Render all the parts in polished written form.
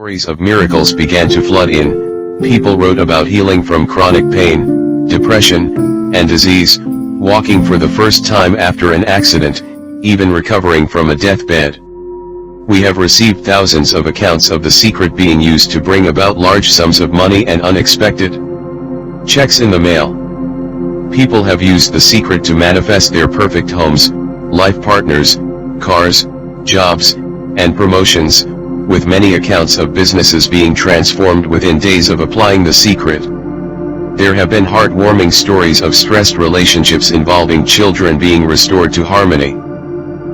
Stories of miracles began to flood in. People wrote about healing from chronic pain, depression, and disease, walking for the first time after an accident, even recovering from a deathbed. We have received thousands of accounts of The Secret being used to bring about large sums of money and unexpected checks in the mail. People have used The Secret to manifest their perfect homes, life partners, cars, jobs, and promotions, with many accounts of businesses being transformed within days of applying The Secret. There have been heartwarming stories of stressed relationships involving children being restored to harmony.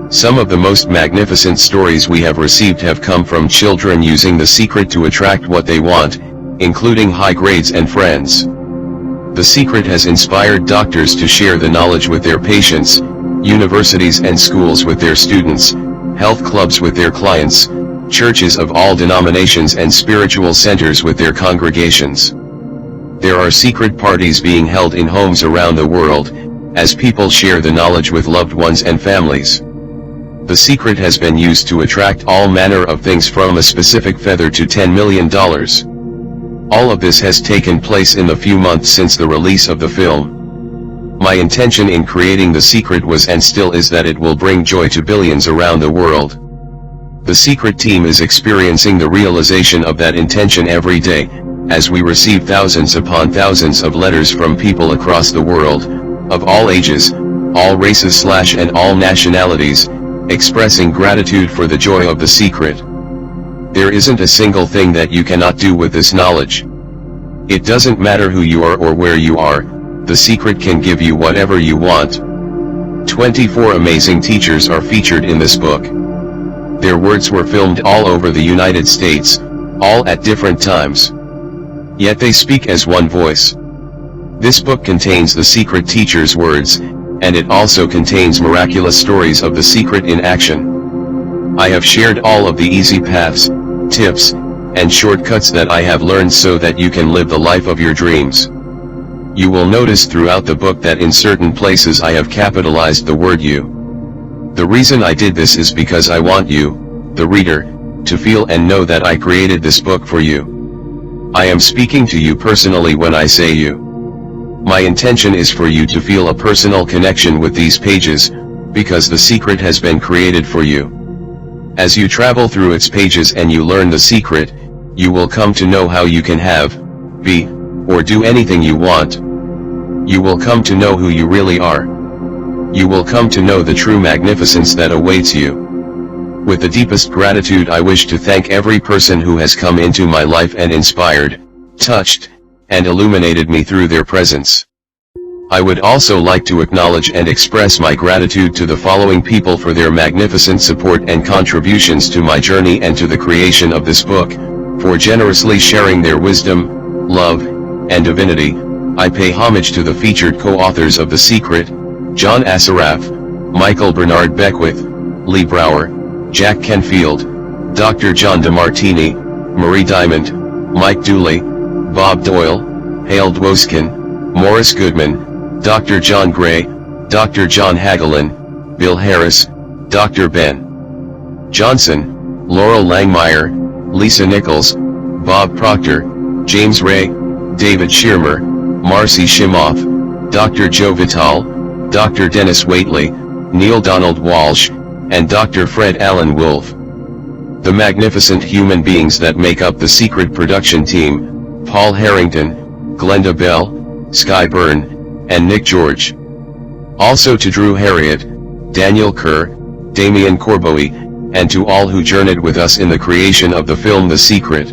Some of the most magnificent stories we have received have come from children using The Secret to attract what they want, including high grades and friends. The Secret has inspired doctors to share the knowledge with their patients, universities and schools with their students, health clubs with their clients, churches of all denominations and spiritual centers with their congregations. There are secret parties being held in homes around the world, as people share the knowledge with loved ones and families. The Secret has been used to attract all manner of things from a specific feather to $10 million. All of this has taken place in the few months since the release of the film. My intention in creating The Secret was and still is that it will bring joy to billions around the world. The Secret team is experiencing the realization of that intention every day, as we receive thousands upon thousands of letters from people across the world, of all ages, all races and all nationalities, expressing gratitude for the joy of The Secret. There isn't a single thing that you cannot do with this knowledge. It doesn't matter who you are or where you are, The Secret can give you whatever you want. 24 amazing teachers are featured in this book. Their words were filmed all over the United States, all at different times. Yet they speak as one voice. This book contains The Secret teachers' words, and it also contains miraculous stories of The Secret in action. I have shared all of the easy paths, tips, and shortcuts that I have learned so that you can live the life of your dreams. You will notice throughout the book that in certain places I have capitalized the word you. The reason I did this is because I want you, the reader, to feel and know that I created this book for you. I am speaking to you personally when I say you. My intention is for you to feel a personal connection with these pages, because The Secret has been created for you. As you travel through its pages and you learn The Secret, you will come to know how you can have, be, or do anything you want. You will come to know who you really are. You will come to know the true magnificence that awaits you. With the deepest gratitude, I wish to thank every person who has come into my life and inspired, touched, and illuminated me through their presence. I would also like to acknowledge and express my gratitude to the following people for their magnificent support and contributions to my journey and to the creation of this book, for generously sharing their wisdom, love, and divinity. I pay homage to the featured co-authors of The Secret, John Assaraf, Michael Bernard Beckwith, Lee Brower, Jack Canfield, Dr. John DeMartini, Marie Diamond, Mike Dooley, Bob Doyle, Hale Dwoskin, Morris Goodman, Dr. John Gray, Dr. John Hagelin, Bill Harris, Dr. Ben Johnson, Laurel Langmeyer, Lisa Nichols, Bob Proctor, James Ray, David Schirmer, Marcy Shimoff, Dr. Joe Vital, Dr. Dennis Waitley, Neil Donald Walsh, and Dr. Fred Allen Wolfe. The magnificent human beings that make up The Secret production team: Paul Harrington, Glenda Bell, Sky Byrne, and Nick George. Also to Drew Harriet, Daniel Kerr, Damian Corboe, and to all who journeyed with us in the creation of the film The Secret.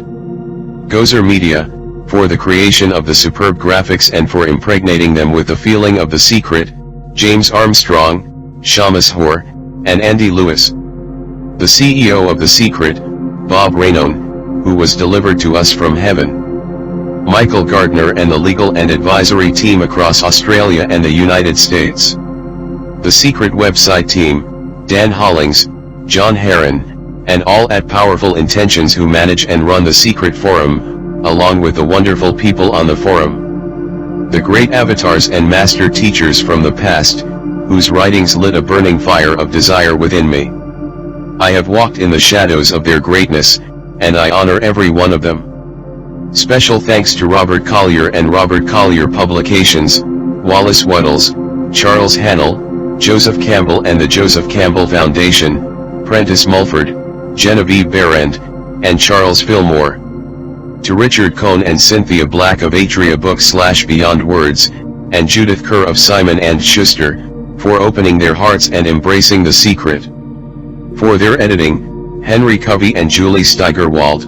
Gozer Media, for the creation of the superb graphics and for impregnating them with the feeling of The Secret: James Armstrong, Shamus Hoare, and Andy Lewis. The CEO of The Secret, Bob Raynone, who was delivered to us from heaven. Michael Gardner and the legal and advisory team across Australia and the United States. The Secret website team, Dan Hollings, John Heron, and all at Powerful Intentions who manage and run The Secret Forum, along with the wonderful people on the forum. The great avatars and master teachers from the past, whose writings lit a burning fire of desire within me. I have walked in the shadows of their greatness, and I honor every one of them. Special thanks to Robert Collier and Robert Collier Publications, Wallace Waddles, Charles Hannell, Joseph Campbell and the Joseph Campbell Foundation, Prentice Mulford, Genevieve Berend, and Charles Fillmore. To Richard Cohn and Cynthia Black of Atria Books / Beyond Words, and Judith Kerr of Simon & Schuster, for opening their hearts and embracing the secret. For their editing, Henry Covey and Julie Steigerwald.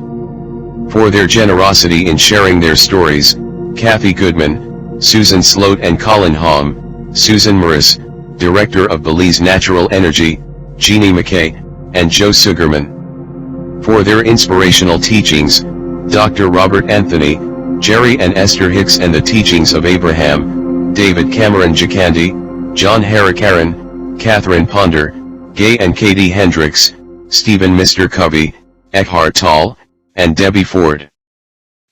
For their generosity in sharing their stories, Kathy Goodman, Susan Sloat and Colin Hom, Susan Morris, Director of Belize Natural Energy, Jeannie McKay, and Joe Sugarman. For their inspirational teachings, Dr. Robert Anthony, Jerry and Esther Hicks and the Teachings of Abraham, David Cameron Jacandi, John Harakaran, Catherine Ponder, Gay and Katie Hendricks, Stephen Mr. Covey, Eckhart Tolle, and Debbie Ford.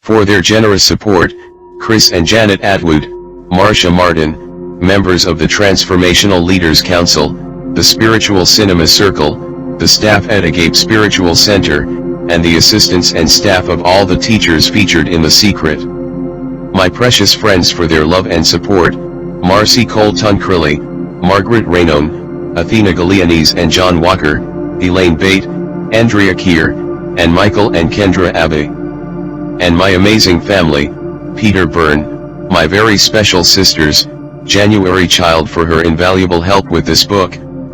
For their generous support, Chris and Janet Atwood, Marcia Martin, members of the Transformational Leaders Council, the Spiritual Cinema Circle, the staff at Agape Spiritual Center, and the assistants and staff of all the teachers featured in The Secret. My precious friends for their love and support, Marcy Colton Crilly, Margaret Raynone, Athena Galeanese and John Walker, Elaine Bate, Andrea Keir, and Michael and Kendra Abbey. And my amazing family, Peter Byrne, my very special sisters, January Child for her invaluable help with this book,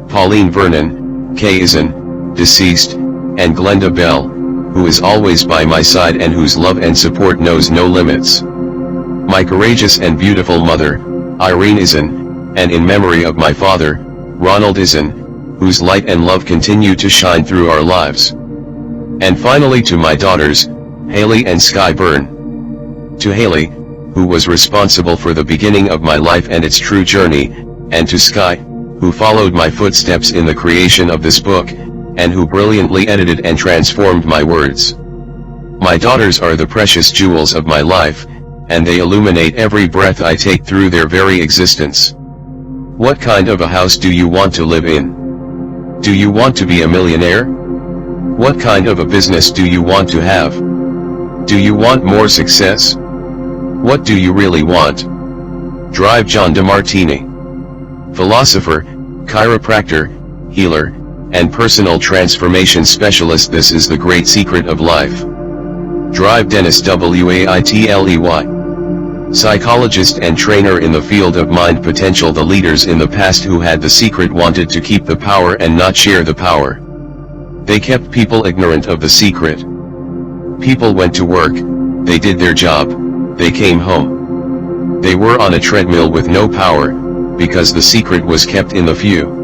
Pauline Vernon, Kay Izan, deceased, and Glenda Bell, who is always by my side and whose love and support knows no limits. My courageous and beautiful mother, Irene Izan, and in memory of my father, Ronald Izan, whose light and love continue to shine through our lives. And finally to my daughters, Haley and Sky Byrne. To Haley, who was responsible for the beginning of my life and its true journey, and to Sky, who followed my footsteps in the creation of this book, and who brilliantly edited and transformed my words. My daughters are the precious jewels of my life, and they illuminate every breath I take through their very existence. What kind of a house do you want to live in? Do you want to be a millionaire? What kind of a business do you want to have? Do you want more success? What do you really want? Drive John DeMartini. Philosopher, chiropractor, healer, and personal transformation specialist. This is the great secret of life. Drive Dennis Waitley. Psychologist and trainer in the field of mind potential. The leaders in the past who had the secret wanted to keep the power and not share the power. They kept people ignorant of the secret. People went to work, they did their job, they came home. They were on a treadmill with no power, because the secret was kept in the few.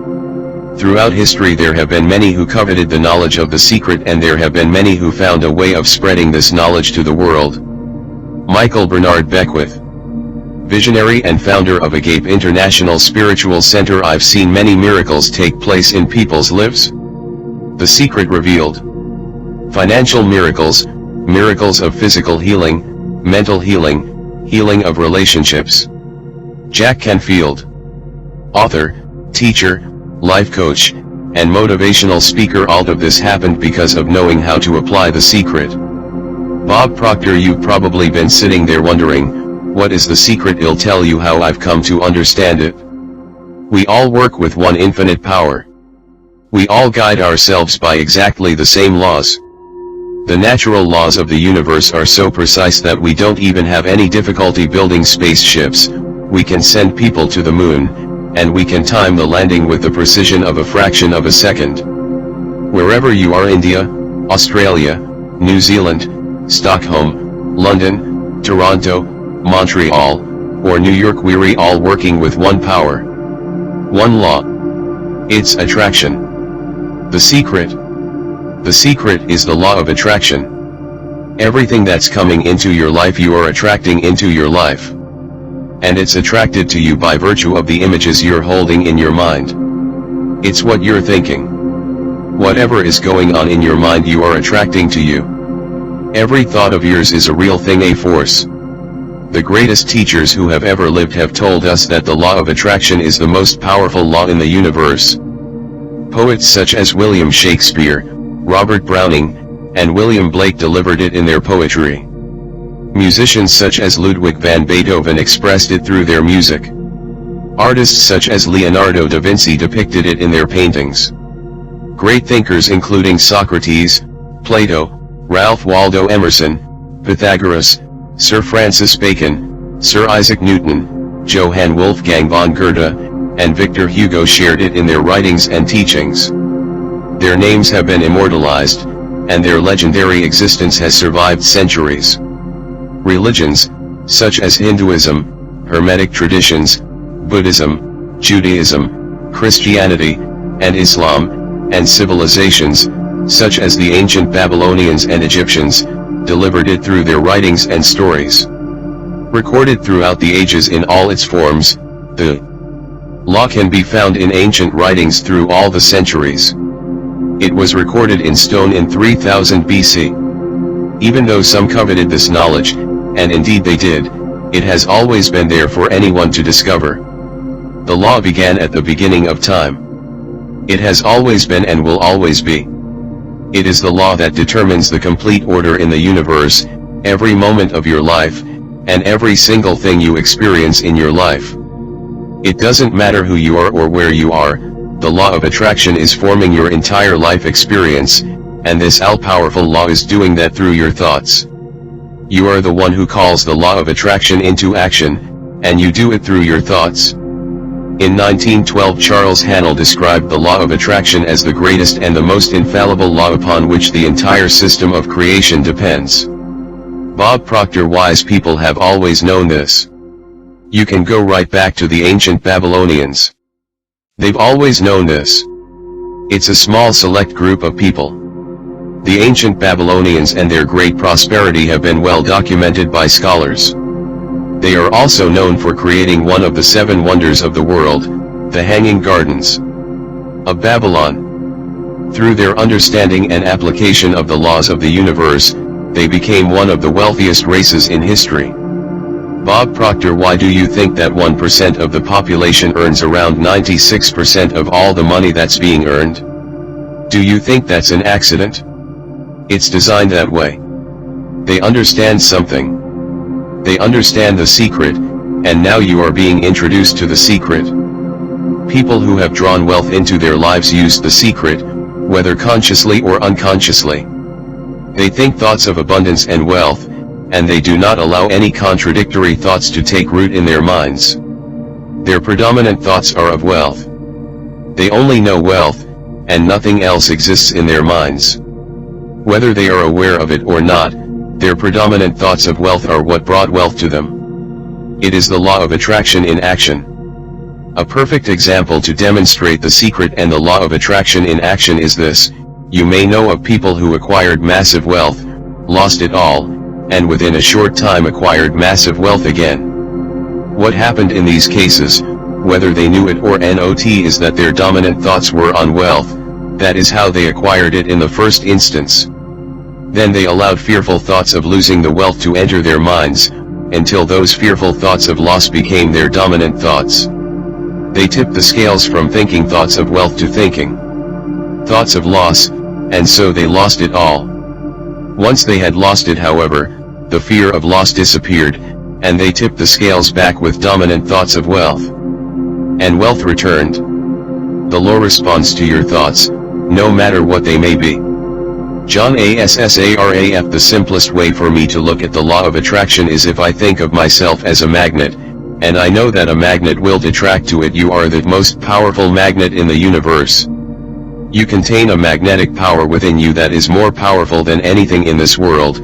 Throughout history there have been many who coveted the knowledge of the secret, and there have been many who found a way of spreading this knowledge to the world. Michael Bernard Beckwith. Visionary and founder of Agape International Spiritual Center. I've seen many miracles take place in people's lives. The secret revealed. Financial miracles, miracles of physical healing, mental healing, healing of relationships. Jack Canfield. Author, teacher, life coach, and motivational speaker. All of this happened because of knowing how to apply the secret. Bob Proctor. You've probably been sitting there wondering, what is the secret? I'll tell you how I've come to understand it. We all work with one infinite power. We all guide ourselves by exactly the same laws. The natural laws of the universe are so precise that we don't even have any difficulty building spaceships. We can send people to the moon, and we can time the landing with the precision of a fraction of a second. Wherever you are, India, Australia, New Zealand, Stockholm, London, Toronto, Montreal, or New York, we're all working with one power. One law. It's attraction. The secret. The secret is the law of attraction. Everything that's coming into your life you are attracting into your life. And it's attracted to you by virtue of the images you're holding in your mind. It's what you're thinking. Whatever is going on in your mind you are attracting to you. Every thought of yours is a real thing, a force. The greatest teachers who have ever lived have told us that the law of attraction is the most powerful law in the universe. Poets such as William Shakespeare, Robert Browning, and William Blake delivered it in their poetry. Musicians such as Ludwig van Beethoven expressed it through their music. Artists such as Leonardo da Vinci depicted it in their paintings. Great thinkers including Socrates, Plato, Ralph Waldo Emerson, Pythagoras, Sir Francis Bacon, Sir Isaac Newton, Johann Wolfgang von Goethe, and Victor Hugo shared it in their writings and teachings. Their names have been immortalized, and their legendary existence has survived centuries. Religions, such as Hinduism, Hermetic traditions, Buddhism, Judaism, Christianity, and Islam, and civilizations, such as the ancient Babylonians and Egyptians, delivered it through their writings and stories. Recorded throughout the ages in all its forms, the law can be found in ancient writings through all the centuries. It was recorded in stone in 3000 BC. Even though some coveted this knowledge, and indeed they did, it has always been there for anyone to discover. The law began at the beginning of time. It has always been and will always be. It is the law that determines the complete order in the universe, every moment of your life, and every single thing you experience in your life. It doesn't matter who you are or where you are, the law of attraction is forming your entire life experience, and this all-powerful law is doing that through your thoughts. You are the one who calls the law of attraction into action, and you do it through your thoughts. In 1912 Charles Haanel described the law of attraction as the greatest and the most infallible law upon which the entire system of creation depends. Bob Proctor: wise people have always known this. You can go right back to the ancient Babylonians. They've always known this. It's a small select group of people. The ancient Babylonians and their great prosperity have been well documented by scholars. They are also known for creating one of the 7 wonders of the world, the Hanging Gardens of Babylon. Through their understanding and application of the laws of the universe, they became one of the wealthiest races in history. Bob Proctor: why do you think that 1% of the population earns around 96% of all the money that's being earned? Do you think that's an accident? It's designed that way. They understand something. They understand the secret, and now you are being introduced to the secret. People who have drawn wealth into their lives use the secret, whether consciously or unconsciously. They think thoughts of abundance and wealth, and they do not allow any contradictory thoughts to take root in their minds. Their predominant thoughts are of wealth. They only know wealth, and nothing else exists in their minds. Whether they are aware of it or not, their predominant thoughts of wealth are what brought wealth to them. It is the law of attraction in action. A perfect example to demonstrate the secret and the law of attraction in action is this: you may know of people who acquired massive wealth, lost it all, and within a short time acquired massive wealth again. What happened in these cases, whether they knew it or not, is that their dominant thoughts were on wealth. That is how they acquired it in the first instance. Then they allowed fearful thoughts of losing the wealth to enter their minds, until those fearful thoughts of loss became their dominant thoughts. They tipped the scales from thinking thoughts of wealth to thinking thoughts of loss, and so they lost it all. Once they had lost it, however, the fear of loss disappeared, and they tipped the scales back with dominant thoughts of wealth. And wealth returned. The law responds to your thoughts, no matter what they may be. John Assaraf: the simplest way for me to look at the law of attraction is if I think of myself as a magnet, and I know that a magnet will attract to it. You are the most powerful magnet in the universe. You contain a magnetic power within you that is more powerful than anything in this world,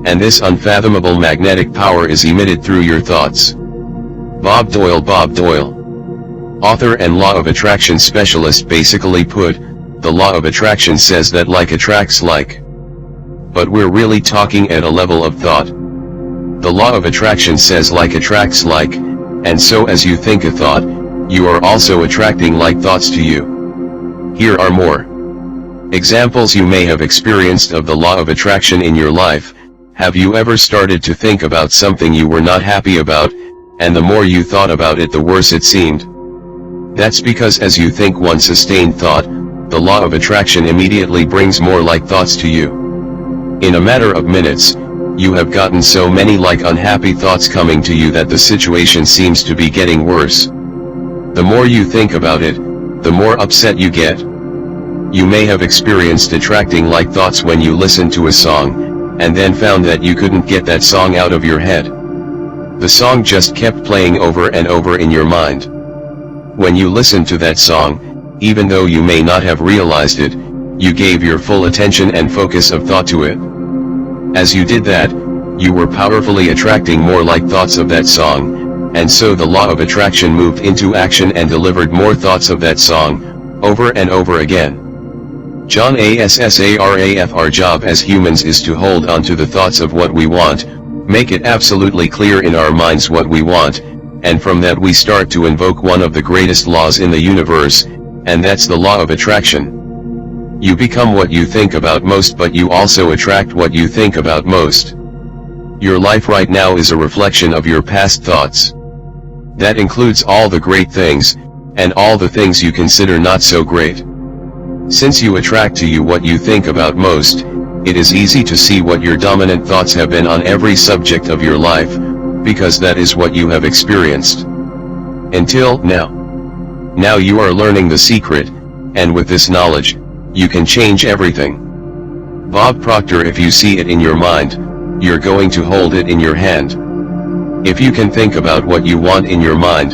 and this unfathomable magnetic power is emitted through your thoughts. Bob Doyle, author and law of attraction specialist. Basically put, the law of attraction says that like attracts like. But we're really talking at a level of thought. The law of attraction says like attracts like, and so as you think a thought, you are also attracting like thoughts to you. Here are more examples you may have experienced of the law of attraction in your life. Have you ever started to think about something you were not happy about, and the more you thought about it, the worse it seemed? That's because as you think one sustained thought, the law of attraction immediately brings more like thoughts to you. In a matter of minutes, you have gotten so many unhappy thoughts coming to you that the situation seems to be getting worse. The more you think about it, the more upset you get. You may have experienced attracting thoughts when you listened to a song, and then found that you couldn't get that song out of your head. The song just kept playing over and over in your mind. When you listened to that song, even though you may not have realized it, you gave your full attention and focus of thought to it. As you did that, you were powerfully attracting more thoughts of that song, and so the law of attraction moved into action and delivered more thoughts of that song, over and over again. John Assaraf. Our job as humans is to hold on to the thoughts of what we want, make it absolutely clear in our minds what we want, and from that we start to invoke one of the greatest laws in the universe, and that's the law of attraction. You become what you think about most, but you also attract what you think about most. Your life right now is a reflection of your past thoughts. That includes all the great things, and all the things you consider not so great. Since you attract to you what you think about most, it is easy to see what your dominant thoughts have been on every subject of your life, because that is what you have experienced. Until now. Now you are learning the secret, and with this knowledge, you can change everything. Bob Proctor. If you see it in your mind, you're going to hold it in your hand. If you can think about what you want in your mind,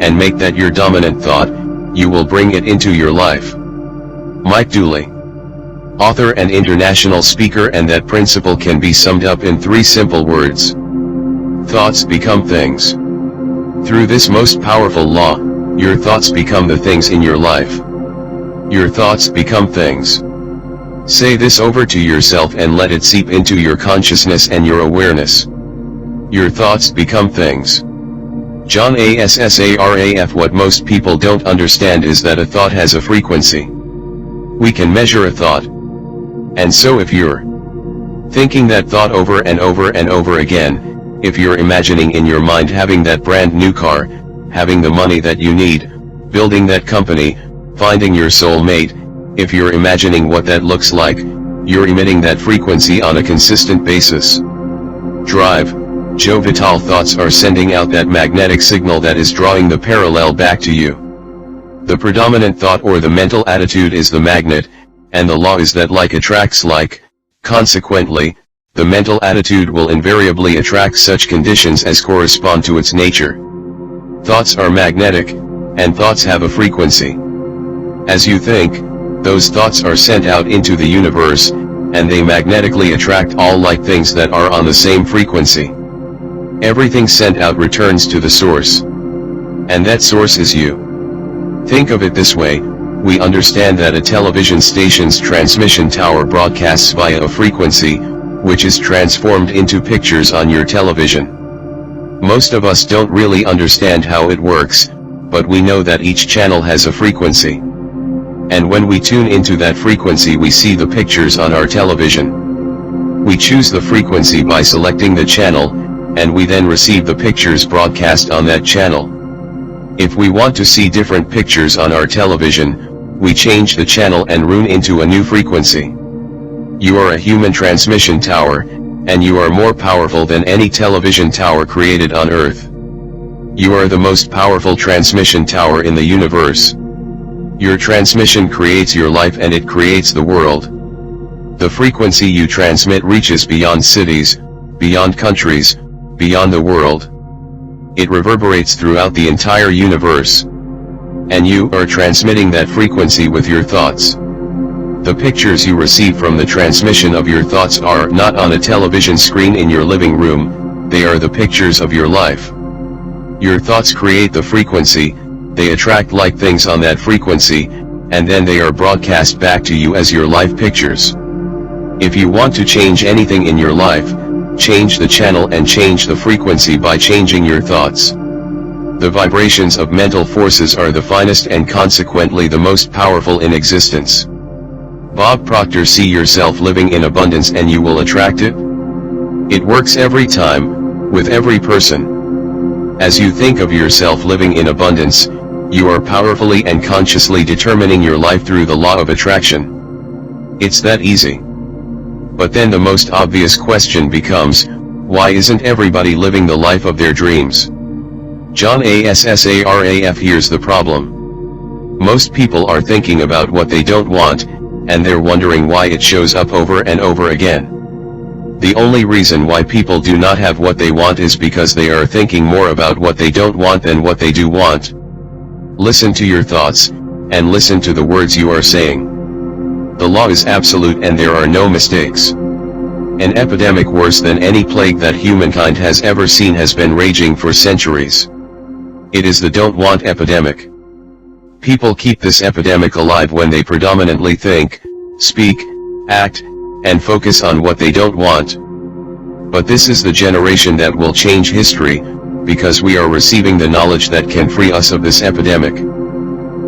and make that your dominant thought, you will bring it into your life. Mike Dooley, author and international speaker, and that principle can be summed up in 3 simple words. Thoughts become things. Through this most powerful law, your thoughts become the things in your life. Your thoughts become things. Say this over to yourself and let it seep into your consciousness and your awareness. Your thoughts become things. John Assaraf. What most people don't understand is that a thought has a frequency. We can measure a thought. And so if you're thinking that thought over and over and over again, if you're imagining in your mind having that brand new car, having the money that you need, building that company, finding your soulmate, if you're imagining what that looks like, you're emitting that frequency on a consistent basis. Drive, Joe Vital. Thoughts are sending out that magnetic signal that is drawing the parallel back to you. The predominant thought or the mental attitude is the magnet, and the law is that like attracts like. Consequently, the mental attitude will invariably attract such conditions as correspond to its nature. Thoughts are magnetic, and thoughts have a frequency. As you think, those thoughts are sent out into the universe, and they magnetically attract all things that are on the same frequency. Everything sent out returns to the source. And that source is you. Think of it this way, we understand that a television station's transmission tower broadcasts via a frequency, which is transformed into pictures on your television. Most of us don't really understand how it works, but we know that each channel has a frequency. And when we tune into that frequency, we see the pictures on our television. We choose the frequency by selecting the channel, and we then receive the pictures broadcast on that channel. If we want to see different pictures on our television, we change the channel and tune into a new frequency. You are a human transmission tower, and you are more powerful than any television tower created on Earth. You are the most powerful transmission tower in the universe. Your transmission creates your life, and it creates the world. The frequency you transmit reaches beyond cities, beyond countries, beyond the world. It reverberates throughout the entire universe. And you are transmitting that frequency with your thoughts. The pictures you receive from the transmission of your thoughts are not on a television screen in your living room, they are the pictures of your life. Your thoughts create the frequency, they attract things on that frequency, and then they are broadcast back to you as your life pictures. If you want to change anything in your life, change the channel and change the frequency by changing your thoughts. The vibrations of mental forces are the finest and consequently the most powerful in existence. Bob Proctor. See yourself living in abundance and you will attract it. It works every time, with every person. As you think of yourself living in abundance, you are powerfully and consciously determining your life through the law of attraction. It's that easy. But then the most obvious question becomes, why isn't everybody living the life of their dreams? John Assaraf. Here's the problem. Most people are thinking about what they don't want, and they're wondering why it shows up over and over again. The only reason why people do not have what they want is because they are thinking more about what they don't want than what they do want. Listen to your thoughts, and listen to the words you are saying. The law is absolute and there are no mistakes. An epidemic worse than any plague that humankind has ever seen has been raging for centuries. It is the don't want epidemic. People keep this epidemic alive when they predominantly think, speak, act, and focus on what they don't want. But this is the generation that will change history, because we are receiving the knowledge that can free us of this epidemic.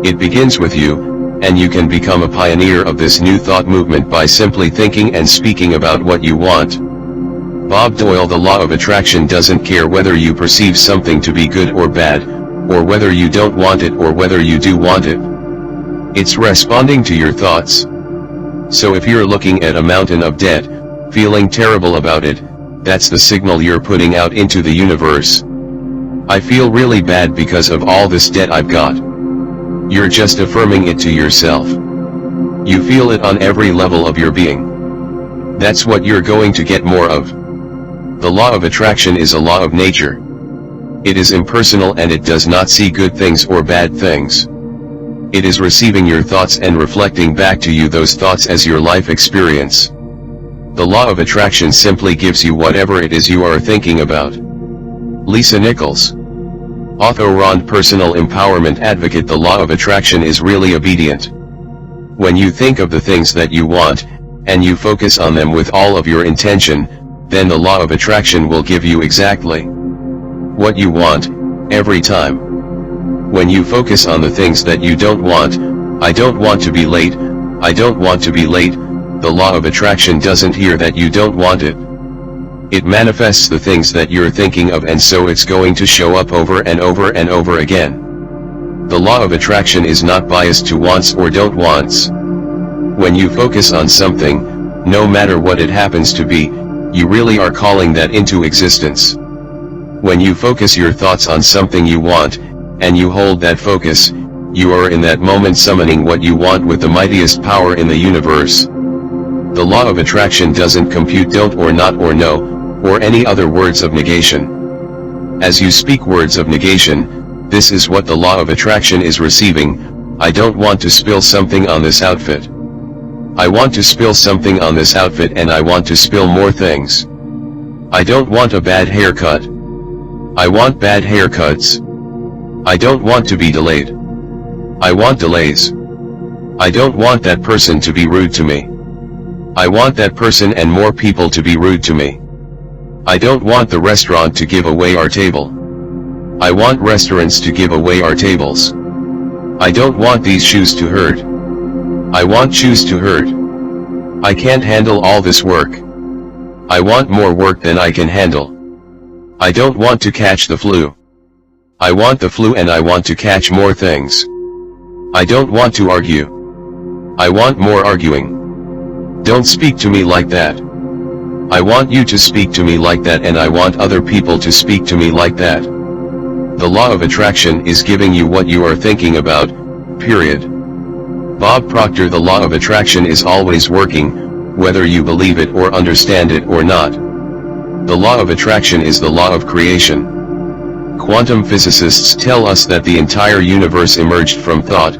It begins with you, and you can become a pioneer of this new thought movement by simply thinking and speaking about what you want. Bob Doyle. The law of attraction doesn't care whether you perceive something to be good or bad, or whether you don't want it or whether you do want it. It's responding to your thoughts. So if you're looking at a mountain of debt, feeling terrible about it, that's the signal you're putting out into the universe. I feel really bad because of all this debt I've got. You're just affirming it to yourself. You feel it on every level of your being. That's what you're going to get more of. The law of attraction is a law of nature. It is impersonal and it does not see good things or bad things. It is receiving your thoughts and reflecting back to you those thoughts as your life experience. The law of attraction simply gives you whatever it is you are thinking about. Lisa Nichols. Author. Rhonda. Personal empowerment advocate. The law of attraction is really obedient. When you think of the things that you want, and you focus on them with all of your intention, then the law of attraction will give you exactly what you want, every time. When you focus on the things that you don't want, I don't want to be late, I don't want to be late, the law of attraction doesn't hear that you don't want it. It manifests the things that you're thinking of, and so it's going to show up over and over and over again. The law of attraction is not biased to wants or don't wants. When you focus on something, no matter what it happens to be, you really are calling that into existence. When you focus your thoughts on something you want, and you hold that focus, you are in that moment summoning what you want with the mightiest power in the universe. The law of attraction doesn't compute don't or not or no, or any other words of negation. As you speak words of negation, this is what the law of attraction is receiving. I don't want to spill something on this outfit. I want to spill something on this outfit, and I want to spill more things. I don't want a bad haircut. I want bad haircuts. I don't want to be delayed. I want delays. I don't want that person to be rude to me. I want that person and more people to be rude to me. I don't want the restaurant to give away our table. I want restaurants to give away our tables. I don't want these shoes to hurt. I want shoes to hurt. I can't handle all this work. I want more work than I can handle. I don't want to catch the flu. I want the flu and I want to catch more things. I don't want to argue. I want more arguing. Don't speak to me like that. I want you to speak to me like that, and I want other people to speak to me like that. The law of attraction is giving you what you are thinking about, period. Bob Proctor. The law of attraction is always working, whether you believe it or understand it or not. The law of attraction is the law of creation. Quantum physicists tell us that the entire universe emerged from thought.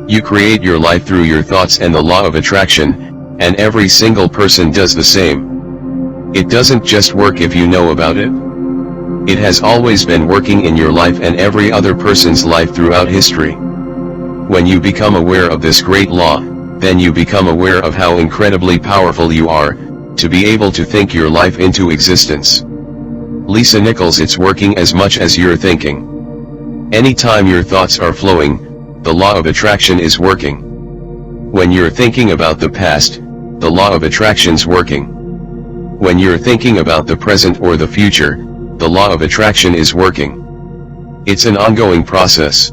You create your life through your thoughts and the law of attraction, and every single person does the same. It doesn't just work if you know about it. It has always been working in your life and every other person's life throughout history. When you become aware of this great law, then you become aware of how incredibly powerful you are, to be able to think your life into existence. Lisa Nichols. It's working as much as you're thinking. Anytime your thoughts are flowing, the law of attraction is working. When you're thinking about the past, the law of attraction's working. When you're thinking about the present or the future, the law of attraction is working. It's an ongoing process.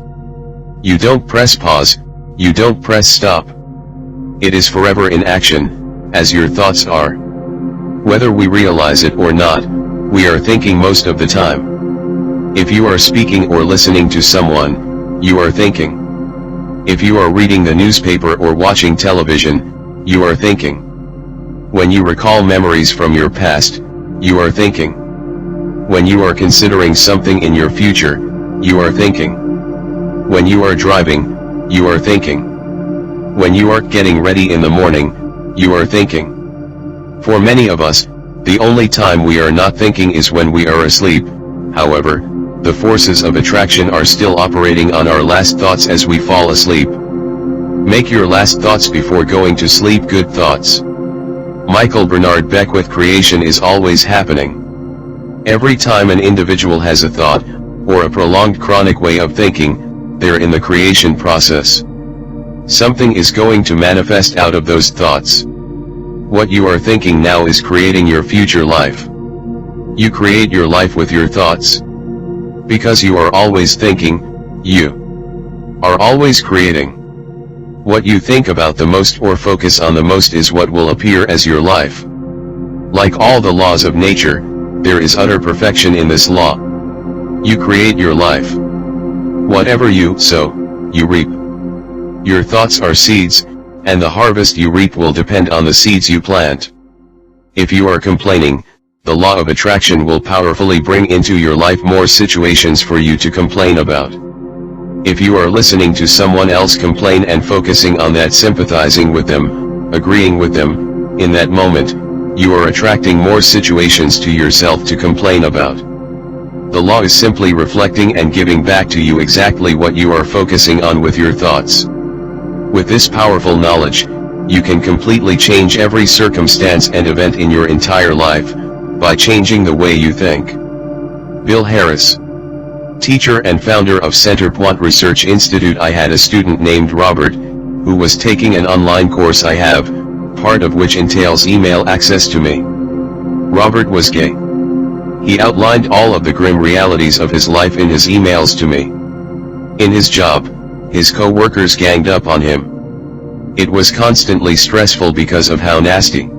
You don't press pause, you don't press stop. It is forever in action, as your thoughts are. Whether we realize it or not, we are thinking most of the time. If you are speaking or listening to someone, you are thinking. If you are reading the newspaper or watching television, you are thinking. When you recall memories from your past, you are thinking. When you are considering something in your future, you are thinking. When you are driving, you are thinking. When you are getting ready in the morning, you are thinking. For many of us, the only time we are not thinking is when we are asleep. However, the forces of attraction are still operating on our last thoughts as we fall asleep. Make your last thoughts before going to sleep good thoughts. Michael Bernard Beckwith. Creation is always happening. Every time an individual has a thought, or a prolonged chronic way of thinking, they're in the creation process. Something is going to manifest out of those thoughts. What you are thinking now is creating your future life. You create your life with your thoughts. Because you are always thinking, you are always creating. What you think about the most or focus on the most is what will appear as your life. Like all the laws of nature, there is utter perfection in this law. You create your life. Whatever you sow, you reap. Your thoughts are seeds, and the harvest you reap will depend on the seeds you plant. If you are complaining, the law of attraction will powerfully bring into your life more situations for you to complain about. If you are listening to someone else complain and focusing on that, sympathizing with them, agreeing with them, in that moment, you are attracting more situations to yourself to complain about. The law is simply reflecting and giving back to you exactly what you are focusing on with your thoughts. With this powerful knowledge, you can completely change every circumstance and event in your entire life, by changing the way you think. Bill Harris, teacher and founder of Centerpoint Research Institute. I had a student named Robert, who was taking an online course I have, part of which entails email access to me. Robert was gay. He outlined all of the grim realities of his life in his emails to me. In his job, his co-workers ganged up on him. It was constantly stressful because of how nasty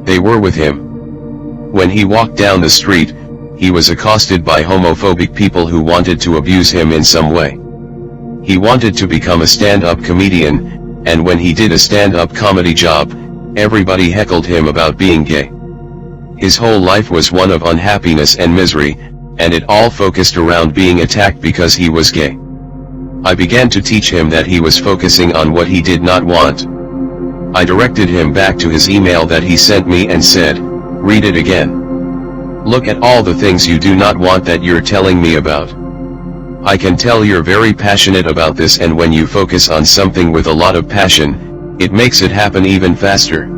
they were with him. When he walked down the street, he was accosted by homophobic people who wanted to abuse him in some way. He wanted to become a stand-up comedian, and when he did a stand-up comedy job, everybody heckled him about being gay. His whole life was one of unhappiness and misery, and it all focused around being attacked because he was gay. I began to teach him that he was focusing on what he did not want. I directed him back to his email that he sent me and said, "Read it again. Look at all the things you do not want that you're telling me about. I can tell you're very passionate about this, and when you focus on something with a lot of passion, it makes it happen even faster."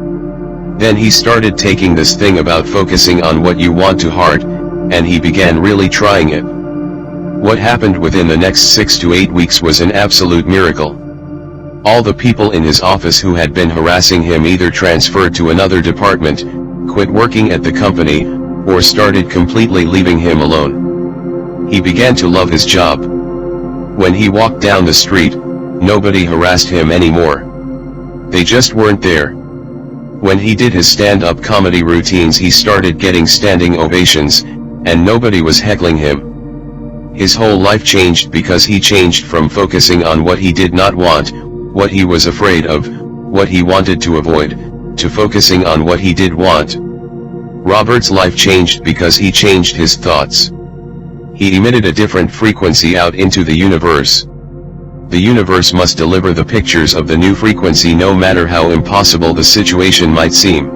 Then he started taking this thing about focusing on what you want to heart, and he began really trying it. What happened within the next 6 to 8 weeks was an absolute miracle. All the people in his office who had been harassing him either transferred to another department, quit working at the company, or started completely leaving him alone. He began to love his job. When he walked down the street, nobody harassed him anymore. They just weren't there. When he did his stand-up comedy routines, he started getting standing ovations, and nobody was heckling him. His whole life changed because he changed from focusing on what he did not want, what he was afraid of, what he wanted to avoid, to focusing on what he did want. Robert's life changed because he changed his thoughts. He emitted a different frequency out into the universe. The universe must deliver the pictures of the new frequency no matter how impossible the situation might seem.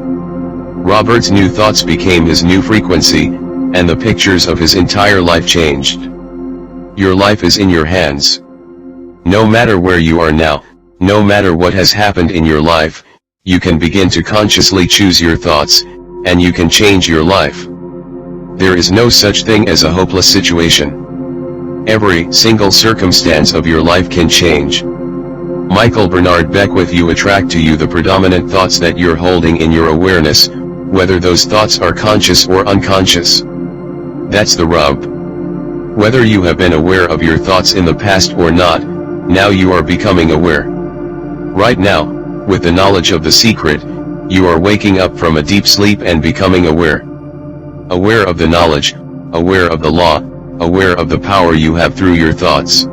Robert's new thoughts became his new frequency, and the pictures of his entire life changed. Your life is in your hands. No matter where you are now, no matter what has happened in your life, you can begin to consciously choose your thoughts, and you can change your life. There is no such thing as a hopeless situation. Every single circumstance of your life can change. Michael Bernard Beckwith. You attract to you the predominant thoughts that you're holding in your awareness, whether those thoughts are conscious or unconscious. That's the rub. Whether you have been aware of your thoughts in the past or not, now you are becoming aware. Right now, with the knowledge of the secret, You are waking up from a deep sleep and becoming aware. Aware of the knowledge, aware of the law, aware of the power you have through your thoughts.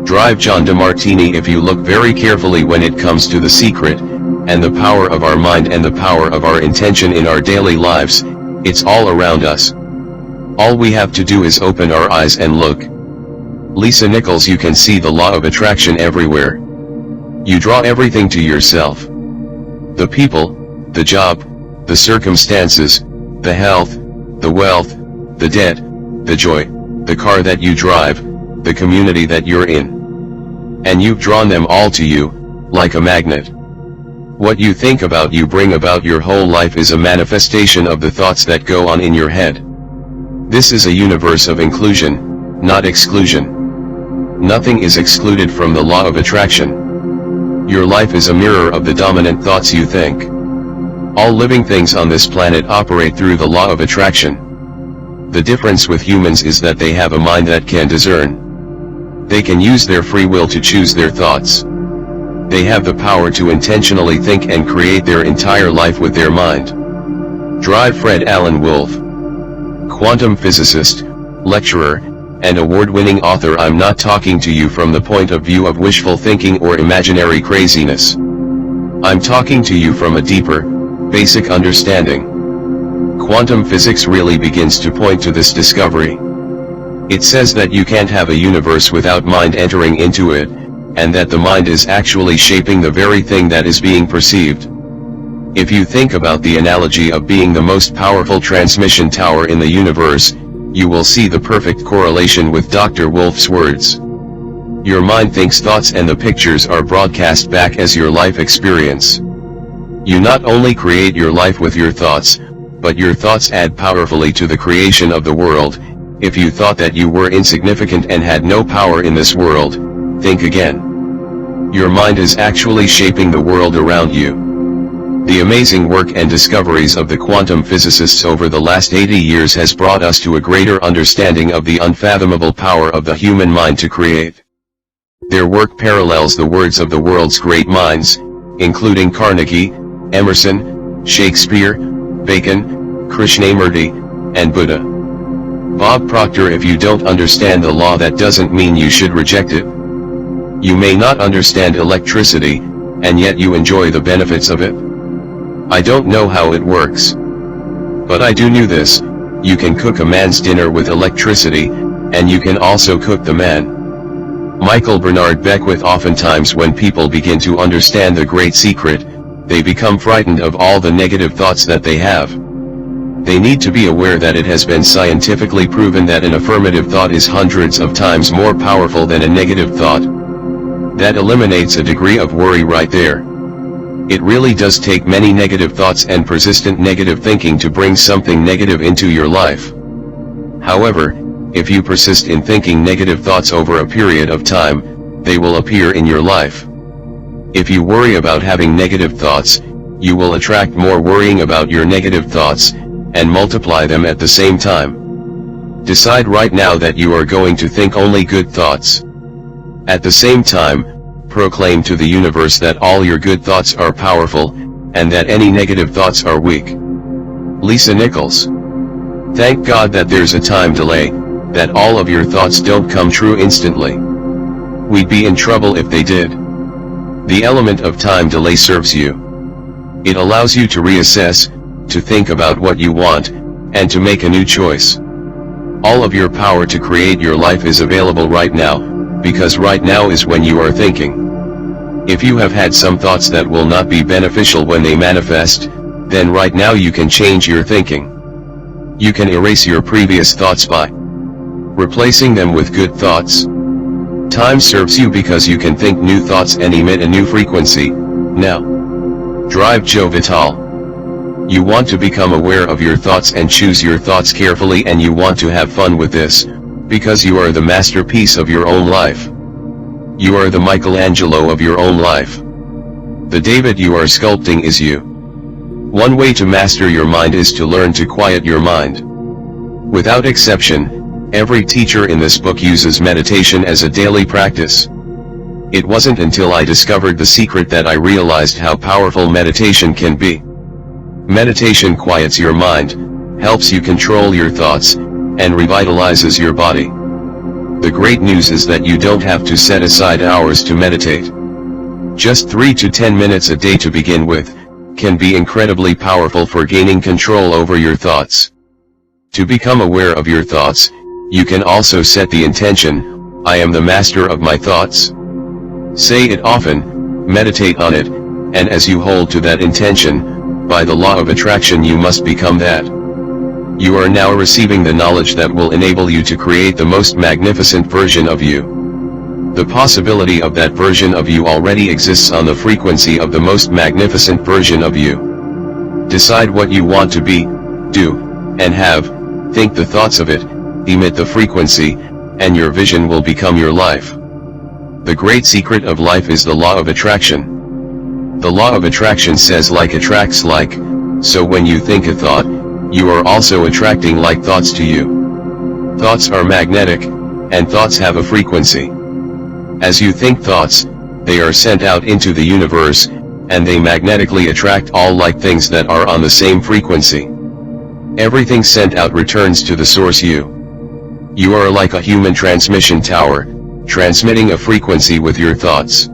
Drive John DeMartini. If you look very carefully when it comes to the secret, and the power of our mind and the power of our intention in our daily lives, it's all around us. All we have to do is open our eyes and look. Lisa Nichols. You can see the law of attraction everywhere. You draw everything to yourself. The people, the job, the circumstances, the health, the wealth, the debt, the joy, the car that you drive, the community that you're in. And you've drawn them all to you, like a magnet. What you think about you bring about. Your whole life is a manifestation of the thoughts that go on in your head. This is a universe of inclusion, not exclusion. Nothing is excluded from the law of attraction. Your life is a mirror of the dominant thoughts you think. All living things on this planet operate through the law of attraction. The difference with humans is that they have a mind that can discern. They can use their free will to choose their thoughts. They have the power to intentionally think and create their entire life with their mind. Drive Fred Alan Wolf. Quantum physicist, lecturer, and award-winning author. I'm not talking to you from the point of view of wishful thinking or imaginary craziness. I'm talking to you from a deeper, basic understanding. Quantum physics really begins to point to this discovery. It says that you can't have a universe without mind entering into it, and that the mind is actually shaping the very thing that is being perceived. If you think about the analogy of being the most powerful transmission tower in the universe, you will see the perfect correlation with Dr. Wolf's words. Your mind thinks thoughts and the pictures are broadcast back as your life experience. You not only create your life with your thoughts, but your thoughts add powerfully to the creation of the world. If you thought that you were insignificant and had no power in this world, think again. Your mind is actually shaping the world around you. The amazing work and discoveries of the quantum physicists over the last 80 years has brought us to a greater understanding of the unfathomable power of the human mind to create. Their work parallels the words of the world's great minds, including Carnegie, Emerson, Shakespeare, Bacon, Krishnamurti, and Buddha. Bob Proctor. If you don't understand the law, that doesn't mean you should reject it. You may not understand electricity, and yet you enjoy the benefits of it. I don't know how it works. But I do know this: you can cook a man's dinner with electricity, and you can also cook the man. Michael Bernard Beckwith. Oftentimes when people begin to understand the great secret, they become frightened of all the negative thoughts that they have. They need to be aware that it has been scientifically proven that an affirmative thought is hundreds of times more powerful than a negative thought. That eliminates a degree of worry right there. It really does take many negative thoughts and persistent negative thinking to bring something negative into your life. However, if you persist in thinking negative thoughts over a period of time, they will appear in your life. If you worry about having negative thoughts, you will attract more worrying about your negative thoughts, and multiply them at the same time. Decide right now that you are going to think only good thoughts. At the same time, proclaim to the universe that all your good thoughts are powerful, and that any negative thoughts are weak. Lisa Nichols. Thank God that there's a time delay, that all of your thoughts don't come true instantly. We'd be in trouble if they did. The element of time delay serves you. It allows you to reassess, to think about what you want, and to make a new choice. All of your power to create your life is available right now, because right now is when you are thinking. If you have had some thoughts that will not be beneficial when they manifest, then right now you can change your thinking. You can erase your previous thoughts by replacing them with good thoughts. Time serves you because you can think new thoughts and emit a new frequency, now. Drive Joe Vital. You want to become aware of your thoughts and choose your thoughts carefully, and you want to have fun with this, because you are the masterpiece of your own life. You are the Michelangelo of your own life. The David you are sculpting is you. One way to master your mind is to learn to quiet your mind. Without exception, every teacher in this book uses meditation as a daily practice. It wasn't until I discovered the secret that I realized how powerful meditation can be. Meditation quiets your mind, helps you control your thoughts, and revitalizes your body. The great news is that you don't have to set aside hours to meditate. Just 3 to 10 minutes a day to begin with, can be incredibly powerful for gaining control over your thoughts. To become aware of your thoughts, you can also set the intention, I am the master of my thoughts. Say it often, meditate on it, and as you hold to that intention, by the law of attraction you must become that. You are now receiving the knowledge that will enable you to create the most magnificent version of you. The possibility of that version of you already exists on the frequency of the most magnificent version of you. Decide what you want to be, do, and have, think the thoughts of it, emit the frequency, and your vision will become your life. The great secret of life is the law of attraction. The law of attraction says like attracts like, so when you think a thought, you are also attracting like thoughts to you. Thoughts are magnetic, and thoughts have a frequency. As you think thoughts, they are sent out into the universe, and they magnetically attract all like things that are on the same frequency. Everything sent out returns to the source you. You are like a human transmission tower, transmitting a frequency with your thoughts.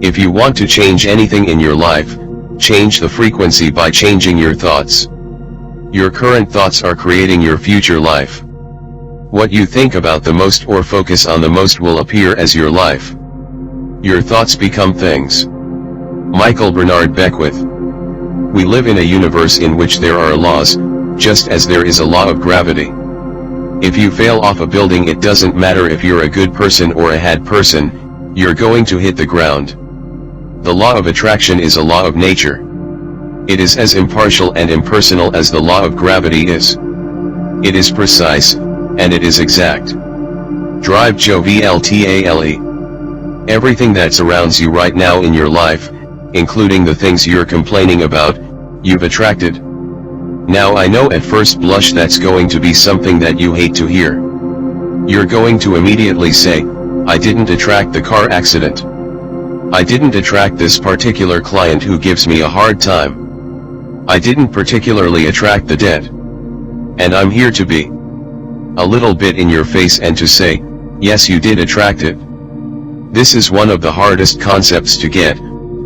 If you want to change anything in your life, change the frequency by changing your thoughts. Your current thoughts are creating your future life. What you think about the most or focus on the most will appear as your life. Your thoughts become things. Michael Bernard Beckwith. We live in a universe in which there are laws, just as there is a law of gravity. If you fail off a building, it doesn't matter if you're a good person or a bad person, you're going to hit the ground. The law of attraction is a law of nature. It is as impartial and impersonal as the law of gravity is. It is precise, and it is exact. Drive Jovltale. Everything that surrounds you right now in your life, including the things you're complaining about, you've attracted. Now I know at first blush that's going to be something that you hate to hear. You're going to immediately say, I didn't attract the car accident. I didn't attract this particular client who gives me a hard time. I didn't particularly attract the debt. And I'm here to be a little bit in your face and to say, yes, you did attract it. This is one of the hardest concepts to get,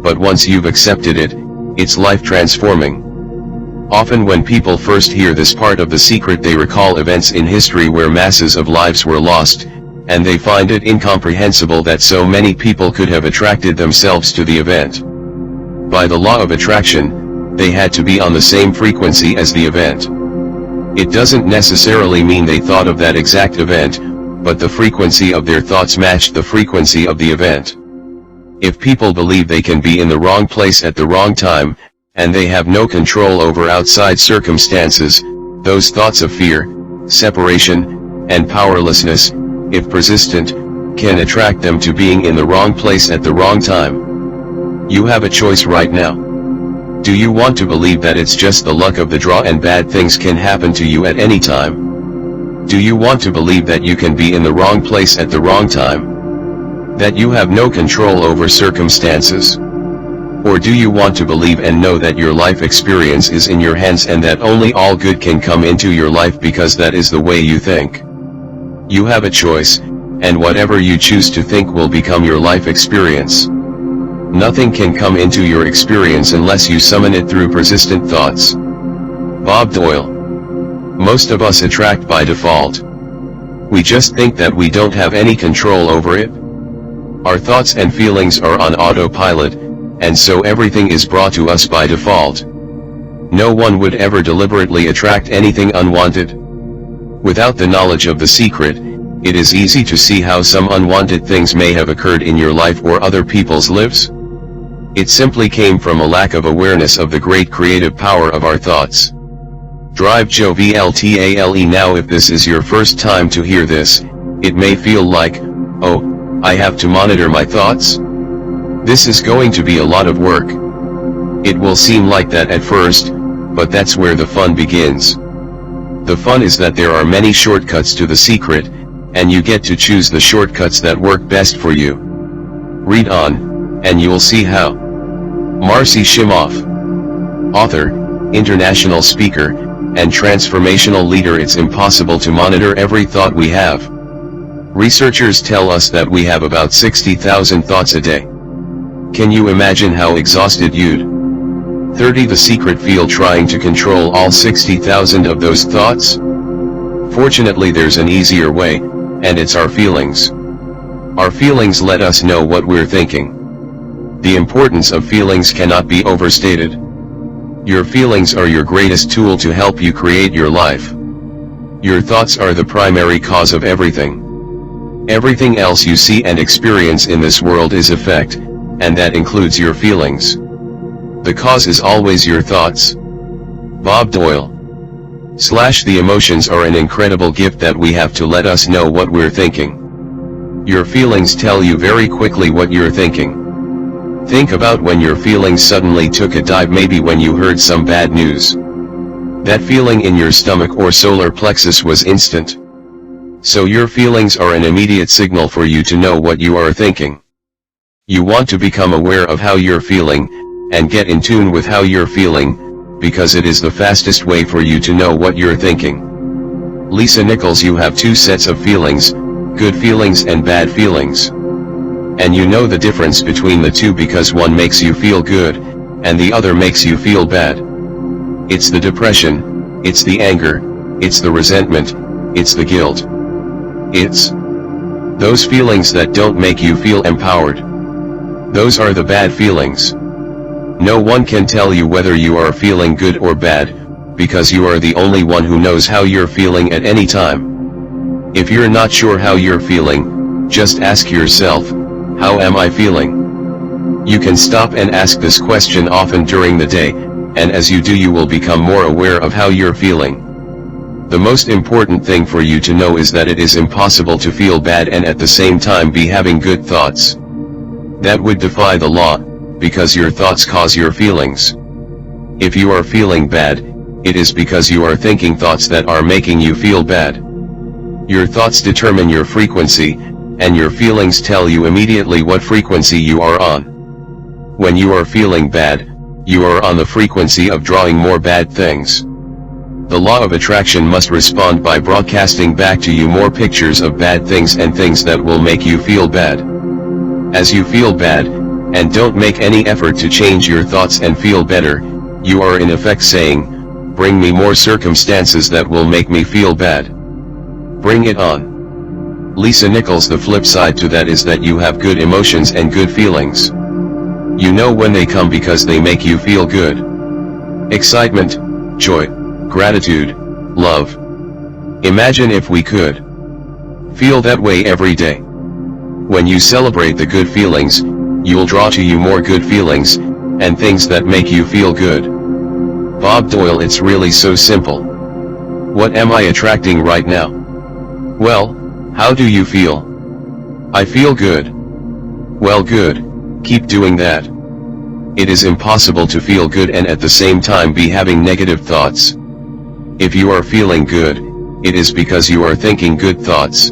but once you've accepted it, it's life transforming. Often when people first hear this part of the secret, they recall events in history where masses of lives were lost, and they find it incomprehensible that so many people could have attracted themselves to the event. By the law of attraction, they had to be on the same frequency as the event. It doesn't necessarily mean they thought of that exact event, but the frequency of their thoughts matched the frequency of the event. If people believe they can be in the wrong place at the wrong time, and they have no control over outside circumstances, those thoughts of fear, separation, and powerlessness, if persistent, can attract them to being in the wrong place at the wrong time. You have a choice right now. Do you want to believe that it's just the luck of the draw and bad things can happen to you at any time? Do you want to believe that you can be in the wrong place at the wrong time? That you have no control over circumstances? Or do you want to believe and know that your life experience is in your hands and that only all good can come into your life because that is the way you think? You have a choice, and whatever you choose to think will become your life experience. Nothing can come into your experience unless you summon it through persistent thoughts. Bob Doyle. Most of us attract by default. We just think that we don't have any control over it. Our thoughts and feelings are on autopilot, and so everything is brought to us by default. No one would ever deliberately attract anything unwanted. Without the knowledge of the secret, it is easy to see how some unwanted things may have occurred in your life or other people's lives. It simply came from a lack of awareness of the great creative power of our thoughts. Drive Jovltale. Now if this is your first time to hear this, it may feel like, oh, I have to monitor my thoughts? This is going to be a lot of work. It will seem like that at first, but that's where the fun begins. The fun is that there are many shortcuts to the secret, and you get to choose the shortcuts that work best for you. Read on, and you'll see how. Marcy Shimoff. Author, international speaker, and transformational leader. It's impossible to monitor every thought we have. Researchers tell us that we have about 60,000 thoughts a day. Can you imagine how exhausted you'd 30 The Secret feel trying to control all 60,000 of those thoughts? Fortunately, there's an easier way, and it's our feelings. Our feelings let us know what we're thinking. The importance of feelings cannot be overstated. Your feelings are your greatest tool to help you create your life. Your thoughts are the primary cause of everything. Everything else you see and experience in this world is effect, and that includes your feelings. The cause is always your thoughts. Bob Doyle. The emotions are an incredible gift that we have to let us know what we're thinking. Your feelings tell you very quickly what you're thinking. Think about when your feelings suddenly took a dive, maybe when you heard some bad news. That feeling in your stomach or solar plexus was instant. So your feelings are an immediate signal for you to know what you are thinking. You want to become aware of how you're feeling, and get in tune with how you're feeling, because it is the fastest way for you to know what you're thinking. Lisa Nichols. You have two sets of feelings, good feelings and bad feelings. And you know the difference between the two because one makes you feel good, and the other makes you feel bad. It's the depression, it's the anger, it's the resentment, it's the guilt. It's those feelings that don't make you feel empowered. Those are the bad feelings. No one can tell you whether you are feeling good or bad, because you are the only one who knows how you're feeling at any time. If you're not sure how you're feeling, just ask yourself, how am I feeling? You can stop and ask this question often during the day, and as you do you will become more aware of how you're feeling. The most important thing for you to know is that it is impossible to feel bad and at the same time be having good thoughts. That would defy the law, because your thoughts cause your feelings. If you are feeling bad, it is because you are thinking thoughts that are making you feel bad. Your thoughts determine your frequency, and your feelings tell you immediately what frequency you are on. When you are feeling bad, you are on the frequency of drawing more bad things. The law of attraction must respond by broadcasting back to you more pictures of bad things and things that will make you feel bad. As you feel bad, and don't make any effort to change your thoughts and feel better, you are in effect saying, bring me more circumstances that will make me feel bad. Bring it on. Lisa Nichols. The flip side to that is that you have good emotions and good feelings. You know when they come because they make you feel good. Excitement, joy, gratitude, love. Imagine if we could feel that way every day. When you celebrate the good feelings, you'll draw to you more good feelings, and things that make you feel good. Bob Doyle. It's really so simple. What am I attracting right now? Well, how do you feel? I feel good. Well, good. Keep doing that. It is impossible to feel good and at the same time be having negative thoughts. If you are feeling good, it is because you are thinking good thoughts.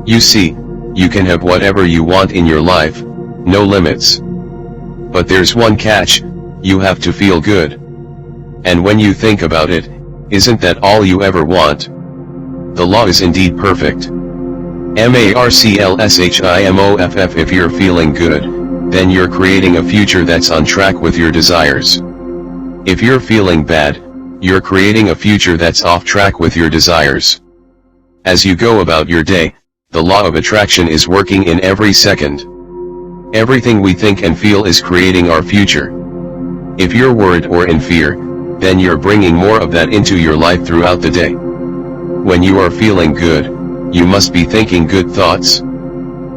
You see, you can have whatever you want in your life, no limits. But there's one catch, you have to feel good. And when you think about it, isn't that all you ever want? The law is indeed perfect. Marclshimoff. If you're feeling good, then you're creating a future that's on track with your desires. If you're feeling bad, you're creating a future that's off track with your desires. As you go about your day, the law of attraction is working in every second. Everything we think and feel is creating our future. If you're worried or in fear, then you're bringing more of that into your life throughout the day. When you are feeling good, you must be thinking good thoughts.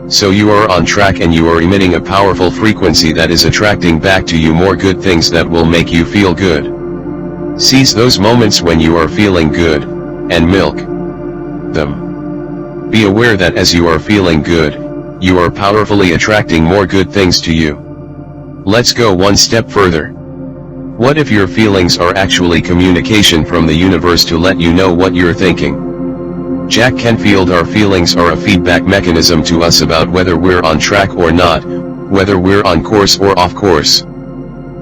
So you are on track and you are emitting a powerful frequency that is attracting back to you more good things that will make you feel good. Seize those moments when you are feeling good, and milk them. Be aware that as you are feeling good, you are powerfully attracting more good things to you. Let's go one step further. What if your feelings are actually communication from the universe to let you know what you're thinking? Jack Canfield. Our feelings are a feedback mechanism to us about whether we're on track or not, whether we're on course or off course.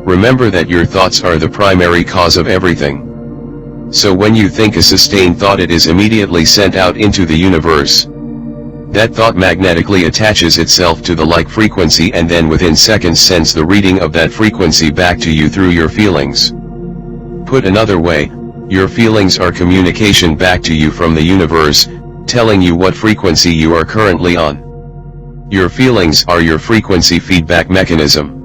Remember that your thoughts are the primary cause of everything. So when you think a sustained thought, it is immediately sent out into the universe. That thought magnetically attaches itself to the like frequency and then within seconds sends the reading of that frequency back to you through your feelings. Put another way, your feelings are communication back to you from the universe, telling you what frequency you are currently on. Your feelings are your frequency feedback mechanism.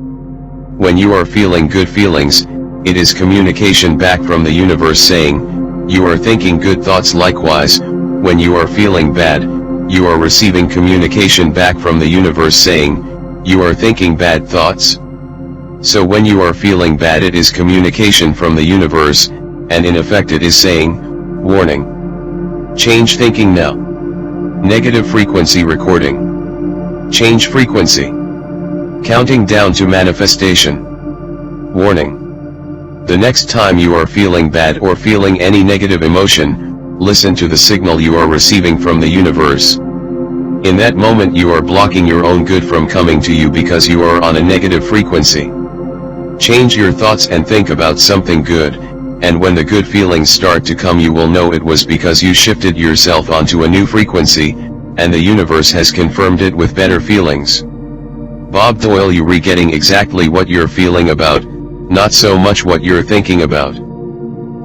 When you are feeling good feelings, it is communication back from the universe saying, you are thinking good thoughts. Likewise, when you are feeling bad, you are receiving communication back from the universe saying, you are thinking bad thoughts. So when you are feeling bad, it is communication from the universe, and in effect it is saying, warning. Change thinking now. Negative frequency recording. Change frequency. Counting down to manifestation. Warning. The next time you are feeling bad or feeling any negative emotion, listen to the signal you are receiving from the universe. In that moment you are blocking your own good from coming to you because you are on a negative frequency. Change your thoughts and think about something good, and when the good feelings start to come, you will know it was because you shifted yourself onto a new frequency, and the universe has confirmed it with better feelings. Bob Doyle, you getting exactly what you're feeling about, not so much what you're thinking about.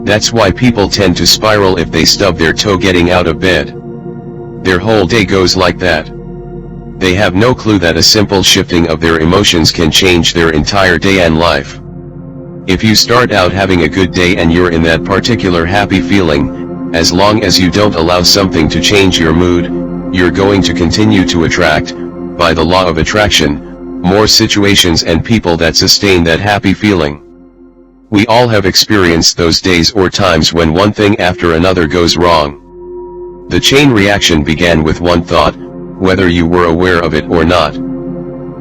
That's why people tend to spiral if they stub their toe getting out of bed. Their whole day goes like that. They have no clue that a simple shifting of their emotions can change their entire day and life. If you start out having a good day and you're in that particular happy feeling, as long as you don't allow something to change your mood, you're going to continue to attract, by the law of attraction, more situations and people that sustain that happy feeling. We all have experienced those days or times when one thing after another goes wrong. The chain reaction began with one thought, whether you were aware of it or not.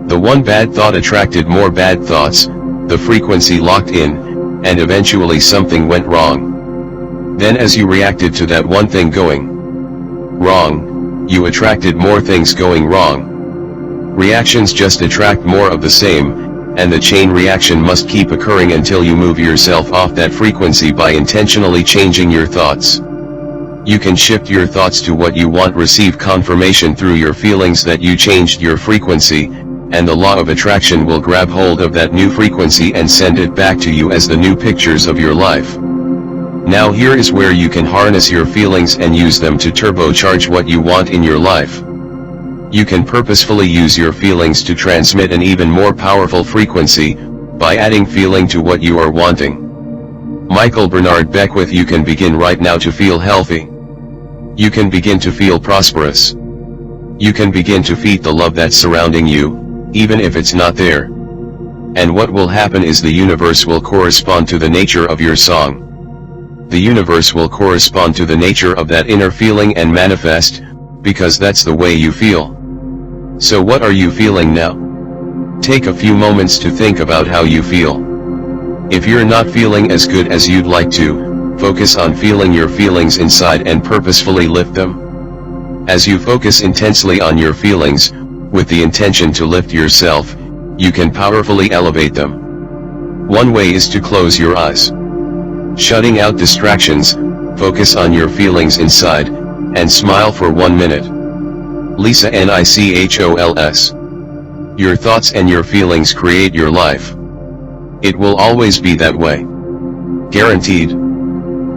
The one bad thought attracted more bad thoughts, the frequency locked in, and eventually something went wrong. Then as you reacted to that one thing going wrong, you attracted more things going wrong. Reactions just attract more of the same, and the chain reaction must keep occurring until you move yourself off that frequency by intentionally changing your thoughts. You can shift your thoughts to what you want, receive confirmation through your feelings that you changed your frequency, and the law of attraction will grab hold of that new frequency and send it back to you as the new pictures of your life. Now here is where you can harness your feelings and use them to turbocharge what you want in your life. You can purposefully use your feelings to transmit an even more powerful frequency, by adding feeling to what you are wanting. Michael Bernard Beckwith. You can begin right now to feel healthy. You can begin to feel prosperous. You can begin to feel the love that's surrounding you, even if it's not there. And what will happen is the universe will correspond to the nature of your song. The universe will correspond to the nature of that inner feeling and manifest, because that's the way you feel. So what are you feeling now? Take a few moments to think about how you feel. If you're not feeling as good as you'd like to, focus on feeling your feelings inside and purposefully lift them. As you focus intensely on your feelings, with the intention to lift yourself, you can powerfully elevate them. One way is to close your eyes. Shutting out distractions, focus on your feelings inside, and smile for 1 minute. Lisa Nichols. Your thoughts and your feelings create your life. It will always be that way. Guaranteed.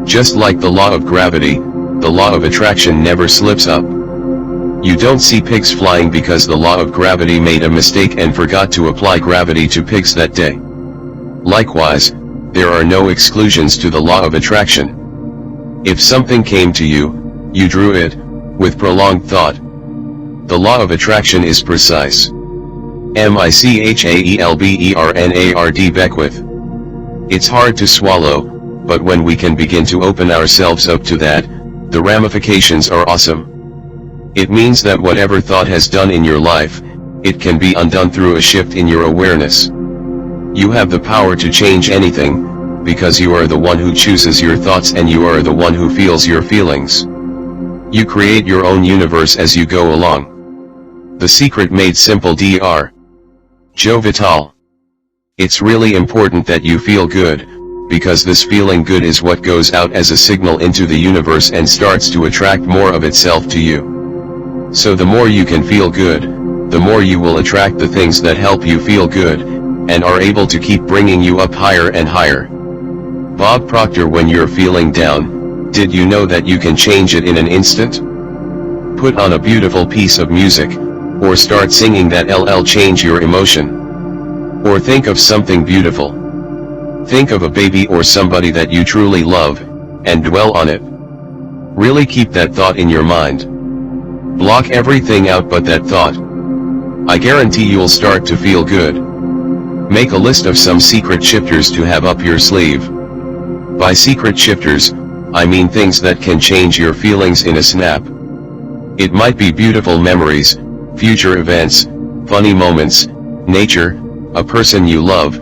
Just like the law of gravity, the law of attraction never slips up. You don't see pigs flying because the law of gravity made a mistake and forgot to apply gravity to pigs that day. Likewise, there are no exclusions to the law of attraction. If something came to you, you drew it, with prolonged thought. The law of attraction is precise. Michael Bernard Beckwith. It's hard to swallow, but when we can begin to open ourselves up to that, the ramifications are awesome. It means that whatever thought has done in your life, it can be undone through a shift in your awareness. You have the power to change anything, because you are the one who chooses your thoughts and you are the one who feels your feelings. You create your own universe as you go along. The Secret Made Simple, Dr. Joe Vitale. It's really important that you feel good, because this feeling good is what goes out as a signal into the universe and starts to attract more of itself to you. So the more you can feel good, the more you will attract the things that help you feel good, and are able to keep bringing you up higher and higher. Bob Proctor: when you're feeling down, did you know that you can change it in an instant? Put on a beautiful piece of music, or start singing that'll change your emotion. Or think of something beautiful. Think of a baby or somebody that you truly love, and dwell on it. Really keep that thought in your mind. Block everything out but that thought. I guarantee you'll start to feel good. Make a list of some secret shifters to have up your sleeve. By secret shifters, I mean things that can change your feelings in a snap. It might be beautiful memories, future events, funny moments, nature, a person you love,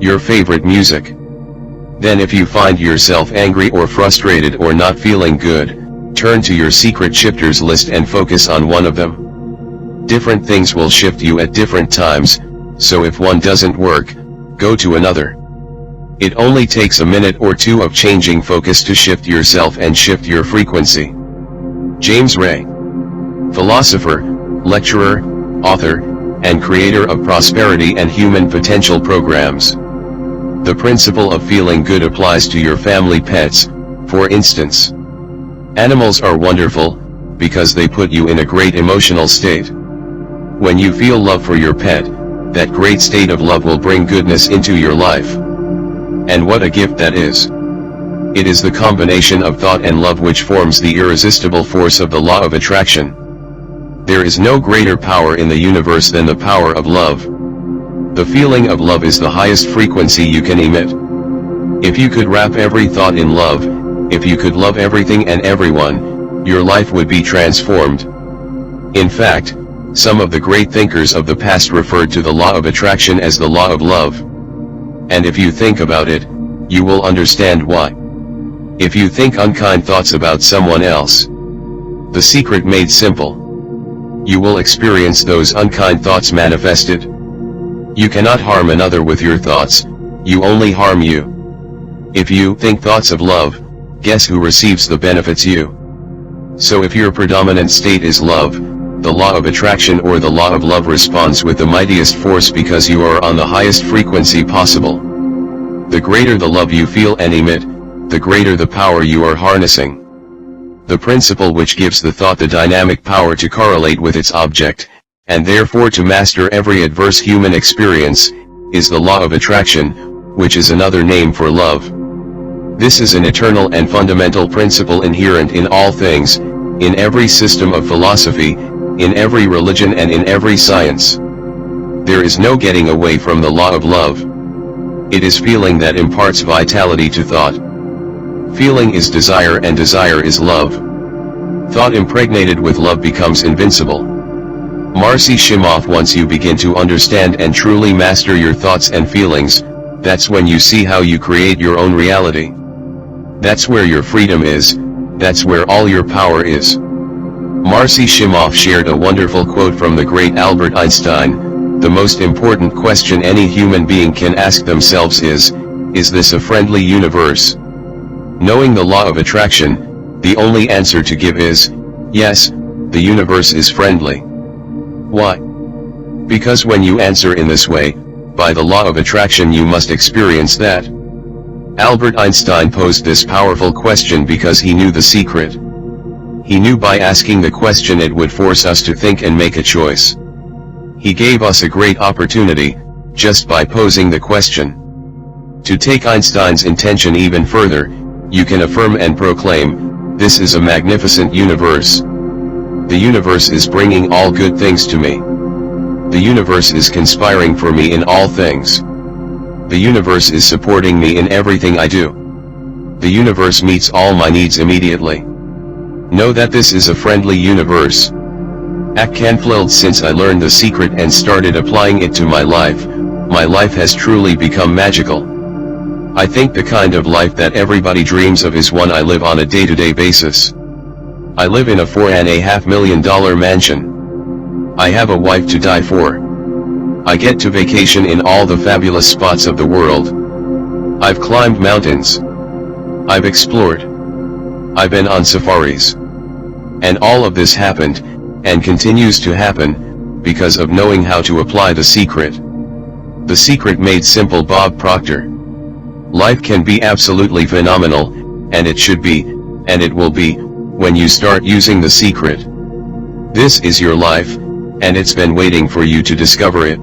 your favorite music. Then if you find yourself angry or frustrated or not feeling good, turn to your secret shifters list and focus on one of them. Different things will shift you at different times, so if one doesn't work, go to another. It only takes a minute or two of changing focus to shift yourself and shift your frequency. James Ray. Philosopher, lecturer, author, and creator of prosperity and human potential programs. The principle of feeling good applies to your family pets, for instance. Animals are wonderful, because they put you in a great emotional state. When you feel love for your pet, that great state of love will bring goodness into your life. And what a gift that is! It is the combination of thought and love which forms the irresistible force of the law of attraction. There is no greater power in the universe than the power of love. The feeling of love is the highest frequency you can emit. If you could wrap every thought in love, if you could love everything and everyone, your life would be transformed. In fact, some of the great thinkers of the past referred to the law of attraction as the law of love. And if you think about it, you will understand why. If you think unkind thoughts about someone else, the secret made simple, you will experience those unkind thoughts manifested. You cannot harm another with your thoughts, you only harm you. If you think thoughts of love, guess who receives the benefits? You. So if your predominant state is love, the law of attraction or the law of love responds with the mightiest force because you are on the highest frequency possible. The greater the love you feel and emit, the greater the power you are harnessing. The principle which gives the thought the dynamic power to correlate with its object, and therefore to master every adverse human experience, is the law of attraction, which is another name for love. This is an eternal and fundamental principle inherent in all things, in every system of philosophy, in every religion and in every science. There is no getting away from the law of love. It is feeling that imparts vitality to thought. Feeling is desire and desire is love. Thought impregnated with love becomes invincible. Marcy Shimoff: once you begin to understand and truly master your thoughts and feelings, that's when you see how you create your own reality. That's where your freedom is, that's where all your power is. Marcy Shimoff shared a wonderful quote from the great Albert Einstein: the most important question any human being can ask themselves is this a friendly universe? Knowing the law of attraction, the only answer to give is, yes, the universe is friendly. Why? Because when you answer in this way, by the law of attraction, you must experience that. Albert Einstein posed this powerful question because he knew the secret. He knew by asking the question it would force us to think and make a choice. He gave us a great opportunity, just by posing the question. To take Einstein's intention even further, you can affirm and proclaim, this is a magnificent universe. The universe is bringing all good things to me. The universe is conspiring for me in all things. The universe is supporting me in everything I do. The universe meets all my needs immediately. Know that this is a friendly universe. Ak Canflilled: since I learned the secret and started applying it to my life has truly become magical. I think the kind of life that everybody dreams of is one I live on a day-to-day basis. I live in a $4.5 million mansion. I have a wife to die for. I get to vacation in all the fabulous spots of the world. I've climbed mountains. I've explored. I've been on safaris. And all of this happened, and continues to happen, because of knowing how to apply the secret. The Secret made simple. Bob Proctor. Life can be absolutely phenomenal, and it should be, and it will be, when you start using the secret. This is your life, and it's been waiting for you to discover it.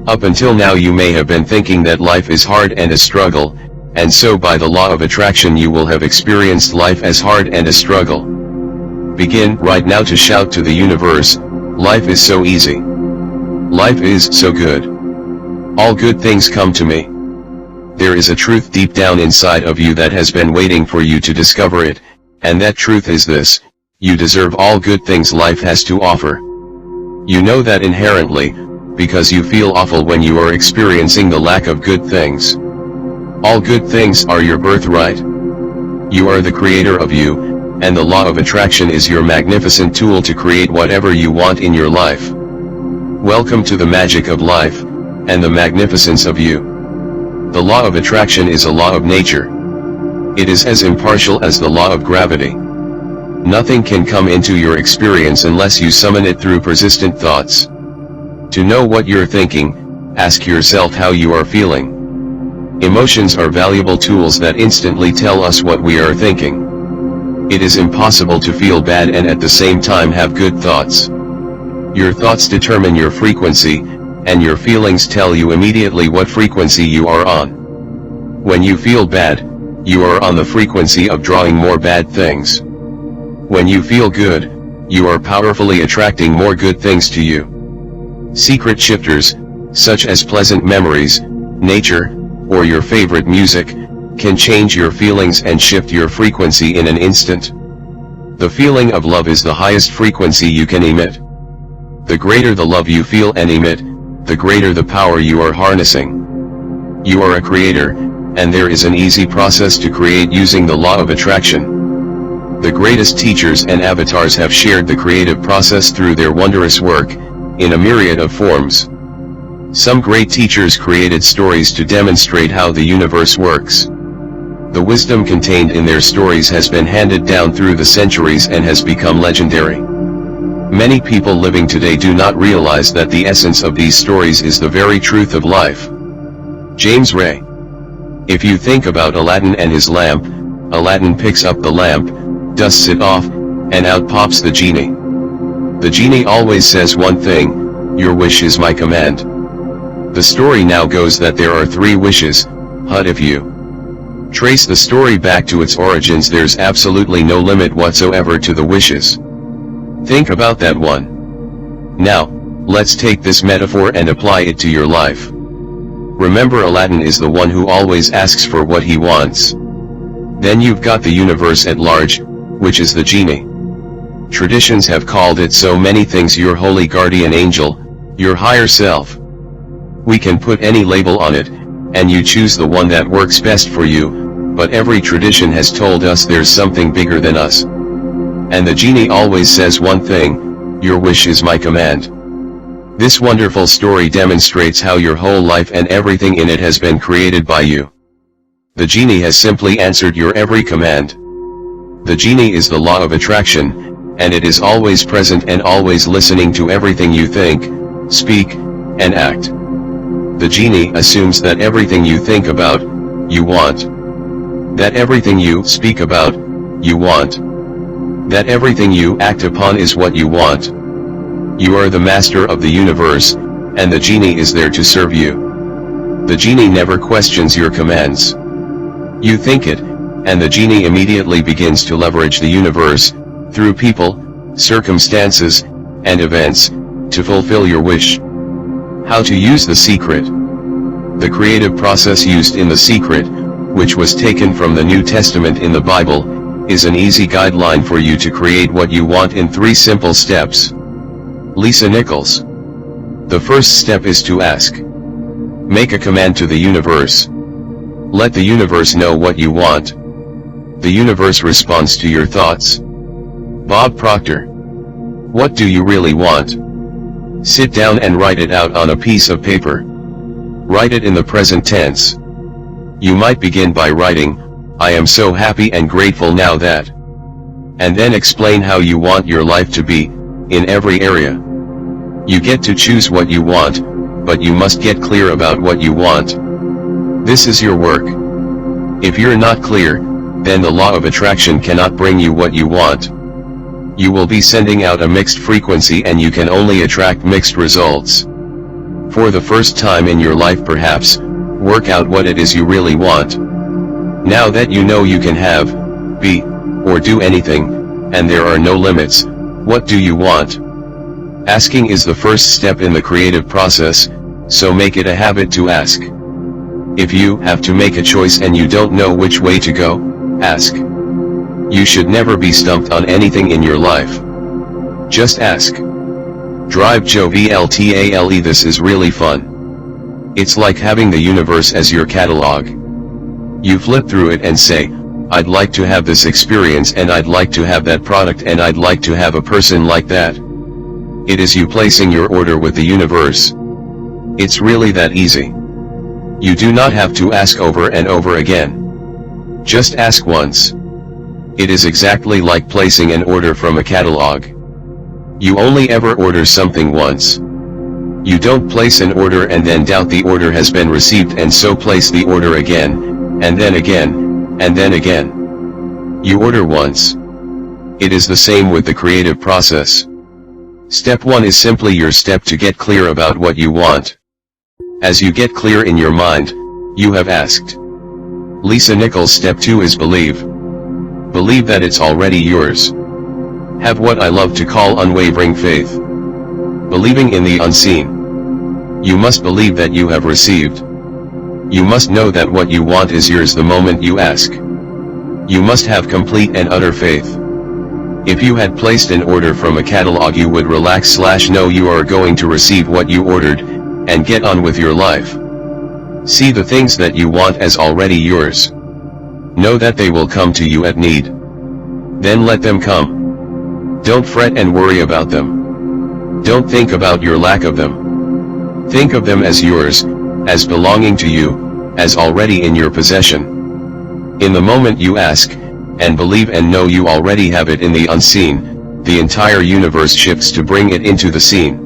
Up until now you may have been thinking that life is hard and a struggle, and so by the law of attraction you will have experienced life as hard and a struggle. Begin right now to shout to the universe, life is so easy. Life is so good. All good things come to me. There is a truth deep down inside of you that has been waiting for you to discover it, and that truth is this: you deserve all good things life has to offer. You know that inherently, because you feel awful when you are experiencing the lack of good things. All good things are your birthright. You are the creator of you, and the law of attraction is your magnificent tool to create whatever you want in your life. Welcome to the magic of life, and the magnificence of you. The law of attraction is a law of nature. It is as impartial as the law of gravity. Nothing can come into your experience unless you summon it through persistent thoughts. To know what you're thinking, ask yourself how you are feeling. Emotions are valuable tools that instantly tell us what we are thinking. It is impossible to feel bad and at the same time have good thoughts. Your thoughts determine your frequency, and your feelings tell you immediately what frequency you are on. When you feel bad, you are on the frequency of drawing more bad things. When you feel good, you are powerfully attracting more good things to you. Secret shifters, such as pleasant memories, nature, or your favorite music, can change your feelings and shift your frequency in an instant. The feeling of love is the highest frequency you can emit. The greater the love you feel and emit, the greater the power you are harnessing. You are a creator, and there is an easy process to create using the law of attraction. The greatest teachers and avatars have shared the creative process through their wondrous work, in a myriad of forms. Some great teachers created stories to demonstrate how the universe works. The wisdom contained in their stories has been handed down through the centuries and has become legendary. Many people living today do not realize that the essence of these stories is the very truth of life. James Ray. If you think about Aladdin and his lamp, Aladdin picks up the lamp, dusts it off, and out pops the genie. The genie always says one thing: your wish is my command. The story now goes that there are 3 wishes, but if you trace the story back to its origins, there's absolutely no limit whatsoever to the wishes. Think about that one. Now, let's take this metaphor and apply it to your life. Remember, Aladdin is the one who always asks for what he wants. Then you've got the universe at large, which is the genie. Traditions have called it so many things: your holy guardian angel, your higher self. We can put any label on it, and you choose the one that works best for you, but every tradition has told us there's something bigger than us. And the genie always says one thing: your wish is my command. This wonderful story demonstrates how your whole life and everything in it has been created by you. The genie has simply answered your every command. The genie is the law of attraction, and it is always present and always listening to everything you think, speak, and act. The genie assumes that everything you think about, you want. That everything you speak about, you want. That everything you act upon is what you want. You are the master of the universe, and the genie is there to serve you. The genie never questions your commands. You think it, and the genie immediately begins to leverage the universe, through people, circumstances, and events, to fulfill your wish. How to use the secret. The creative process used in the secret, which was taken from the New Testament in the Bible, is an easy guideline for you to create what you want in 3 simple steps. Lisa Nichols. The first step is to ask. Make a command to the universe. Let the universe know what you want. The universe responds to your thoughts. Bob Proctor. What do you really want? Sit down and write it out on a piece of paper. Write it in the present tense. You might begin by writing, "I am so happy and grateful now that," and then explain how you want your life to be, in every area. You get to choose what you want, but you must get clear about what you want. This is your work. If you're not clear, then the law of attraction cannot bring you what you want. You will be sending out a mixed frequency and you can only attract mixed results. For the first time in your life perhaps, work out what it is you really want. Now that you know you can have, be, or do anything, and there are no limits, what do you want? Asking is the first step in the creative process, so make it a habit to ask. If you have to make a choice and you don't know which way to go, ask. You should never be stumped on anything in your life. Just ask. Drive Joe VLTALE. This is really fun. It's like having the universe as your catalog. You flip through it and say, "I'd like to have this experience and I'd like to have that product and I'd like to have a person like that." It is you placing your order with the universe. It's really that easy. You do not have to ask over and over again. Just ask once. It is exactly like placing an order from a catalog. You only ever order something once. You don't place an order and then doubt the order has been received and so place the order again, and then again, and then again. You order once. It is the same with the creative process. Step 1 is simply your step to get clear about what you want. As you get clear in your mind, you have asked. Lisa Nichols. Step 2 is believe. Believe that it's already yours. Have what I love to call unwavering faith. Believing in the unseen. You must believe that you have received. You must know that what you want is yours the moment you ask. You must have complete and utter faith. If you had placed an order from a catalog, you would relax/know you are going to receive what you ordered, and get on with your life. See the things that you want as already yours. Know that they will come to you at need. Then let them come. Don't fret and worry about them. Don't think about your lack of them. Think of them as yours, as belonging to you, as already in your possession. In the moment you ask, and believe and know you already have it in the unseen, the entire universe shifts to bring it into the scene.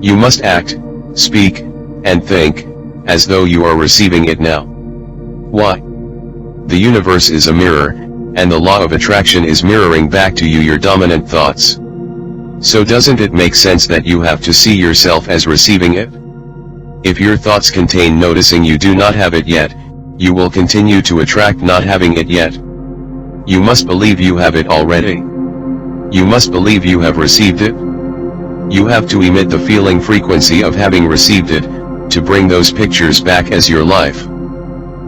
You must act, speak, and think, as though you are receiving it now. Why? The universe is a mirror, and the law of attraction is mirroring back to you your dominant thoughts. So doesn't it make sense that you have to see yourself as receiving it? If your thoughts contain noticing you do not have it yet, you will continue to attract not having it yet. You must believe you have it already. You must believe you have received it. You have to emit the feeling frequency of having received it, to bring those pictures back as your life.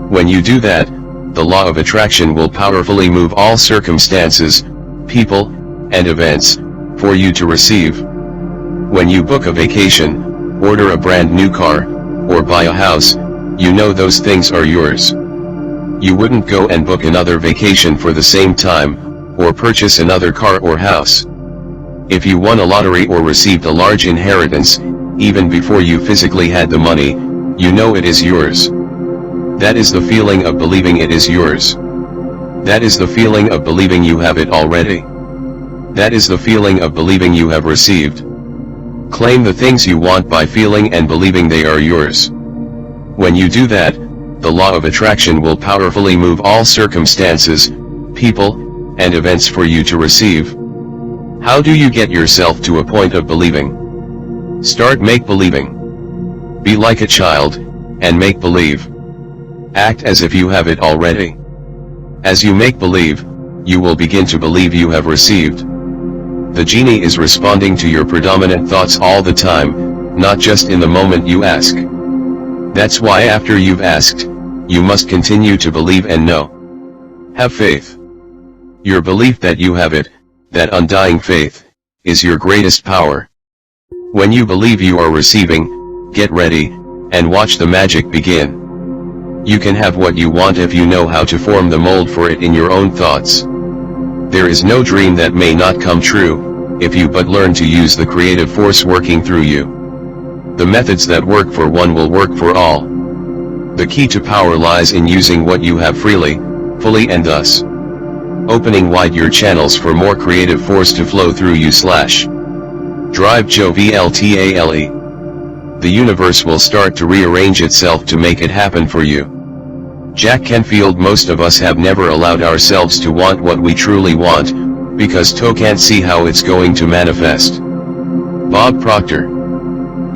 When you do that, the law of attraction will powerfully move all circumstances, people, and events, for you to receive. When you book a vacation, order a brand new car, or buy a house, you know those things are yours. You wouldn't go and book another vacation for the same time, or purchase another car or house. If you won a lottery or received a large inheritance, even before you physically had the money, you know it is yours. That is the feeling of believing it is yours. That is the feeling of believing you have it already. That is the feeling of believing you have received. Claim the things you want by feeling and believing they are yours. When you do that, the law of attraction will powerfully move all circumstances, people, and events for you to receive. How do you get yourself to a point of believing? Start make-believing. Be like a child, and make believe. Act as if you have it already. As you make believe, you will begin to believe you have received. The genie is responding to your predominant thoughts all the time, not just in the moment you ask. That's why after you've asked, you must continue to believe and know. Have faith. Your belief that you have it, that undying faith, is your greatest power. When you believe you are receiving, get ready, and watch the magic begin. You can have what you want if you know how to form the mold for it in your own thoughts. There is no dream that may not come true, if you but learn to use the creative force working through you. The methods that work for one will work for all. The key to power lies in using what you have freely, fully, and thus opening wide your channels for more creative force to flow through you. Drive JOVLTALE. The universe will start to rearrange itself to make it happen for you. Jack Canfield. Most of us have never allowed ourselves to want what we truly want, because we can't see how it's going to manifest. Bob Proctor.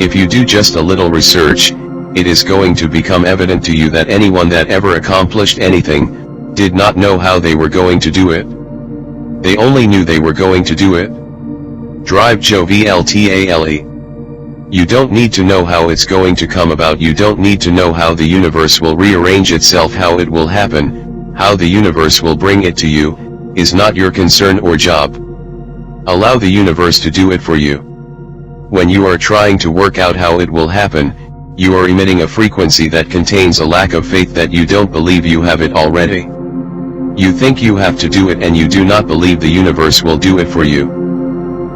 If you do just a little research, it is going to become evident to you that anyone that ever accomplished anything did not know how they were going to do it. They only knew they were going to do it. Drive JOVLTALE. You don't need to know how it's going to come about. You don't need to know how the universe will rearrange itself. How it will happen, how the universe will bring it to you, is not your concern or job. Allow the universe to do it for you. When you are trying to work out how it will happen, you are emitting a frequency that contains a lack of faith, that you don't believe you have it already. You think you have to do it, and you do not believe the universe will do it for you.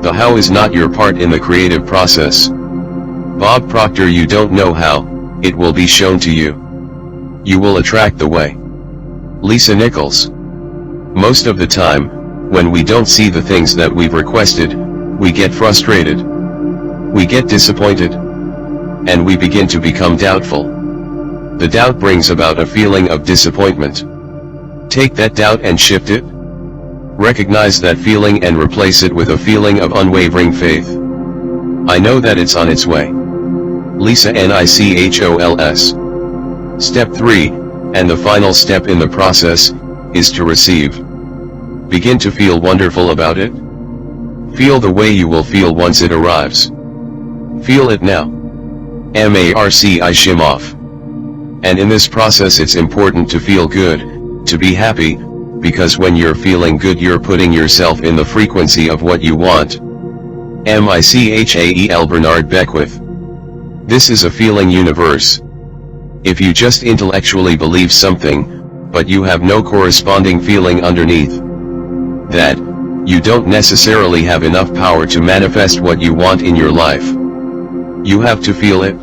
The how is not your part in the creative process. Bob Proctor. You don't know how, it will be shown to you. You will attract the way. Lisa Nichols. Most of the time, when we don't see the things that we've requested, we get frustrated. We get disappointed. And we begin to become doubtful. The doubt brings about a feeling of disappointment. Take that doubt and shift it. Recognize that feeling and replace it with a feeling of unwavering faith. I know that it's on its way. Lisa Nichols. Step 3, and the final step in the process, is to receive. Begin to feel wonderful about it. Feel the way you will feel once it arrives. Feel it now. Marci Shimoff. And in this process it's important to feel good, to be happy, because when you're feeling good you're putting yourself in the frequency of what you want. Michael Bernard Beckwith. This is a feeling universe. If you just intellectually believe something, but you have no corresponding feeling underneath that, you don't necessarily have enough power to manifest what you want in your life. You have to feel it.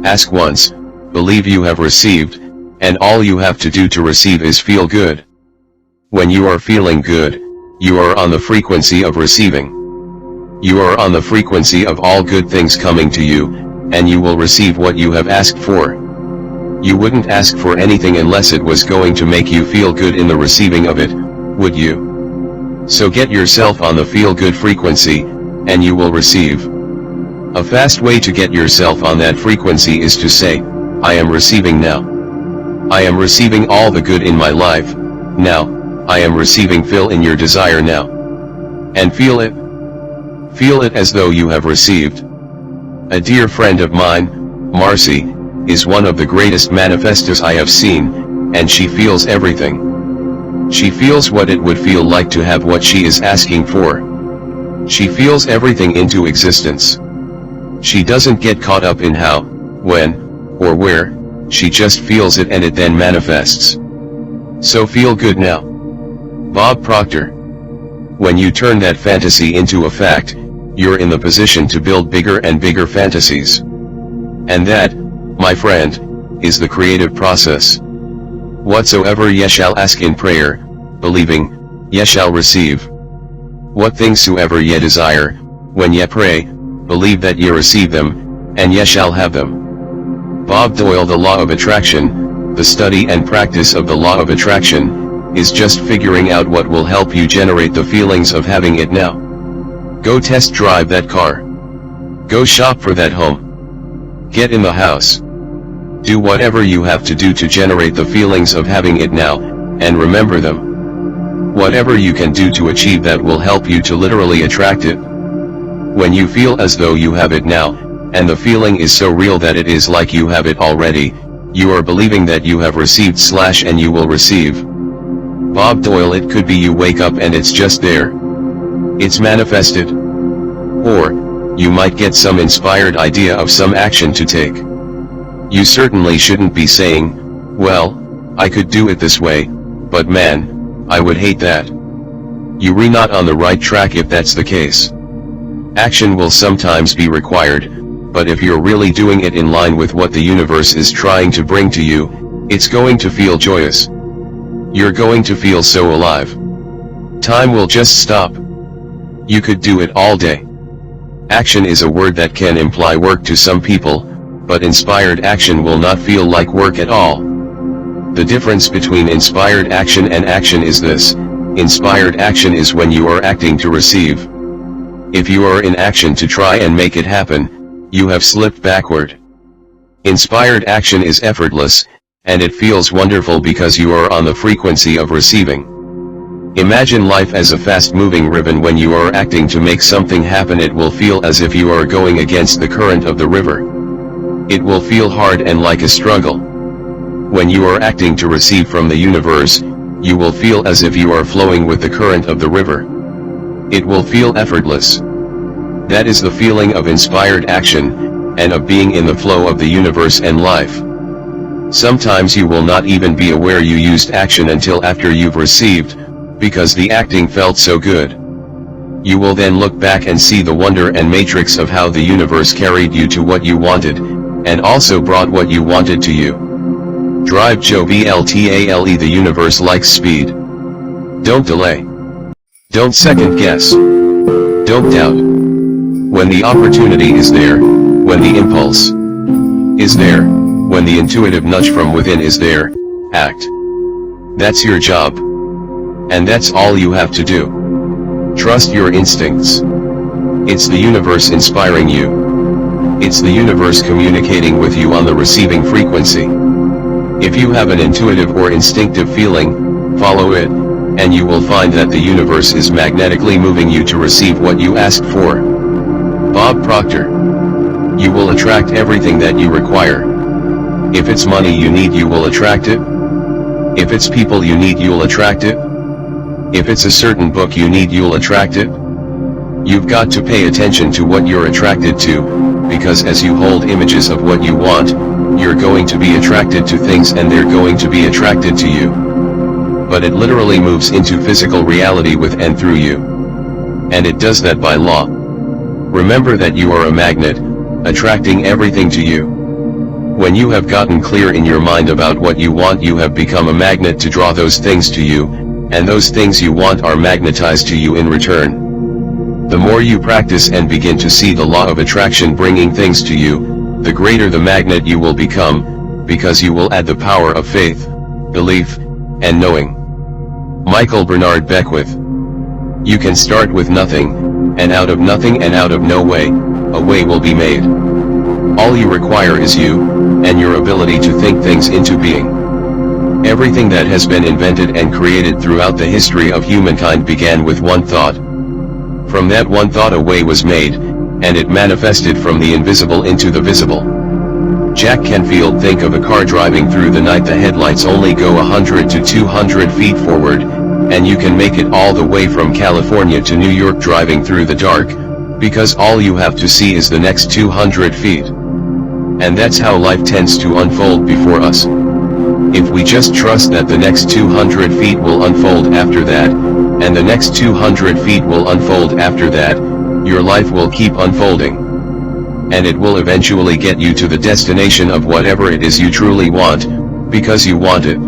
Ask once, believe you have received, and all you have to do to receive is feel good. When you are feeling good, you are on the frequency of receiving. You are on the frequency of all good things coming to you, and you will receive what you have asked for. You wouldn't ask for anything unless it was going to make you feel good in the receiving of it, would you? So get yourself on the feel-good frequency, and you will receive. A fast way to get yourself on that frequency is to say, I am receiving now. I am receiving all the good in my life, now. I am receiving. Fill in your desire now. And feel it. Feel it as though you have received. A dear friend of mine, Marcy, is one of the greatest manifestors I have seen, and she feels everything. She feels what it would feel like to have what she is asking for. She feels everything into existence. She doesn't get caught up in how, when, or where, she just feels it and it then manifests. So feel good now. Bob Proctor. When you turn that fantasy into a fact, you're in the position to build bigger and bigger fantasies. And that, my friend, is the creative process. Whatsoever ye shall ask in prayer, believing, ye shall receive. What things soever ye desire, when ye pray, believe that ye receive them, and ye shall have them. Bob Doyle. The law of attraction, the study and practice of the law of attraction, is just figuring out what will help you generate the feelings of having it now. Go test drive that car. Go shop for that home. Get in the house. Do whatever you have to do to generate the feelings of having it now, and remember them. Whatever you can do to achieve that will help you to literally attract it. When you feel as though you have it now, and the feeling is so real that it is like you have it already, you are believing that you have received / and you will receive. Bob Doyle. It could be you wake up and it's just there. It's manifested. Or, you might get some inspired idea of some action to take. You certainly shouldn't be saying, well, I could do it this way, but man, I would hate that. You're not on the right track if that's the case. Action will sometimes be required, but if you're really doing it in line with what the universe is trying to bring to you, it's going to feel joyous. You're going to feel so alive. Time will just stop. You could do it all day. Action is a word that can imply work to some people, but inspired action will not feel like work at all. The difference between inspired action and action is this: inspired action is when you are acting to receive. If you are in action to try and make it happen, you have slipped backward. Inspired action is effortless, and it feels wonderful because you are on the frequency of receiving. Imagine life as a fast-moving ribbon. When you are acting to make something happen, it will feel as if you are going against the current of the river. It will feel hard and like a struggle. When you are acting to receive from the universe, you will feel as if you are flowing with the current of the river. It will feel effortless. That is the feeling of inspired action, and of being in the flow of the universe and life. Sometimes you will not even be aware you used action until after you've received, because the acting felt so good. You will then look back and see the wonder and matrix of how the universe carried you to what you wanted, and also brought what you wanted to you. Drive Jovialtale. The universe likes speed. Don't delay. Don't second guess. Don't doubt. When the opportunity is there, when the impulse is there, when the intuitive nudge from within is there, act. That's your job. And that's all you have to do. Trust your instincts. It's the universe inspiring you. It's the universe communicating with you on the receiving frequency. If you have an intuitive or instinctive feeling, follow it, and you will find that the universe is magnetically moving you to receive what you asked for. Bob Proctor. You will attract everything that you require. If it's money you need, you will attract it. If it's people you need, you'll attract it. If it's a certain book you need, you'll attract it. You've got to pay attention to what you're attracted to, because as you hold images of what you want, you're going to be attracted to things and they're going to be attracted to you. But it literally moves into physical reality with and through you. And it does that by law. Remember that you are a magnet, attracting everything to you. When you have gotten clear in your mind about what you want, you have become a magnet to draw those things to you, and those things you want are magnetized to you in return. The more you practice and begin to see the law of attraction bringing things to you, the greater the magnet you will become, because you will add the power of faith, belief, and knowing. Michael Bernard Beckwith. You can start with nothing, and out of nothing and out of no way, a way will be made. All you require is you, and your ability to think things into being. Everything that has been invented and created throughout the history of humankind began with one thought. From that one thought a way was made, and it manifested from the invisible into the visible. Jack Canfield. Think of a car driving through the night. The headlights only go 100 to 200 feet forward, and you can make it all the way from California to New York driving through the dark, because all you have to see is the next 200 feet. And that's how life tends to unfold before us. If we just trust that the next 200 feet will unfold after that, and the next 200 feet will unfold after that, your life will keep unfolding. And it will eventually get you to the destination of whatever it is you truly want, because you want it.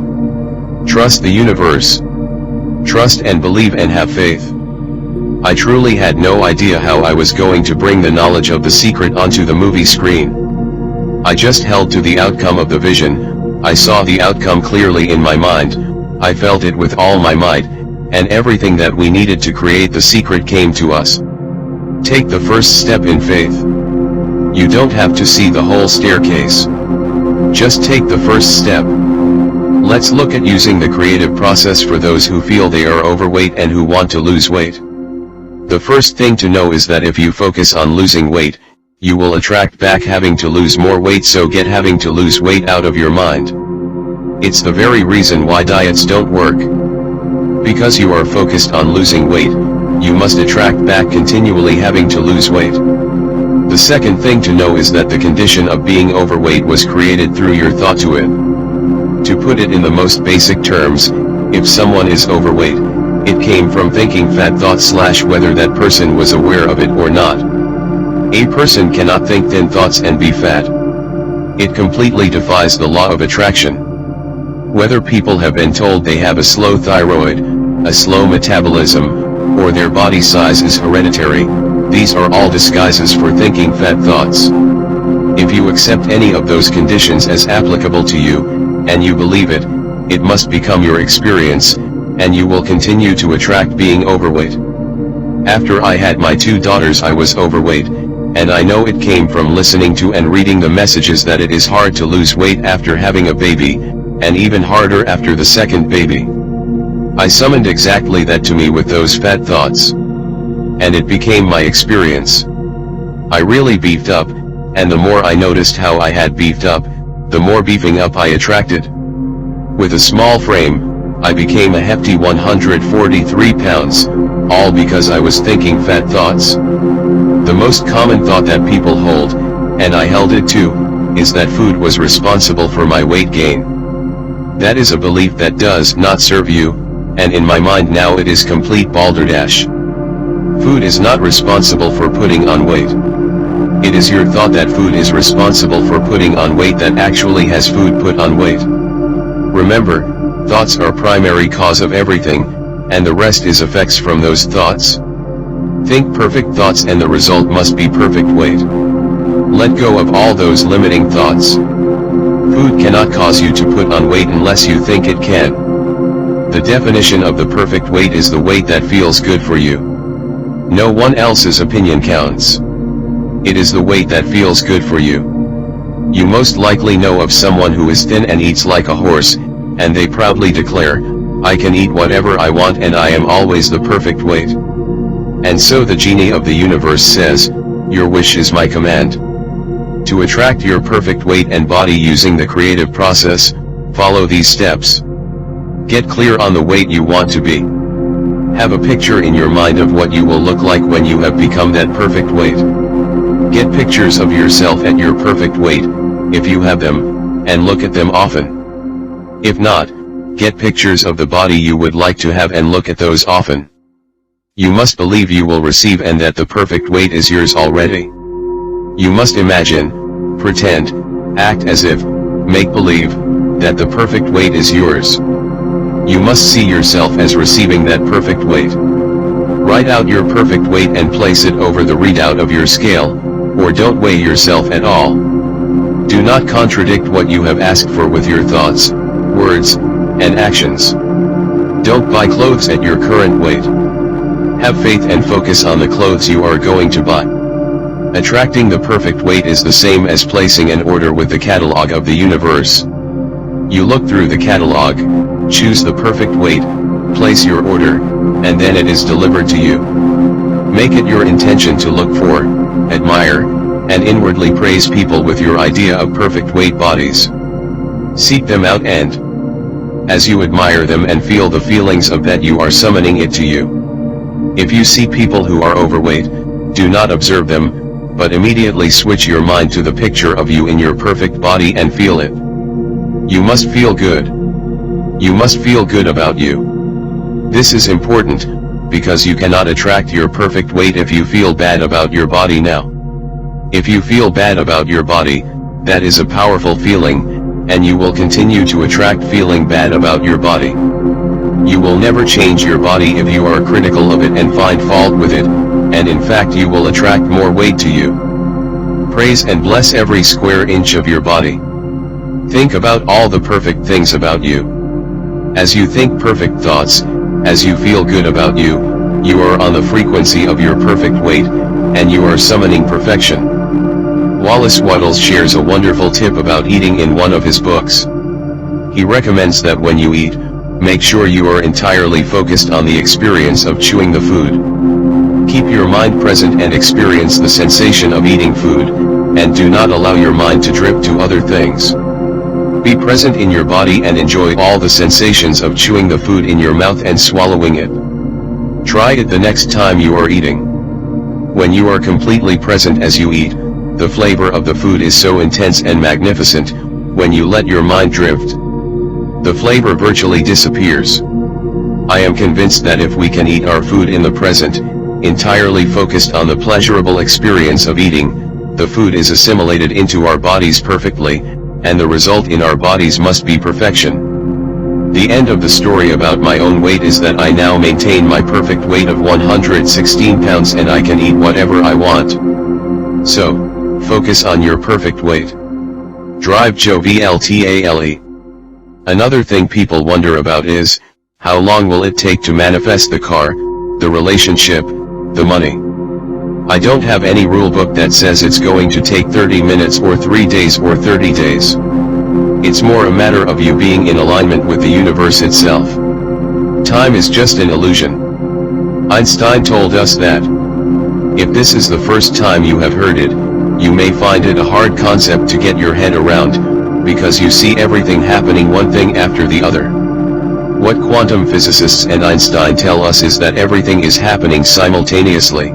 Trust the universe. Trust and believe and have faith. I truly had no idea how I was going to bring the knowledge of The Secret onto the movie screen. I just held to the outcome of the vision. I saw the outcome clearly in my mind, I felt it with all my might, and everything that we needed to create The Secret came to us. Take the first step in faith. You don't have to see the whole staircase. Just take the first step. Let's look at using the creative process for those who feel they are overweight and who want to lose weight. The first thing to know is that if you focus on losing weight, you will attract back having to lose more weight, so get having to lose weight out of your mind. It's the very reason why diets don't work. Because you are focused on losing weight, you must attract back continually having to lose weight. The second thing to know is that the condition of being overweight was created through your thought to it. To put it in the most basic terms, if someone is overweight, it came from thinking fat thoughts / whether that person was aware of it or not. A person cannot think thin thoughts and be fat. It completely defies the law of attraction. Whether people have been told they have a slow thyroid, a slow metabolism, or their body size is hereditary, these are all disguises for thinking fat thoughts. If you accept any of those conditions as applicable to you, and you believe it, it must become your experience, and you will continue to attract being overweight. After I had my 2 daughters I was overweight, and I know it came from listening to and reading the messages that it is hard to lose weight after having a baby, and even harder after the second baby. I summoned exactly that to me with those fat thoughts. And it became my experience. I really beefed up, and the more I noticed how I had beefed up, the more beefing up I attracted. With a small frame, I became a hefty 143 pounds, all because I was thinking fat thoughts. The most common thought that people hold, and I held it too, is that food was responsible for my weight gain. That is a belief that does not serve you, and in my mind now it is complete balderdash. Food is not responsible for putting on weight. It is your thought that food is responsible for putting on weight that actually has food put on weight. Remember, thoughts are primary cause of everything, and the rest is effects from those thoughts. Think perfect thoughts and the result must be perfect weight. Let go of all those limiting thoughts. Food cannot cause you to put on weight unless you think it can. The definition of the perfect weight is the weight that feels good for you. No one else's opinion counts. It is the weight that feels good for you. You most likely know of someone who is thin and eats like a horse, and they proudly declare, "I can eat whatever I want and I am always the perfect weight." And so the genie of the universe says, "Your wish is my command." To attract your perfect weight and body using the creative process, follow these steps. Get clear on the weight you want to be. Have a picture in your mind of what you will look like when you have become that perfect weight. Get pictures of yourself at your perfect weight, if you have them, and look at them often. If not, get pictures of the body you would like to have and look at those often. You must believe you will receive and that the perfect weight is yours already. You must imagine, pretend, act as if, make believe, that the perfect weight is yours. You must see yourself as receiving that perfect weight. Write out your perfect weight and place it over the readout of your scale, or don't weigh yourself at all. Do not contradict what you have asked for with your thoughts, words, and actions. Don't buy clothes at your current weight. Have faith and focus on the clothes you are going to buy. Attracting the perfect weight is the same as placing an order with the catalog of the universe. You look through the catalog, choose the perfect weight, place your order, and then it is delivered to you. Make it your intention to look for, admire, and inwardly praise people with your idea of perfect weight bodies. Seek them out and, as you admire them and feel the feelings of that, you are summoning it to you. If you see people who are overweight, do not observe them, but immediately switch your mind to the picture of you in your perfect body and feel it. You must feel good. You must feel good about you. This is important, because you cannot attract your perfect weight if you feel bad about your body now. If you feel bad about your body, that is a powerful feeling, and you will continue to attract feeling bad about your body. You will never change your body if you are critical of it and find fault with it, and in fact you will attract more weight to you. Praise and bless every square inch of your body. Think about all the perfect things about you. As you think perfect thoughts, as you feel good about you, you are on the frequency of your perfect weight, and you are summoning perfection. Wallace Wattles shares a wonderful tip about eating in one of his books. He recommends that when you eat, make sure you are entirely focused on the experience of chewing the food. Keep your mind present and experience the sensation of eating food, and do not allow your mind to drift to other things. Be present in your body and enjoy all the sensations of chewing the food in your mouth and swallowing it. Try it the next time you are eating. When you are completely present as you eat, the flavor of the food is so intense and magnificent. When you let your mind drift, the flavor virtually disappears. I am convinced that if we can eat our food in the present, entirely focused on the pleasurable experience of eating, the food is assimilated into our bodies perfectly, and the result in our bodies must be perfection. The end of the story about my own weight is that I now maintain my perfect weight of 116 pounds and I can eat whatever I want. So, focus on your perfect weight. Drive joviality. Another thing people wonder about is, how long will it take to manifest the car, the relationship, the money? I don't have any rule book that says it's going to take 30 minutes or 3 days or 30 days. It's more a matter of you being in alignment with the universe itself. Time is just an illusion. Einstein told us that. If this is the first time you have heard it, you may find it a hard concept to get your head around, because you see everything happening one thing after the other. What quantum physicists and Einstein tell us is that everything is happening simultaneously.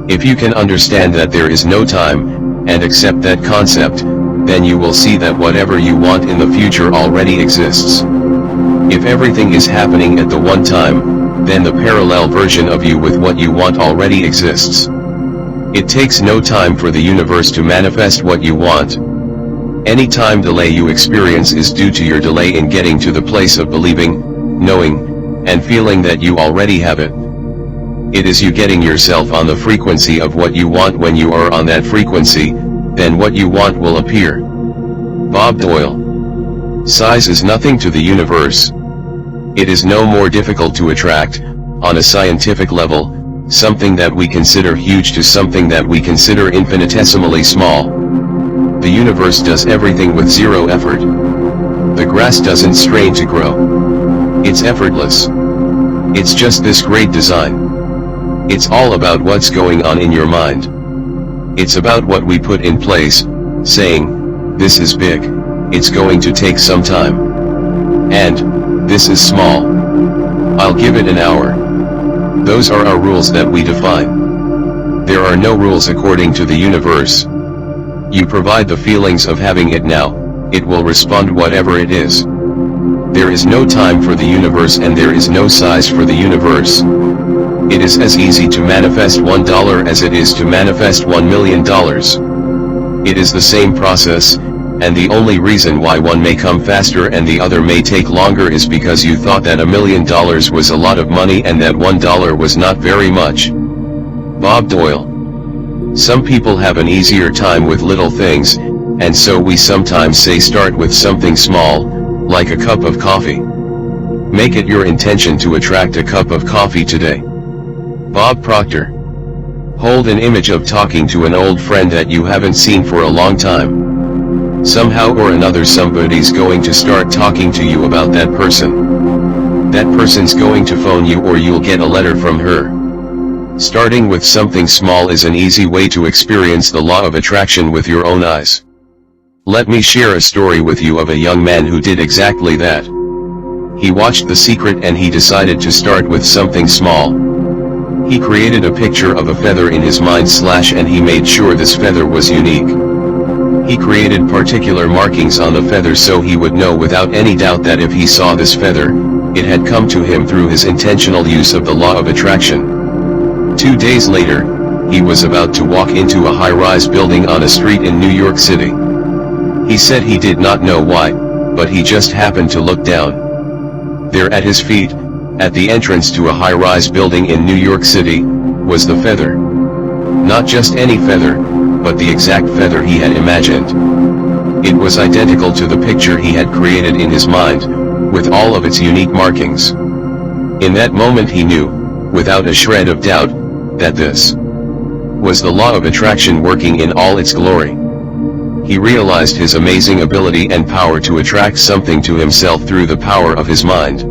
If you can understand that there is no time, and accept that concept, then you will see that whatever you want in the future already exists. If everything is happening at the one time, then the parallel version of you with what you want already exists. It takes no time for the universe to manifest what you want. Any time delay you experience is due to your delay in getting to the place of believing, knowing, and feeling that you already have it. It is you getting yourself on the frequency of what you want. When you are on that frequency, then what you want will appear. Bob Doyle. Size is nothing to the universe. It is no more difficult to attract, on a scientific level, something that we consider huge to something that we consider infinitesimally small. The universe does everything with zero effort. The grass doesn't strain to grow. It's effortless. It's just this great design. It's all about what's going on in your mind. It's about what we put in place, saying, this is big, it's going to take some time. And, this is small. I'll give it an hour. Those are our rules that we define. There are no rules according to the universe. You provide the feelings of having it now, it will respond whatever it is. There is no time for the universe and there is no size for the universe. It is as easy to manifest $1 as it is to manifest $1 million. It is the same process, and the only reason why one may come faster and the other may take longer is because you thought that $1 million was a lot of money and that $1 was not very much. Bob Doyle. Some people have an easier time with little things, and so we sometimes say start with something small, like a cup of coffee. Make it your intention to attract a cup of coffee today. Bob Proctor. Hold an image of talking to an old friend that you haven't seen for a long time. Somehow or another somebody's going to start talking to you about that person. That person's going to phone you or you'll get a letter from her. Starting with something small is an easy way to experience the law of attraction with your own eyes. Let me share a story with you of a young man who did exactly that. He watched The Secret and he decided to start with something small. He created a picture of a feather in his mind and he made sure this feather was unique. He created particular markings on the feather so he would know without any doubt that if he saw this feather, it had come to him through his intentional use of the law of attraction. 2 days later, he was about to walk into a high-rise building on a street in New York City. He said he did not know why, but he just happened to look down. There at his feet, at the entrance to a high-rise building in New York City, was the feather. Not just any feather, but the exact feather he had imagined. It was identical to the picture he had created in his mind, with all of its unique markings. In that moment he knew, without a shred of doubt, that this was the law of attraction working in all its glory. He realized his amazing ability and power to attract something to himself through the power of his mind.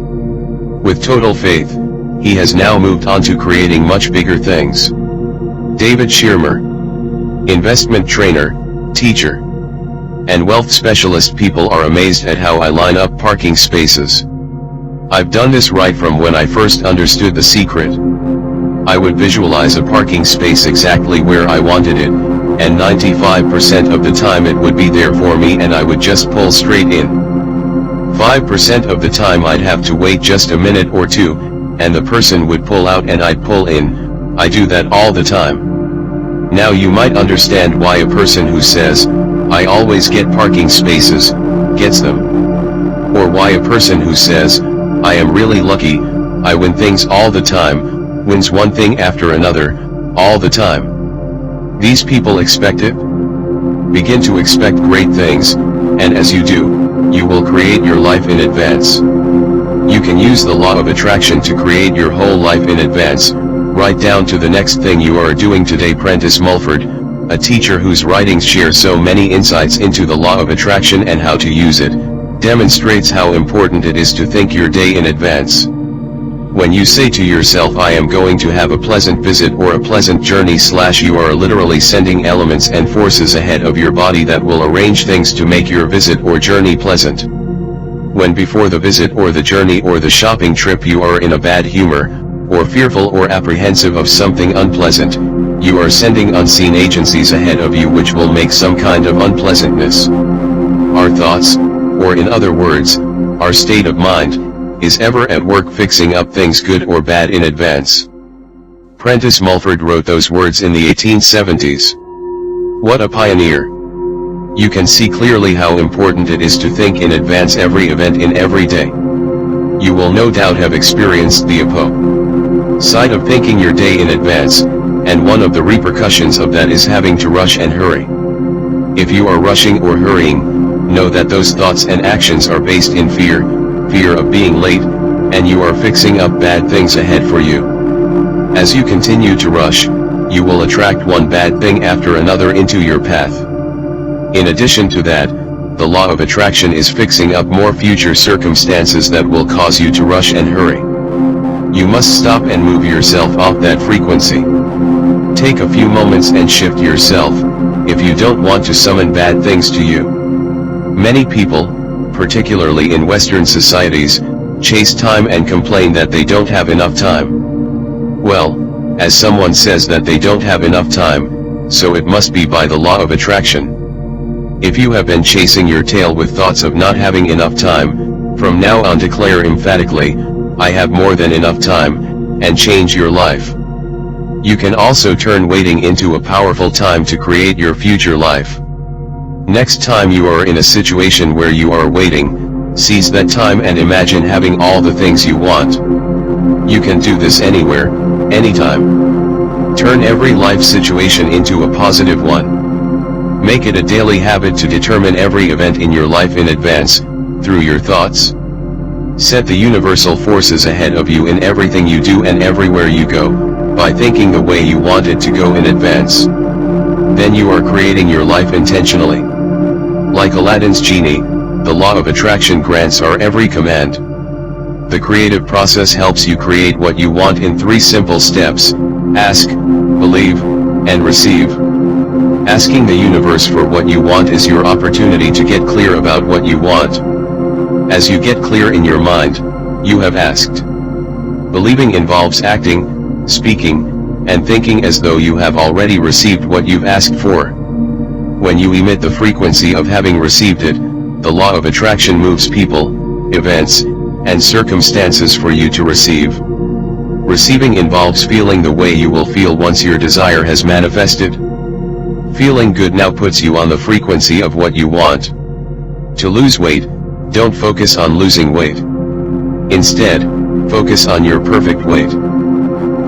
With total faith, he has now moved on to creating much bigger things. David Schirmer. Investment trainer, teacher, and wealth specialist. People are amazed at how I line up parking spaces. I've done this right from when I first understood The Secret. I would visualize a parking space exactly where I wanted it, and 95% of the time it would be there for me and I would just pull straight in. 5% of the time I'd have to wait just a minute or two, and the person would pull out and I'd pull in, I do that all the time. Now you might understand why a person who says, I always get parking spaces, gets them. Or why a person who says, I am really lucky, I win things all the time, wins one thing after another, all the time. These people expect it. Begin to expect great things, and as you do, you will create your life in advance. You can use the law of attraction to create your whole life in advance, right down to the next thing you are doing today. Prentice Mulford, a teacher whose writings share so many insights into the law of attraction and how to use it, demonstrates how important it is to think your day in advance. When you say to yourself, I am going to have a pleasant visit or a pleasant journey / you are literally sending elements and forces ahead of your body that will arrange things to make your visit or journey pleasant. When before the visit or the journey or the shopping trip you are in a bad humor, or fearful or apprehensive of something unpleasant, you are sending unseen agencies ahead of you which will make some kind of unpleasantness. Our thoughts, or in other words, our state of mind, is ever at work fixing up things good or bad in advance. Prentice Mulford wrote those words in the 1870s. What a pioneer! You can see clearly how important it is to think in advance every event in every day. You will no doubt have experienced the opposite of thinking your day in advance, and one of the repercussions of that is having to rush and hurry. If you are rushing or hurrying, know that those thoughts and actions are based in fear of being late, and you are fixing up bad things ahead for you. As you continue to rush, you will attract one bad thing after another into your path. In addition to that, the law of attraction is fixing up more future circumstances that will cause you to rush and hurry. You must stop and move yourself off that frequency. Take a few moments and shift yourself, if you don't want to summon bad things to you. Many people, particularly in Western societies, chase time and complain that they don't have enough time. Well, as someone says that they don't have enough time, so it must be by the law of attraction. If you have been chasing your tail with thoughts of not having enough time, from now on declare emphatically, I have more than enough time, and change your life. You can also turn waiting into a powerful time to create your future life. Next time you are in a situation where you are waiting, seize that time and imagine having all the things you want. You can do this anywhere, anytime. Turn every life situation into a positive one. Make it a daily habit to determine every event in your life in advance, through your thoughts. Set the universal forces ahead of you in everything you do and everywhere you go, by thinking the way you want it to go in advance. Then you are creating your life intentionally. Like Aladdin's genie, the law of attraction grants our every command. The creative process helps you create what you want in 3 simple steps: ask, believe, and receive. Asking the universe for what you want is your opportunity to get clear about what you want. As you get clear in your mind, you have asked. Believing involves acting, speaking, and thinking as though you have already received what you've asked for. When you emit the frequency of having received it, the law of attraction moves people, events, and circumstances for you to receive. Receiving involves feeling the way you will feel once your desire has manifested. Feeling good now puts you on the frequency of what you want. To lose weight, don't focus on losing weight. Instead, focus on your perfect weight.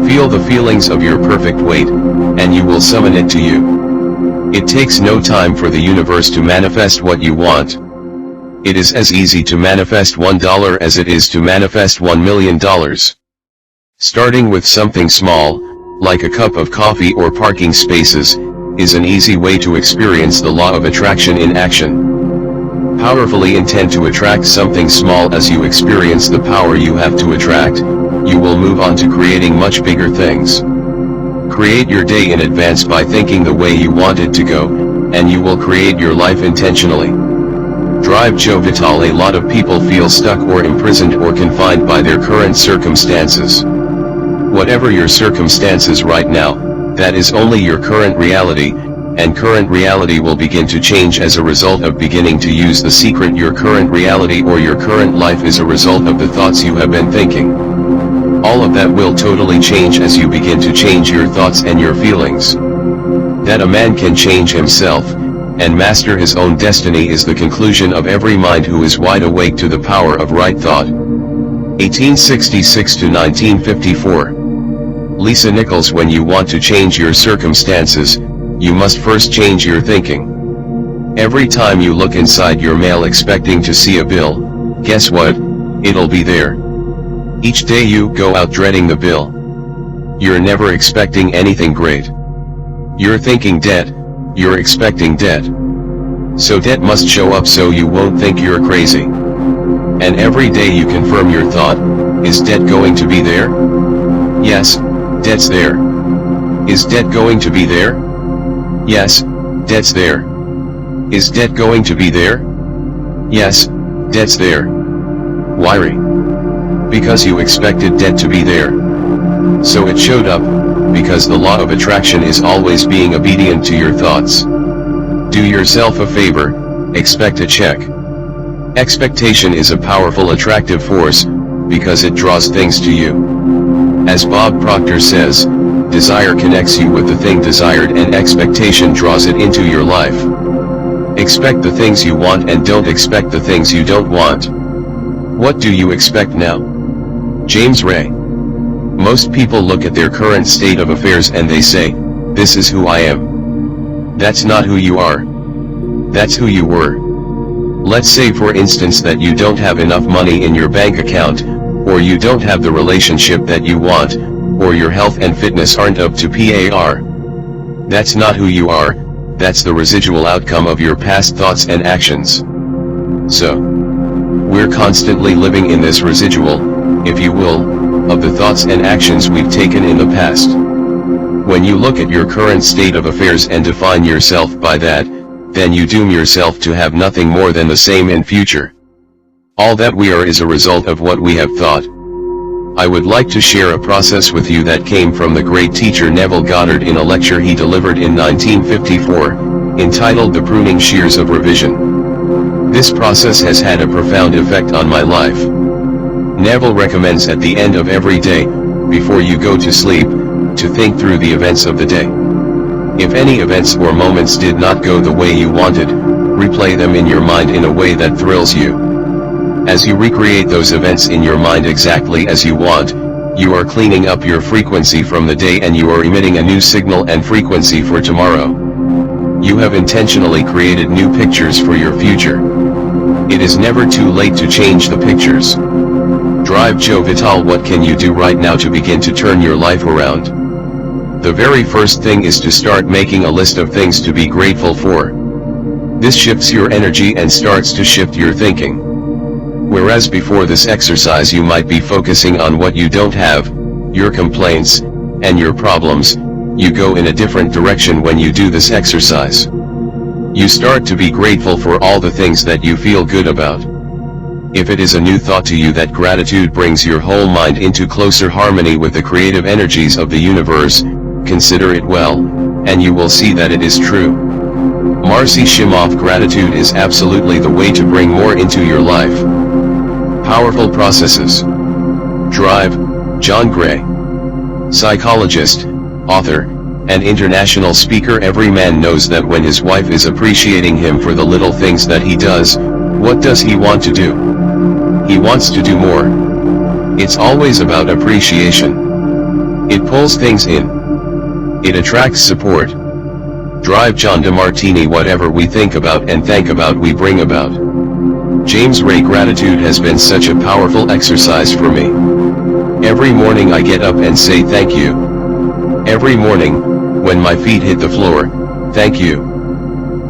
Feel the feelings of your perfect weight, and you will summon it to you. It takes no time for the universe to manifest what you want. It is as easy to manifest $1 as it is to manifest $1 million. Starting with something small, like a cup of coffee or parking spaces, is an easy way to experience the law of attraction in action. Powerfully intend to attract something small. As you experience the power you have to attract, you will move on to creating much bigger things. Create your day in advance by thinking the way you want it to go, and you will create your life intentionally. Drive Joe Vital. A lot of people feel stuck or imprisoned or confined by their current circumstances. Whatever your circumstances right now, that is only your current reality, and current reality will begin to change as a result of beginning to use the secret. Your current reality or your current life is a result of the thoughts you have been thinking. All of that will totally change as you begin to change your thoughts and your feelings. That a man can change himself, and master his own destiny is the conclusion of every mind who is wide awake to the power of right thought. 1866 to 1954. Lisa Nichols. When you want to change your circumstances, you must first change your thinking. Every time you look inside your mail expecting to see a bill, guess what? It'll be there. Each day you go out dreading the bill. You're never expecting anything great. You're thinking debt, you're expecting debt. So debt must show up so you won't think you're crazy. And every day you confirm your thought, is debt going to be there? Yes, debt's there. Is debt going to be there? Yes, debt's there. Is debt going to be there? Yes, debt's there. Why? Because you expected debt to be there. So it showed up, because the law of attraction is always being obedient to your thoughts. Do yourself a favor, expect a check. Expectation is a powerful attractive force, because it draws things to you. As Bob Proctor says, desire connects you with the thing desired and expectation draws it into your life. Expect the things you want and don't expect the things you don't want. What do you expect now? James Ray. Most people look at their current state of affairs and they say, this is who I am. That's not who you are. That's who you were. Let's say for instance that you don't have enough money in your bank account, or you don't have the relationship that you want, or your health and fitness aren't up to par. That's not who you are, that's the residual outcome of your past thoughts and actions. So, we're constantly living in this residual, if you will, of the thoughts and actions we've taken in the past. When you look at your current state of affairs and define yourself by that, then you doom yourself to have nothing more than the same in future. All that we are is a result of what we have thought. I would like to share a process with you that came from the great teacher Neville Goddard in a lecture he delivered in 1954, entitled The Pruning Shears of Revision. This process has had a profound effect on my life. Neville recommends at the end of every day, before you go to sleep, to think through the events of the day. If any events or moments did not go the way you wanted, replay them in your mind in a way that thrills you. As you recreate those events in your mind exactly as you want, you are cleaning up your frequency from the day and you are emitting a new signal and frequency for tomorrow. You have intentionally created new pictures for your future. It is never too late to change the pictures. Drive Joe Vital. What can you do right now to begin to turn your life around? The very first thing is to start making a list of things to be grateful for. This shifts your energy and starts to shift your thinking. Whereas before this exercise you might be focusing on what you don't have, your complaints, and your problems, you go in a different direction when you do this exercise. You start to be grateful for all the things that you feel good about. If it is a new thought to you, that gratitude brings your whole mind into closer harmony with the creative energies of the universe, consider it well, and you will see that it is true. Marcy Shimoff. Gratitude is absolutely the way to bring more into your life. Powerful processes. Drive, John Gray. Psychologist, author, and international speaker. Every man knows that when his wife is appreciating him for the little things that he does, what does he want to do? He wants to do more. It's always about appreciation. It pulls things in. It attracts support. Drive John DeMartini. Whatever we think about and thank about we bring about. James Ray. Gratitude has been such a powerful exercise for me. Every morning I get up and say thank you. Every morning, when my feet hit the floor, thank you.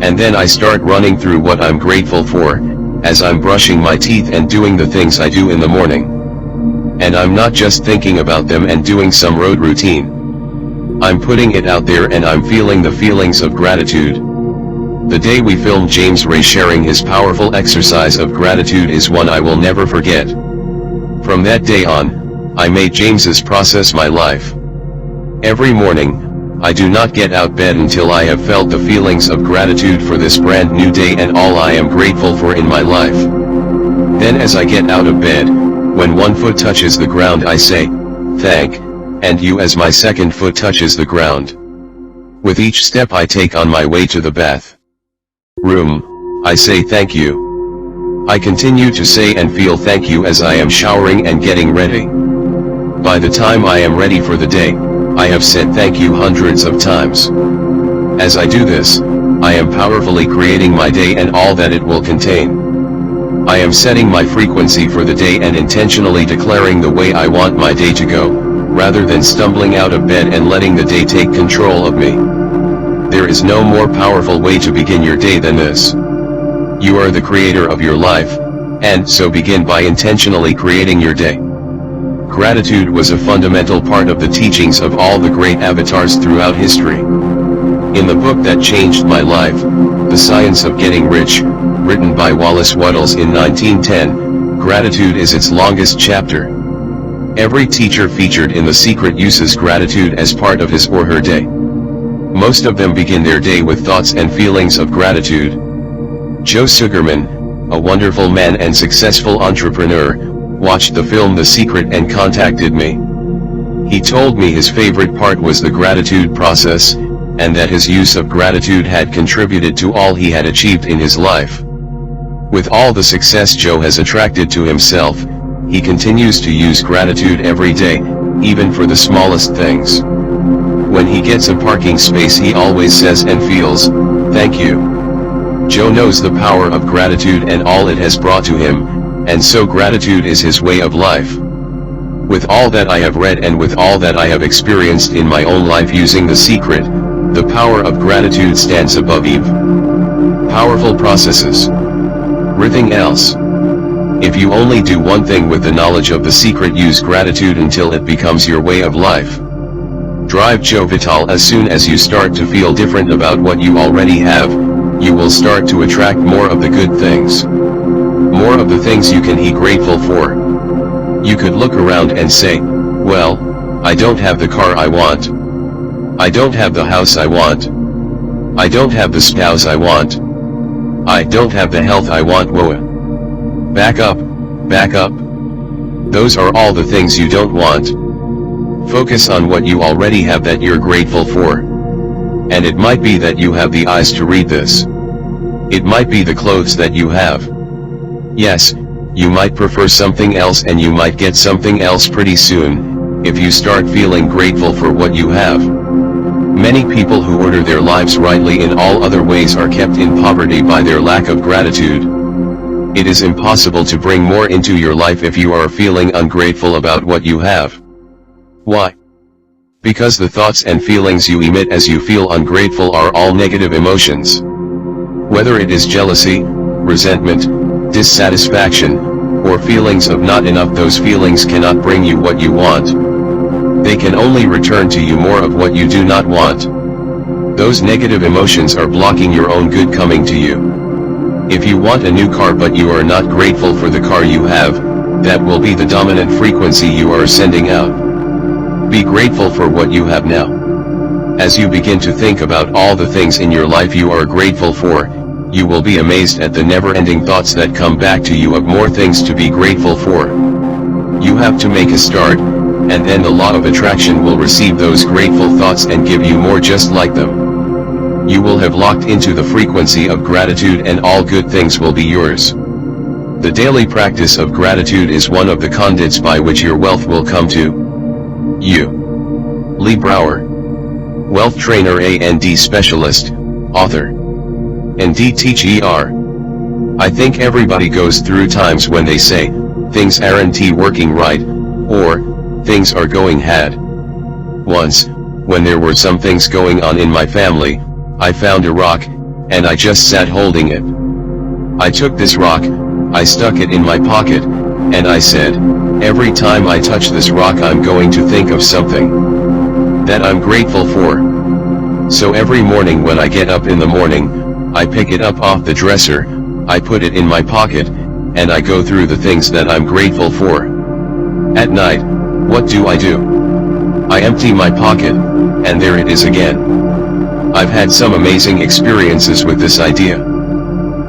And then I start running through what I'm grateful for, as I'm brushing my teeth and doing the things I do in the morning. And I'm not just thinking about them and doing some road routine. I'm putting it out there and I'm feeling the feelings of gratitude. The day we filmed James Ray sharing his powerful exercise of gratitude is one I will never forget. From that day on, I made James's process my life. Every morning, I do not get out bed until I have felt the feelings of gratitude for this brand new day and all I am grateful for in my life. Then as I get out of bed, when one foot touches the ground I say, thank, and you as my second foot touches the ground. With each step I take on my way to the bath room, I say thank you. I continue to say and feel thank you as I am showering and getting ready. By the time I am ready for the day, I have said thank you hundreds of times. As I do this, I am powerfully creating my day and all that it will contain. I am setting my frequency for the day and intentionally declaring the way I want my day to go, rather than stumbling out of bed and letting the day take control of me. There is no more powerful way to begin your day than this. You are the creator of your life, and so begin by intentionally creating your day. Gratitude was a fundamental part of the teachings of all the great avatars throughout history. In the book that changed my life, The Science of Getting Rich, written by Wallace Wattles in 1910, gratitude is its longest chapter. Every teacher featured in The Secret uses gratitude as part of his or her day. Most of them begin their day with thoughts and feelings of gratitude. Joe Sugarman, a wonderful man and successful entrepreneur, watched the film The Secret and contacted me. He told me his favorite part was the gratitude process, and that his use of gratitude had contributed to all he had achieved in his life. With all the success Joe has attracted to himself, he continues to use gratitude every day, even for the smallest things. When he gets a parking space he always says and feels, "Thank you." Joe knows the power of gratitude and all it has brought to him, and so gratitude is his way of life. With all that I have read and with all that I have experienced in my own life using The Secret, the power of gratitude stands above Eve. Powerful processes. Everything else. If you only do one thing with the knowledge of The Secret, use gratitude until it becomes your way of life. Drive Joe Vital. As soon as you start to feel different about what you already have, you will start to attract more of the good things. More of the things you can be grateful for. You could look around and say, well, I don't have the car I want. I don't have the house I want. I don't have the spouse I want. I don't have the health I want. Whoa. Back up, back up. Those are all the things you don't want. Focus on what you already have that you're grateful for. And it might be that you have the eyes to read this. It might be the clothes that you have. Yes, you might prefer something else and you might get something else pretty soon, if you start feeling grateful for what you have. Many people who order their lives rightly in all other ways are kept in poverty by their lack of gratitude. It is impossible to bring more into your life if you are feeling ungrateful about what you have. Why? Because the thoughts and feelings you emit as you feel ungrateful are all negative emotions. Whether it is jealousy, resentment, dissatisfaction, or feelings of not enough, those feelings cannot bring you what you want. They can only return to you more of what you do not want. Those negative emotions are blocking your own good coming to you. If you want a new car but you are not grateful for the car you have, that will be the dominant frequency you are sending out. Be grateful for what you have now. As you begin to think about all the things in your life you are grateful for, you will be amazed at the never-ending thoughts that come back to you of more things to be grateful for. You have to make a start, and then the law of attraction will receive those grateful thoughts and give you more just like them. You will have locked into the frequency of gratitude and all good things will be yours. The daily practice of gratitude is one of the conduits by which your wealth will come to you. Lee Brower, wealth trainer and specialist, author. ND teacher. I think everybody goes through times when they say, things aren't working right, or, things are going bad. Once, when there were some things going on in my family, I found a rock, and I just sat holding it. I took this rock, I stuck it in my pocket, and I said, every time I touch this rock I'm going to think of something that I'm grateful for. So every morning when I get up in the morning, I pick it up off the dresser, I put it in my pocket, and I go through the things that I'm grateful for. At night, what do? I empty my pocket, and there it is again. I've had some amazing experiences with this idea.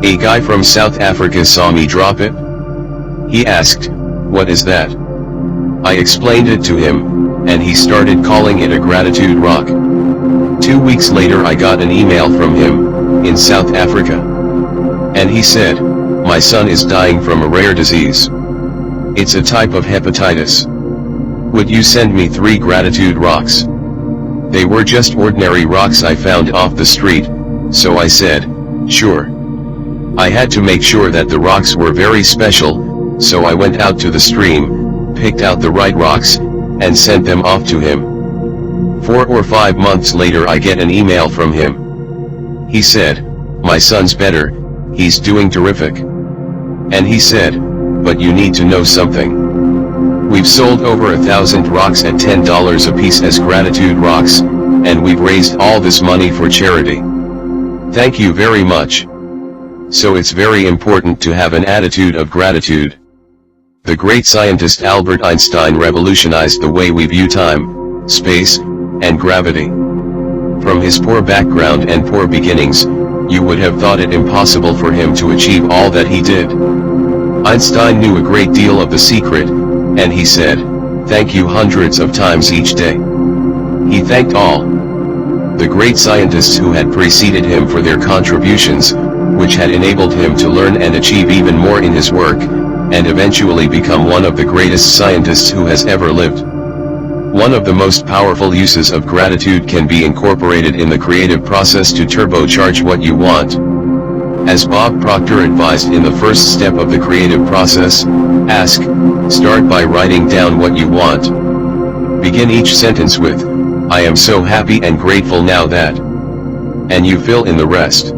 A guy from South Africa saw me drop it. He asked, "What is that?" I explained it to him, and he started calling it a gratitude rock. 2 weeks later I got an email from him, in South Africa. And he said, "My son is dying from a rare disease. It's a type of hepatitis. Would you send me 3 gratitude rocks?" They were just ordinary rocks I found off the street, so I said, "Sure." I had to make sure that the rocks were very special, so I went out to the stream, picked out the right rocks, and sent them off to him. 4 or 5 months later I get an email from him. He said, "My son's better, he's doing terrific." And he said, "But you need to know something. We've sold over 1,000 rocks at $10 a piece as gratitude rocks, and we've raised all this money for charity. Thank you very much." So it's very important to have an attitude of gratitude. The great scientist Albert Einstein revolutionized the way we view time, space, and gravity. From his poor background and poor beginnings, you would have thought it impossible for him to achieve all that he did. Einstein knew a great deal of the secret, and he said, "Thank you" hundreds of times each day. He thanked all the great scientists who had preceded him for their contributions, which had enabled him to learn and achieve even more in his work, and eventually become one of the greatest scientists who has ever lived. One of the most powerful uses of gratitude can be incorporated in the creative process to turbocharge what you want. As Bob Proctor advised in the first step of the creative process, start by writing down what you want. Begin each sentence with, "I am so happy and grateful now that," and you fill in the rest.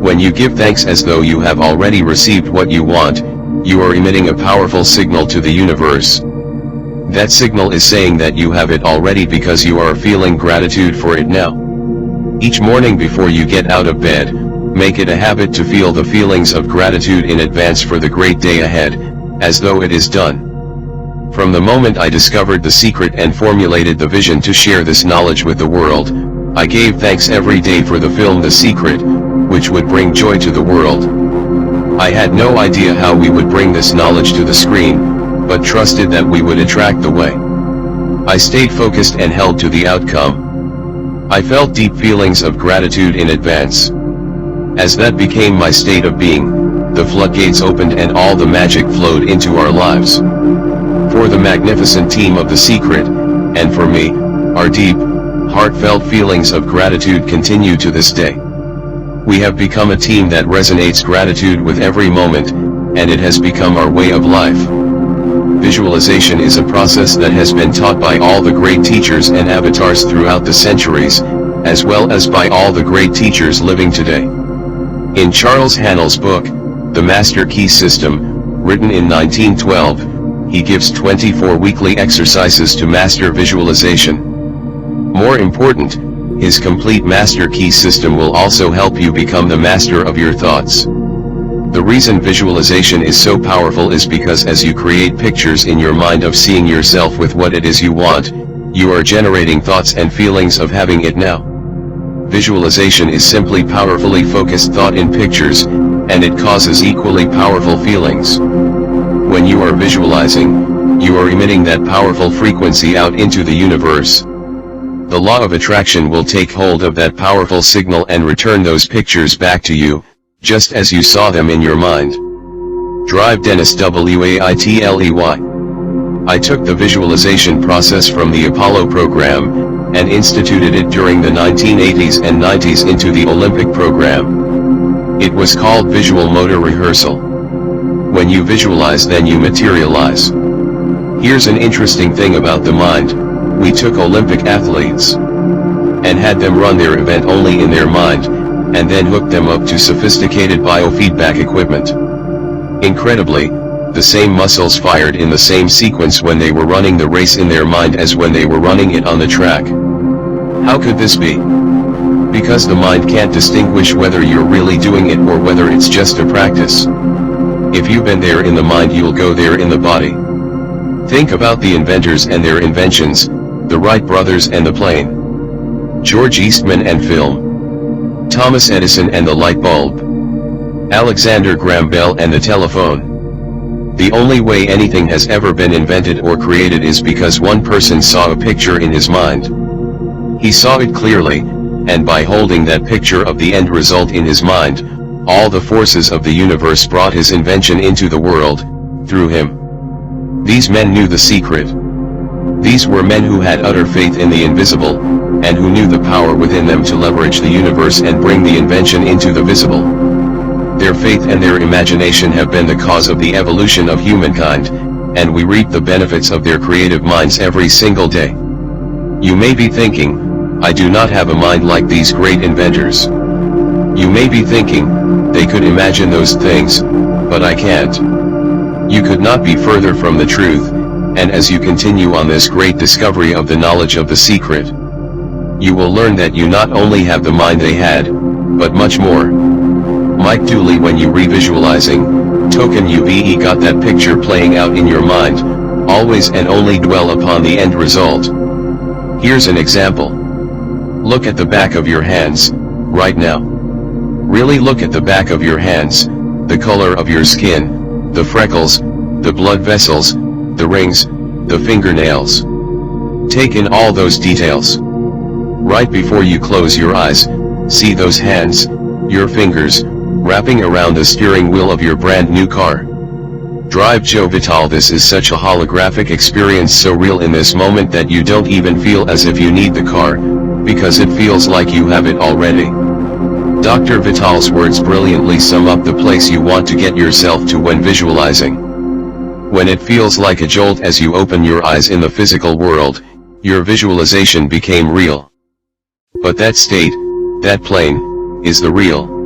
When you give thanks as though you have already received what you want, you are emitting a powerful signal to the universe. That signal is saying that you have it already because you are feeling gratitude for it now. Each morning before you get out of bed, make it a habit to feel the feelings of gratitude in advance for the great day ahead, as though it is done. From the moment I discovered the secret and formulated the vision to share this knowledge with the world, I gave thanks every day for the film The Secret, which would bring joy to the world. I had no idea how we would bring this knowledge to the screen, but trusted that we would attract the way. I stayed focused and held to the outcome. I felt deep feelings of gratitude in advance. As that became my state of being, the floodgates opened and all the magic flowed into our lives. For the magnificent team of The Secret, and for me, our deep, heartfelt feelings of gratitude continue to this day. We have become a team that resonates gratitude with every moment, and it has become our way of life. Visualization is a process that has been taught by all the great teachers and avatars throughout the centuries, as well as by all the great teachers living today. In Charles Haanel's book, The Master Key System, written in 1912, he gives 24 weekly exercises to master visualization. More important, his complete master key system will also help you become the master of your thoughts. The reason visualization is so powerful is because as you create pictures in your mind of seeing yourself with what it is you want, you are generating thoughts and feelings of having it now. Visualization is simply powerfully focused thought in pictures, and it causes equally powerful feelings. When you are visualizing, you are emitting that powerful frequency out into the universe. The law of attraction will take hold of that powerful signal and return those pictures back to you, just as you saw them in your mind. Drive Dennis Waitley. I took the visualization process from the Apollo program, and instituted it during the 1980s and 90s into the Olympic program. It was called visual motor rehearsal. When you visualize, then you materialize. Here's an interesting thing about the mind. We took Olympic athletes and had them run their event only in their mind, and then hooked them up to sophisticated biofeedback equipment. Incredibly, the same muscles fired in the same sequence when they were running the race in their mind as when they were running it on the track. How could this be? Because the mind can't distinguish whether you're really doing it or whether it's just a practice. If you've been there in the mind, you'll go there in the body. Think about the inventors and their inventions, the Wright brothers and the plane, George Eastman and film, Thomas Edison and the light bulb, Alexander Graham Bell and the telephone. The only way anything has ever been invented or created is because one person saw a picture in his mind. He saw it clearly, and by holding that picture of the end result in his mind, all the forces of the universe brought his invention into the world, through him. These men knew the secret. These were men who had utter faith in the invisible, and who knew the power within them to leverage the universe and bring the invention into the visible. Their faith and their imagination have been the cause of the evolution of humankind, and we reap the benefits of their creative minds every single day. You may be thinking, I do not have a mind like these great inventors. You may be thinking, they could imagine those things, but I can't. You could not be further from the truth, and as you continue on this great discovery of the knowledge of the secret, you will learn that you not only have the mind they had, but much more. Mike Dooley, when you revisualizing, token UVE got that picture playing out in your mind, always and only dwell upon the end result. Here's an example. Look at the back of your hands, right now. Really look at the back of your hands, the color of your skin, the freckles, the blood vessels, the rings, the fingernails. Take in all those details. Right before you close your eyes, see those hands, your fingers, wrapping around the steering wheel of your brand new car. Drive Joe Vital. This is such a holographic experience, so real in this moment that you don't even feel as if you need the car, because it feels like you have it already. Dr. Vital's words brilliantly sum up the place you want to get yourself to when visualizing. When it feels like a jolt as you open your eyes in the physical world, your visualization became real. But that state, that plane, is the real.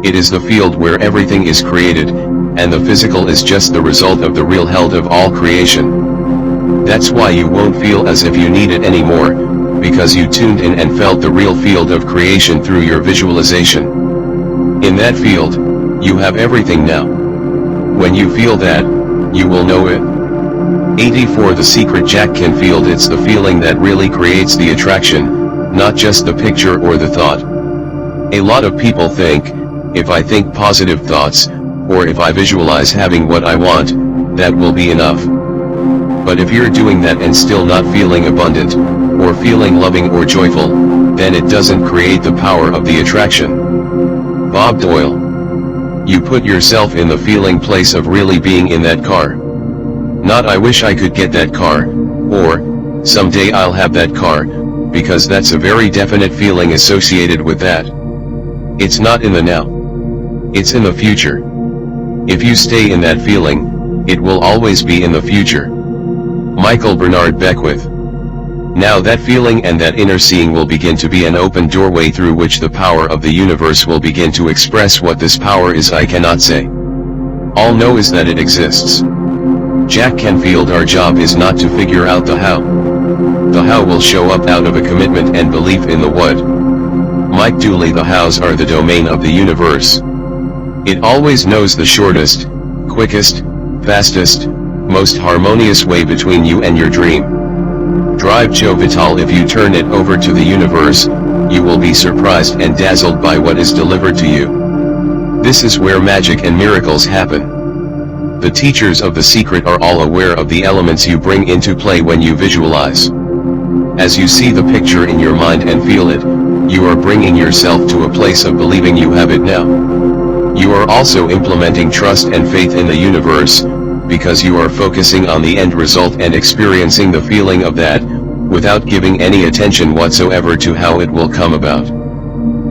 It is the field where everything is created, and the physical is just the result of the real held of all creation. That's why you won't feel as if you need it anymore, because you tuned in and felt the real field of creation through your visualization. In that field, you have everything now. When you feel that, you will know it. 84 The secret. Jack Canfield. It's the feeling that really creates the attraction, not just the picture or the thought. A lot of people think, if I think positive thoughts, or if I visualize having what I want, that will be enough. But if you're doing that and still not feeling abundant, or feeling loving or joyful, then it doesn't create the power of the attraction. Bob Doyle. You put yourself in the feeling place of really being in that car. Not I wish I could get that car, or, someday I'll have that car, because that's a very definite feeling associated with that. It's not in the now. It's in the future. If you stay in that feeling, it will always be in the future. Michael Bernard Beckwith. Now that feeling and that inner seeing will begin to be an open doorway through which the power of the universe will begin to express. What this power is I cannot say. All know is that it exists. Jack Canfield. Our job is not to figure out the how. The how will show up out of a commitment and belief in the what. Mike Dooley. The hows are the domain of the universe. It always knows the shortest, quickest, fastest, most harmonious way between you and your dream. Drive Joe Vital. If you turn it over to the universe, you will be surprised and dazzled by what is delivered to you. This is where magic and miracles happen. The teachers of the secret are all aware of the elements you bring into play when you visualize. As you see the picture in your mind and feel it, you are bringing yourself to a place of believing you have it now. You are also implementing trust and faith in the universe, because you are focusing on the end result and experiencing the feeling of that, without giving any attention whatsoever to how it will come about.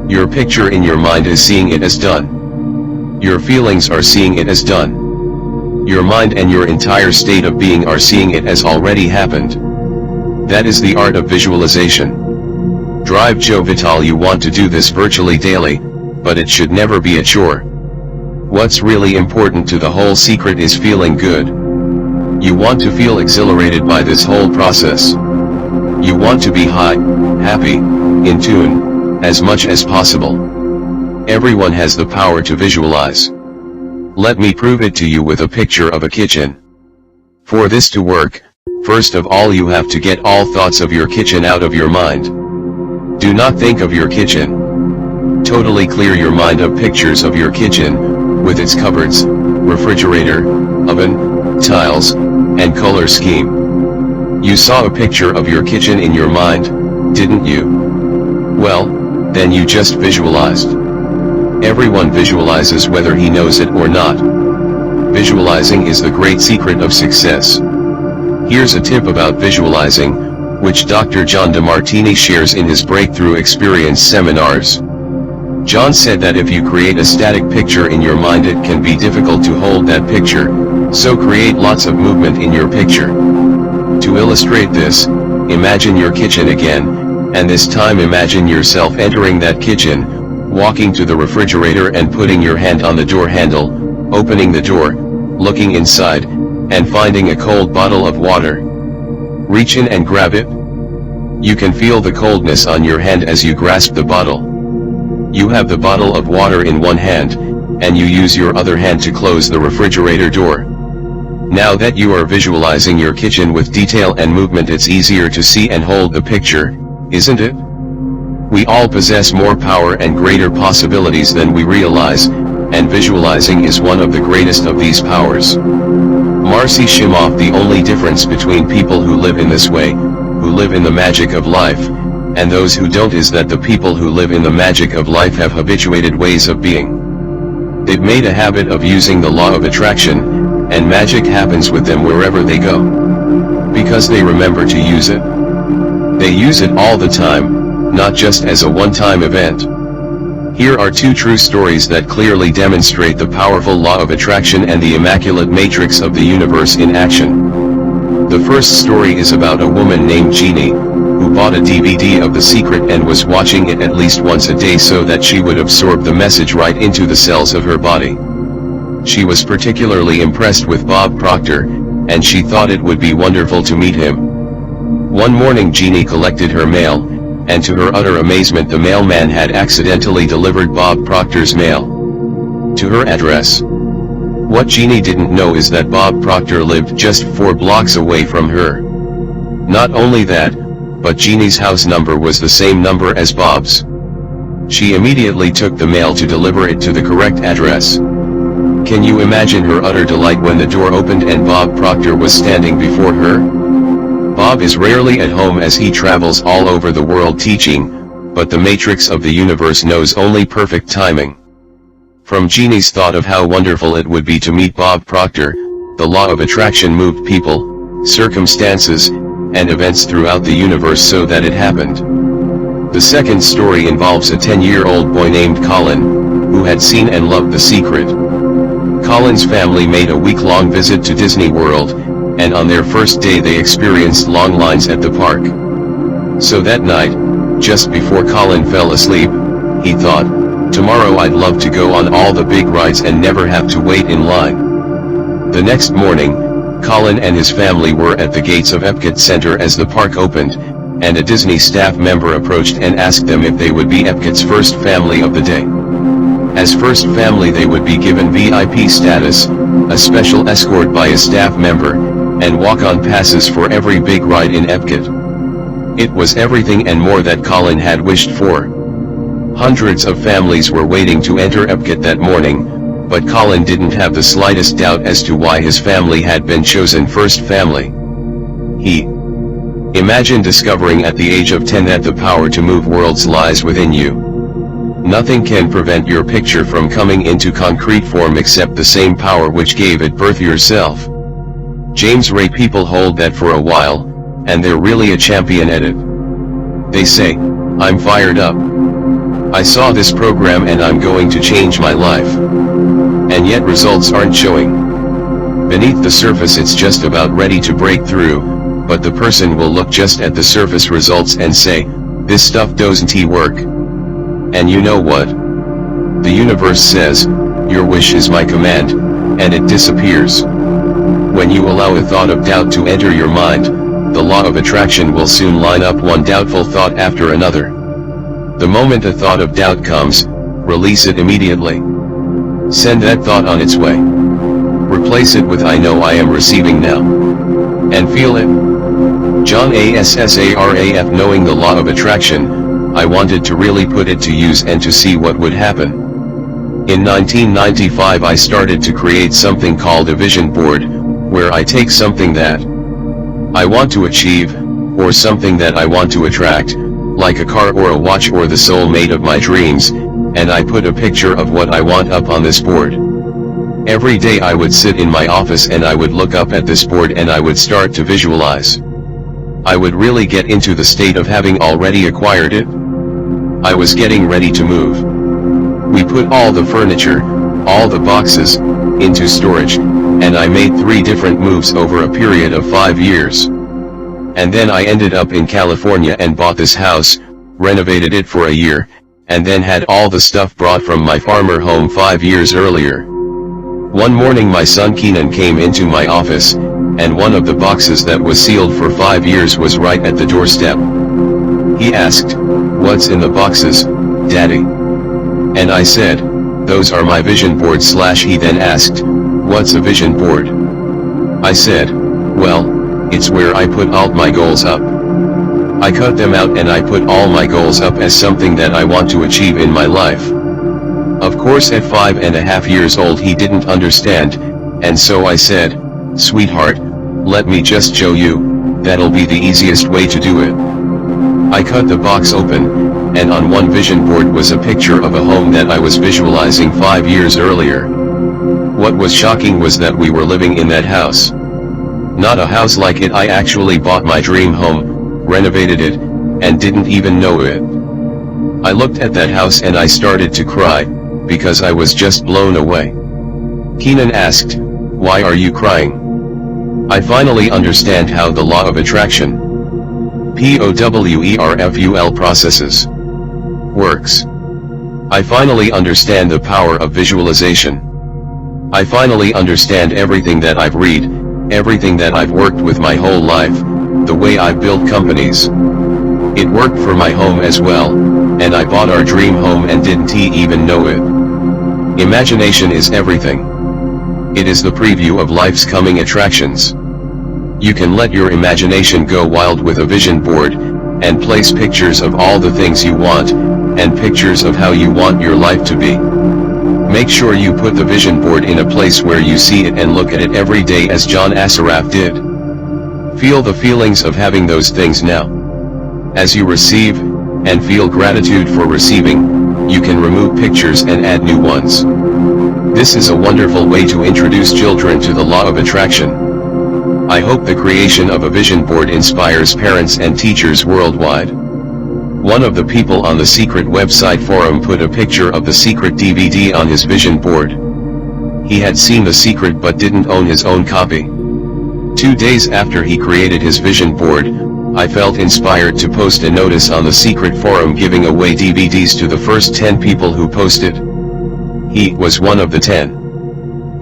Your picture in your mind is seeing it as done. Your feelings are seeing it as done. Your mind and your entire state of being are seeing it as already happened. That is the art of visualization. Drive Joe Vital. You want to do this virtually daily, but it should never be a chore. What's really important to the whole secret is feeling good. You want to feel exhilarated by this whole process. You want to be high, happy, in tune, as much as possible. Everyone has the power to visualize. Let me prove it to you with a picture of a kitchen. For this to work, first of all you have to get all thoughts of your kitchen out of your mind. Do not think of your kitchen. Totally clear your mind of pictures of your kitchen, with its cupboards, refrigerator, oven, tiles, and color scheme. You saw a picture of your kitchen in your mind, didn't you? Well, then you just visualized. Everyone visualizes whether he knows it or not. Visualizing is the great secret of success. Here's a tip about visualizing, which Dr. John DeMartini shares in his Breakthrough Experience seminars. John said that if you create a static picture in your mind, it can be difficult to hold that picture, so create lots of movement in your picture. To illustrate this, imagine your kitchen again, and this time imagine yourself entering that kitchen, walking to the refrigerator and putting your hand on the door handle, opening the door, looking inside, and finding a cold bottle of water. Reach in and grab it. You can feel the coldness on your hand as you grasp the bottle. You have the bottle of water in one hand, and you use your other hand to close the refrigerator door. Now that you are visualizing your kitchen with detail and movement, it's easier to see and hold the picture, isn't it? We all possess more power and greater possibilities than we realize, and visualizing is one of the greatest of these powers. Marcy Shimoff: the only difference between people who live in this way, who live in the magic of life, and those who don't is that the people who live in the magic of life have habituated ways of being. They've made a habit of using the law of attraction, and magic happens with them wherever they go. Because they remember to use it. They use it all the time, not just as a one-time event. Here are two true stories that clearly demonstrate the powerful law of attraction and the immaculate matrix of the universe in action. The first story is about a woman named Jeannie, who bought a DVD of The Secret and was watching it at least once a day so that she would absorb the message right into the cells of her body. She was particularly impressed with Bob Proctor, and she thought it would be wonderful to meet him. One morning Jeannie collected her mail, and to her utter amazement the mailman had accidentally delivered Bob Proctor's mail to her address. What Jeannie didn't know is that Bob Proctor lived just 4 blocks away from her. Not only that, but Jeannie's house number was the same number as Bob's. She immediately took the mail to deliver it to the correct address. Can you imagine her utter delight when the door opened and Bob Proctor was standing before her? Bob is rarely at home as he travels all over the world teaching, but the matrix of the universe knows only perfect timing. From Jeannie's thought of how wonderful it would be to meet Bob Proctor, the law of attraction moved people, circumstances, and events throughout the universe so that it happened. The second story involves a 10-year-old boy named Colin, who had seen and loved The Secret. Colin's family made a week-long visit to Disney World, and on their first day they experienced long lines at the park. So that night, just before Colin fell asleep, he thought, "Tomorrow I'd love to go on all the big rides and never have to wait in line." The next morning, Colin and his family were at the gates of Epcot Center as the park opened, and a Disney staff member approached and asked them if they would be Epcot's first family of the day. As first family they would be given VIP status, a special escort by a staff member, and walk-on passes for every big ride in Epcot. It was everything and more that Colin had wished for. Hundreds of families were waiting to enter Epcot that morning, but Colin didn't have the slightest doubt as to why his family had been chosen first family. Imagine discovering at the age of 10 that the power to move worlds lies within you. Nothing can prevent your picture from coming into concrete form except the same power which gave it birth, yourself. James Ray: people hold that for a while, and they're really a champion at it. They say, "I'm fired up. I saw this program and I'm going to change my life." And yet results aren't showing. Beneath the surface it's just about ready to break through, but the person will look just at the surface results and say, "This stuff doesn't work." And you know what? The universe says, "Your wish is my command," and it disappears. When you allow a thought of doubt to enter your mind, the law of attraction will soon line up one doubtful thought after another. The moment a thought of doubt comes, release it immediately. Send that thought on its way. Replace it with "I know I am receiving now." And feel it. John Assaraf: knowing the law of attraction, I wanted to really put it to use and to see what would happen. In 1995 I started to create something called a vision board, where I take something that I want to achieve, or something that I want to attract, like a car or a watch or the soulmate of my dreams, and I put a picture of what I want up on this board. Every day I would sit in my office and I would look up at this board and I would start to visualize. I would really get into the state of having already acquired it. I was getting ready to move. We put all the furniture, all the boxes, into storage, and I made 3 different moves over a period of 5 years. And then I ended up in California and bought this house, renovated it for a year, and then had all the stuff brought from my farmer home 5 years earlier. One morning my son Keenan came into my office, and one of the boxes that was sealed for 5 years was right at the doorstep. He asked, "What's in the boxes, Daddy?" And I said, "Those are my vision boards." He then asked, "What's a vision board?" I said, "Well, it's where I put all my goals up. I cut them out and I put all my goals up as something that I want to achieve in my life." Of course at 5.5 years old he didn't understand, and so I said, "Sweetheart, let me just show you, that'll be the easiest way to do it." I cut the box open, and on one vision board was a picture of a home that I was visualizing 5 years earlier. What was shocking was that we were living in that house. Not a house like it. I actually bought my dream home, renovated it, and didn't even know it. I looked at that house and I started to cry, because I was just blown away. Keenan asked, "Why are you crying?" I finally understand how the law of attraction, POWERFUL processes, works. I finally understand the power of visualization. I finally understand everything that I've read, everything that I've worked with my whole life, the way I've built companies. It worked for my home as well, and I bought our dream home and didn't even know it. Imagination is everything. It is the preview of life's coming attractions. You can let your imagination go wild with a vision board, and place pictures of all the things you want, and pictures of how you want your life to be. Make sure you put the vision board in a place where you see it and look at it every day as John Assaraf did. Feel the feelings of having those things now. As you receive, and feel gratitude for receiving, you can remove pictures and add new ones. This is a wonderful way to introduce children to the law of attraction. I hope the creation of a vision board inspires parents and teachers worldwide. One of the people on the Secret website forum put a picture of the Secret DVD on his vision board. He had seen the Secret but didn't own his own copy. 2 days after he created his vision board, I felt inspired to post a notice on the Secret forum giving away DVDs to the first 10 people who posted. He was one of the 10.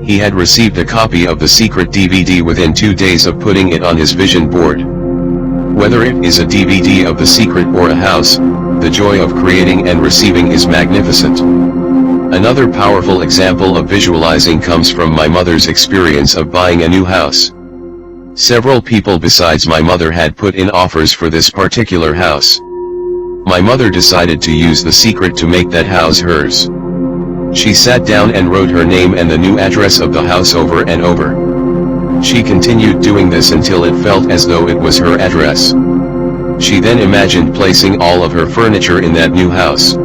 He had received a copy of the Secret DVD within 2 days of putting it on his vision board. Whether it is a DVD of the Secret or a house, the joy of creating and receiving is magnificent. Another powerful example of visualizing comes from my mother's experience of buying a new house. Several people besides my mother had put in offers for this particular house. My mother decided to use the Secret to make that house hers. She sat down and wrote her name and the new address of the house over and over. She continued doing this until it felt as though it was her address. She then imagined placing all of her furniture in that new house.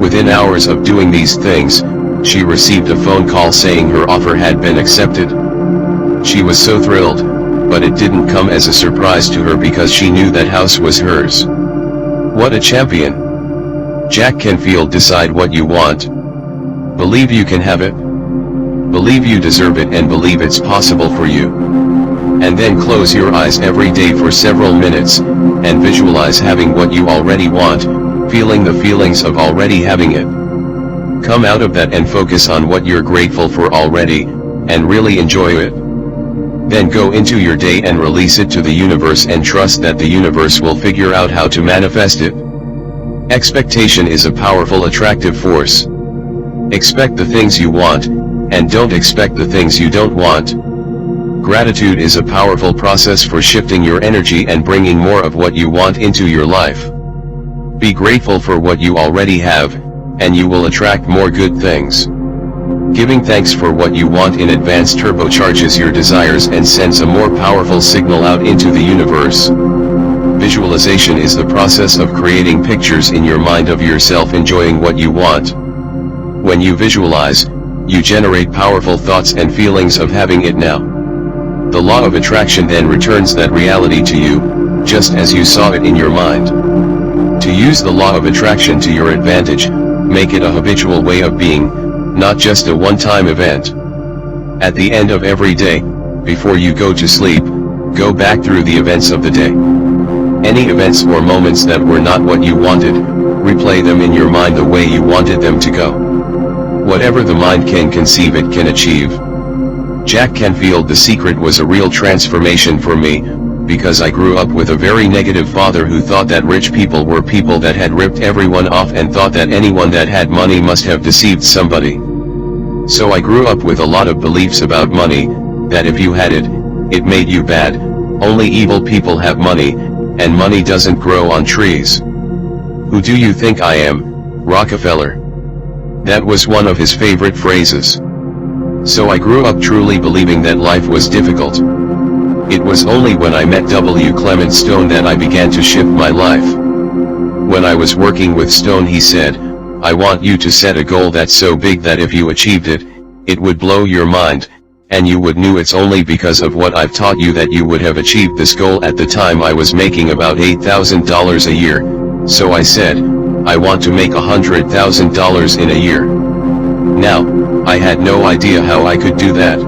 Within hours of doing these things, she received a phone call saying her offer had been accepted. She was so thrilled, but it didn't come as a surprise to her because she knew that house was hers. What a champion! Jack Canfield. Decide what you want. Believe you can have it. Believe you deserve it and believe it's possible for you. And then close your eyes every day for several minutes, and visualize having what you already want, feeling the feelings of already having it. Come out of that and focus on what you're grateful for already, and really enjoy it. Then go into your day and release it to the universe and trust that the universe will figure out how to manifest it. Expectation is a powerful attractive force. Expect the things you want, and don't expect the things you don't want. Gratitude is a powerful process for shifting your energy and bringing more of what you want into your life. Be grateful for what you already have, and you will attract more good things. Giving thanks for what you want in advance turbocharges your desires and sends a more powerful signal out into the universe. Visualization is the process of creating pictures in your mind of yourself enjoying what you want. When you visualize, you generate powerful thoughts and feelings of having it now. The law of attraction then returns that reality to you, just as you saw it in your mind. To use the law of attraction to your advantage, make it a habitual way of being, not just a one-time event. At the end of every day, before you go to sleep, go back through the events of the day. Any events or moments that were not what you wanted, replay them in your mind the way you wanted them to go. Whatever the mind can conceive, it can achieve. Jack Canfield. The Secret was a real transformation for me, because I grew up with a very negative father who thought that rich people were people that had ripped everyone off and thought that anyone that had money must have deceived somebody. So I grew up with a lot of beliefs about money, that if you had it, it made you bad, only evil people have money, and money doesn't grow on trees. Who do you think I am, Rockefeller? That was one of his favorite phrases. So I grew up truly believing that life was difficult. It was only when I met W. Clement Stone that I began to shift my life. When I was working with Stone, he said, "I want you to set a goal that's so big that if you achieved it, it would blow your mind, and you would know it's only because of what I've taught you that you would have achieved this goal." At the time I was making about $8,000 a year, so I said, I want to make $100,000 in a year. Now, I had no idea how I could do that.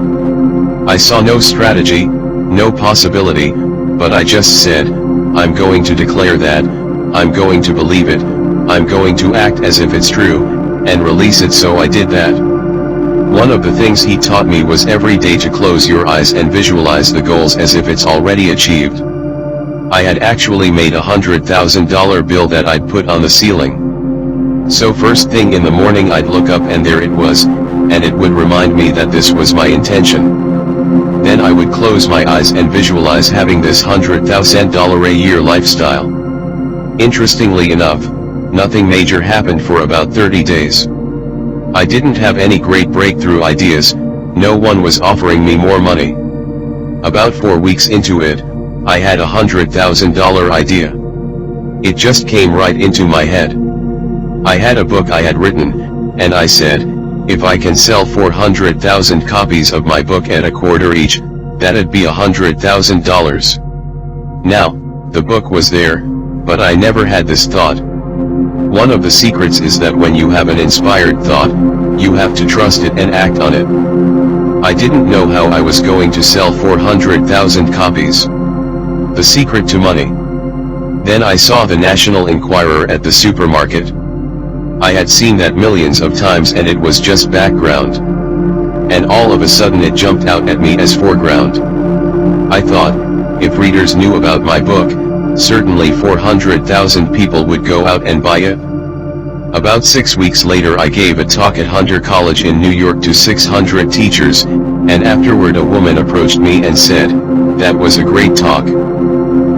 I saw no strategy, no possibility, but I just said, I'm going to declare that, I'm going to believe it, I'm going to act as if it's true, and release it. So I did that. One of the things he taught me was every day to close your eyes and visualize the goals as if it's already achieved. I had actually made $100,000 bill that I'd put on the ceiling. So first thing in the morning I'd look up and there it was, and it would remind me that this was my intention. Then I would close my eyes and visualize having this $100,000 a year lifestyle. Interestingly enough, nothing major happened for about 30 days. I didn't have any great breakthrough ideas, no one was offering me more money. About 4 weeks into it, I had a $100,000 idea. It just came right into my head. I had a book I had written, and I said, if I can sell 400,000 copies of my book at $0.25 each, that'd be $100,000. Now, the book was there, but I never had this thought. One of the secrets is that when you have an inspired thought, you have to trust it and act on it. I didn't know how I was going to sell 400,000 copies. The secret to money. Then I saw the National Enquirer at the supermarket. I had seen that millions of times and it was just background. And all of a sudden it jumped out at me as foreground. I thought, if readers knew about my book, certainly 400,000 people would go out and buy it. About 6 weeks later I gave a talk at Hunter College in New York to 600 teachers, and afterward a woman approached me and said, that was a great talk.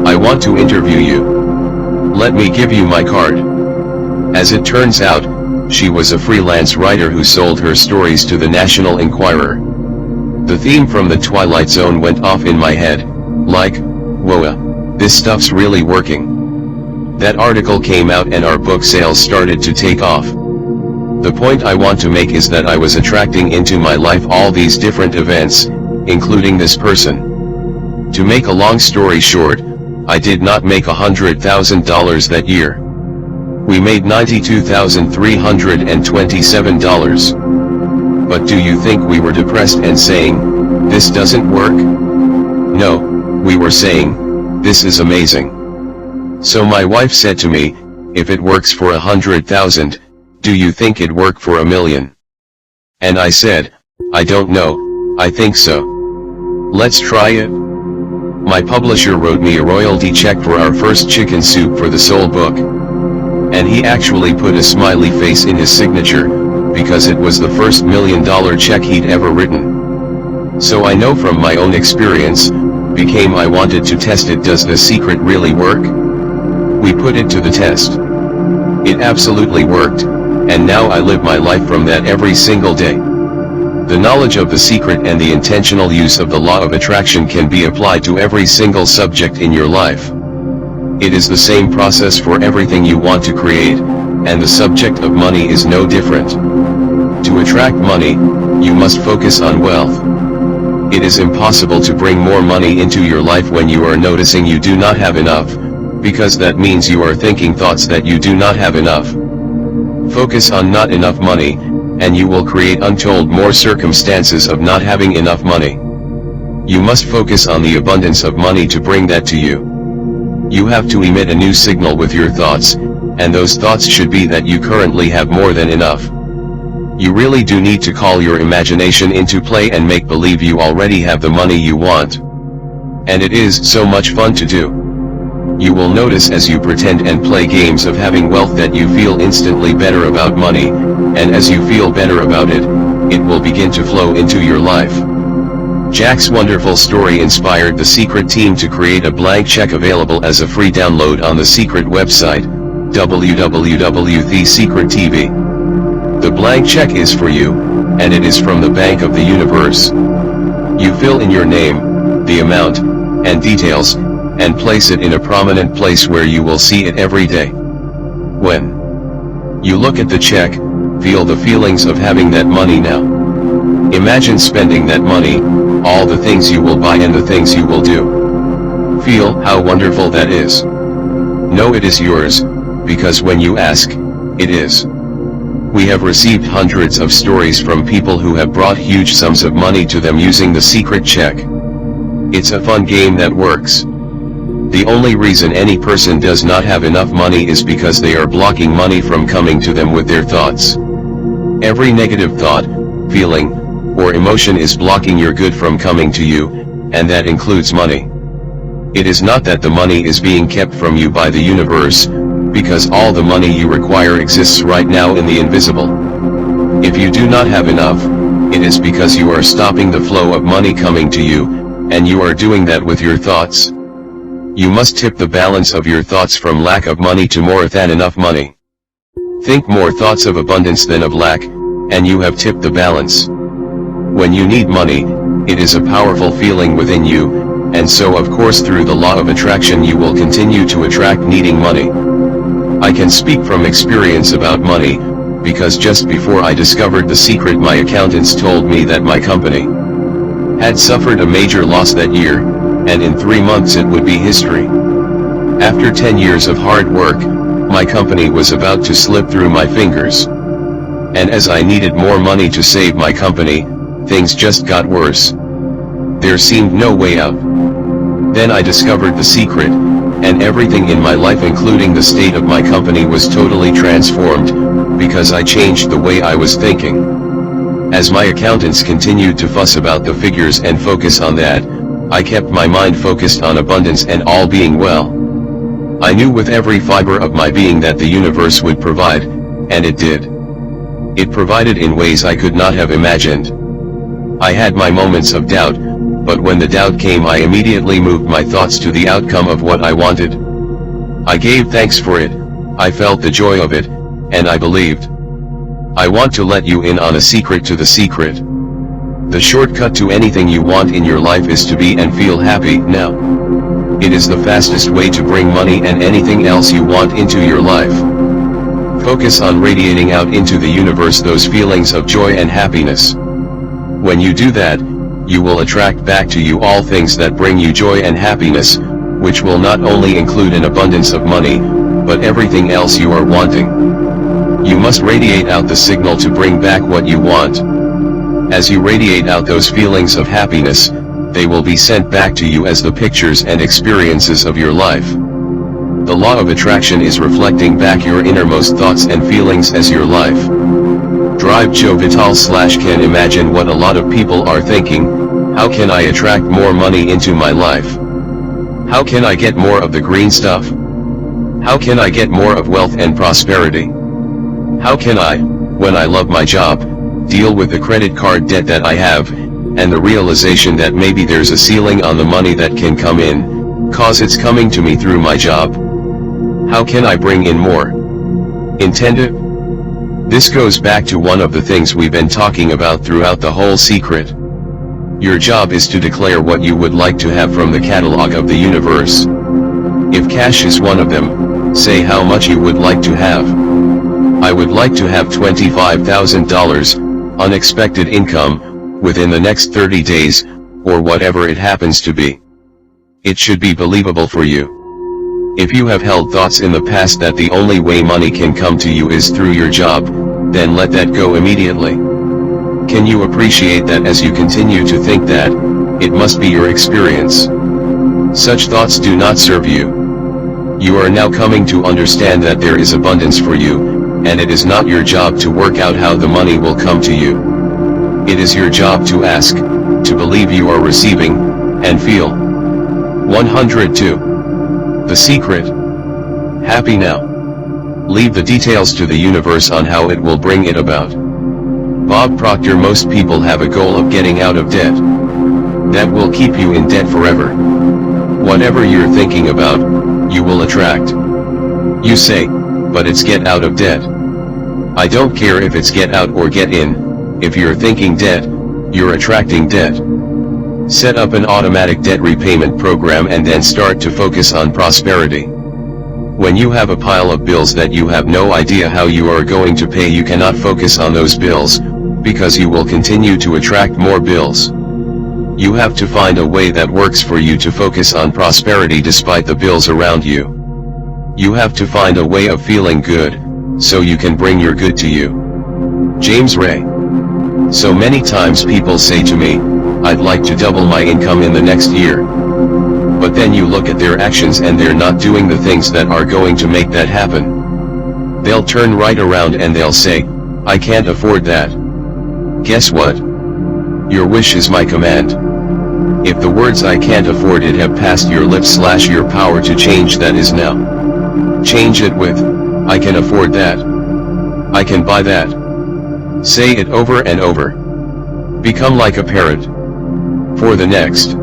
I want to interview you. Let me give you my card. As it turns out, she was a freelance writer who sold her stories to the National Enquirer. The theme from The Twilight Zone went off in my head, like, whoa, this stuff's really working. That article came out and our book sales started to take off. The point I want to make is that I was attracting into my life all these different events, including this person. To make a long story short, I did not make $100,000 that year. We made $92,327. But do you think we were depressed and saying, this doesn't work? No, we were saying, this is amazing. So my wife said to me, if it works for 100,000, do you think it'd work for 1,000,000? And I said, I don't know, I think so. Let's try it. My publisher wrote me a royalty check for our first chicken soup for the Soul book. And he actually put a smiley face in his signature, because it was the first $1 million check he'd ever written. So I know from my own experience, I wanted to test it. Does the secret really work? We put it to the test. It absolutely worked, and now I live my life from that every single day. The knowledge of the secret and the intentional use of the law of attraction can be applied to every single subject in your life. It is the same process for everything you want to create, and the subject of money is no different. To attract money, you must focus on wealth. It is impossible to bring more money into your life when you are noticing you do not have enough, because that means you are thinking thoughts that you do not have enough. Focus on not enough money, and you will create untold more circumstances of not having enough money. You must focus on the abundance of money to bring that to you. You have to emit a new signal with your thoughts, and those thoughts should be that you currently have more than enough. You really do need to call your imagination into play and make believe you already have the money you want. And it is so much fun to do. You will notice as you pretend and play games of having wealth that you feel instantly better about money, and as you feel better about it, it will begin to flow into your life. Jack's wonderful story inspired the Secret team to create a blank check available as a free download on the Secret website, www.thesecret.tv. The blank check is for you, and it is from the Bank of the Universe. You fill in your name, the amount, and details, and place it in a prominent place where you will see it every day. When you look at the check, feel the feelings of having that money now. Imagine spending that money, all the things you will buy and the things you will do. Feel how wonderful that is. Know it is yours, because when you ask, it is. We have received hundreds of stories from people who have brought huge sums of money to them using the Secret check. It's a fun game that works. The only reason any person does not have enough money is because they are blocking money from coming to them with their thoughts. Every negative thought, feeling, or emotion is blocking your good from coming to you, and that includes money. It is not that the money is being kept from you by the universe, because all the money you require exists right now in the invisible. If you do not have enough, it is because you are stopping the flow of money coming to you, and you are doing that with your thoughts. You must tip the balance of your thoughts from lack of money to more than enough money. Think more thoughts of abundance than of lack, and you have tipped the balance. When you need money, it is a powerful feeling within you, and so of course through the law of attraction you will continue to attract needing money. I can speak from experience about money, because just before I discovered the secret my accountants told me that my company had suffered a major loss that year, and in 3 months it would be history. After 10 years of hard work, my company was about to slip through my fingers. And as I needed more money to save my company, things just got worse. There seemed no way out. Then I discovered the secret, and everything in my life including the state of my company was totally transformed, because I changed the way I was thinking. As my accountants continued to fuss about the figures and focus on that, I kept my mind focused on abundance and all being well. I knew with every fiber of my being that the universe would provide, and it did. It provided in ways I could not have imagined. I had my moments of doubt, but when the doubt came I immediately moved my thoughts to the outcome of what I wanted. I gave thanks for it, I felt the joy of it, and I believed. I want to let you in on a secret to the secret. The shortcut to anything you want in your life is to be and feel happy now. It is the fastest way to bring money and anything else you want into your life. Focus on radiating out into the universe those feelings of joy and happiness. When you do that, you will attract back to you all things that bring you joy and happiness, which will not only include an abundance of money, but everything else you are wanting. You must radiate out the signal to bring back what you want. As you radiate out those feelings of happiness, they will be sent back to you as the pictures and experiences of your life. The law of attraction is reflecting back your innermost thoughts and feelings as your life. Drive Joe Vital / can imagine what a lot of people are thinking: how can I attract more money into my life? How can I get more of the green stuff? How can I get more of wealth and prosperity? How can I, when I love my job, deal with the credit card debt that I have, and the realization that maybe there's a ceiling on the money that can come in, cause it's coming to me through my job? How can I bring in more? Intended? This goes back to one of the things we've been talking about throughout the whole secret. Your job is to declare what you would like to have from the catalog of the universe. If cash is one of them, say how much you would like to have. I would like to have $25,000, unexpected income, within the next 30 days, or whatever it happens to be. It should be believable for you. If you have held thoughts in the past that the only way money can come to you is through your job, then let that go immediately. Can you appreciate that as you continue to think that, it must be your experience? Such thoughts do not serve you. You are now coming to understand that there is abundance for you, and it is not your job to work out how the money will come to you. It is your job to ask, to believe you are receiving, and feel. 102. The Secret. Happy now. Leave the details to the universe on how it will bring it about. Bob Proctor. Most people have a goal of getting out of debt. That will keep you in debt forever. Whatever you're thinking about, you will attract. You say, but it's get out of debt. I don't care if it's get out or get in. If you're thinking debt, you're attracting debt. Set up an automatic debt repayment program and then start to focus on prosperity. When you have a pile of bills that you have no idea how you are going to pay, you cannot focus on those bills, because you will continue to attract more bills. You have to find a way that works for you to focus on prosperity despite the bills around you. You have to find a way of feeling good, so you can bring your good to you. James Ray. So many times people say to me, I'd like to double my income in the next year. But then you look at their actions and they're not doing the things that are going to make that happen. They'll turn right around and they'll say, I can't afford that. Guess what? Your wish is my command. If the words I can't afford it have passed your lips, your power to change that is now. Change it with, I can afford that. I can buy that. Say it over and over. Become like a parrot. For the next.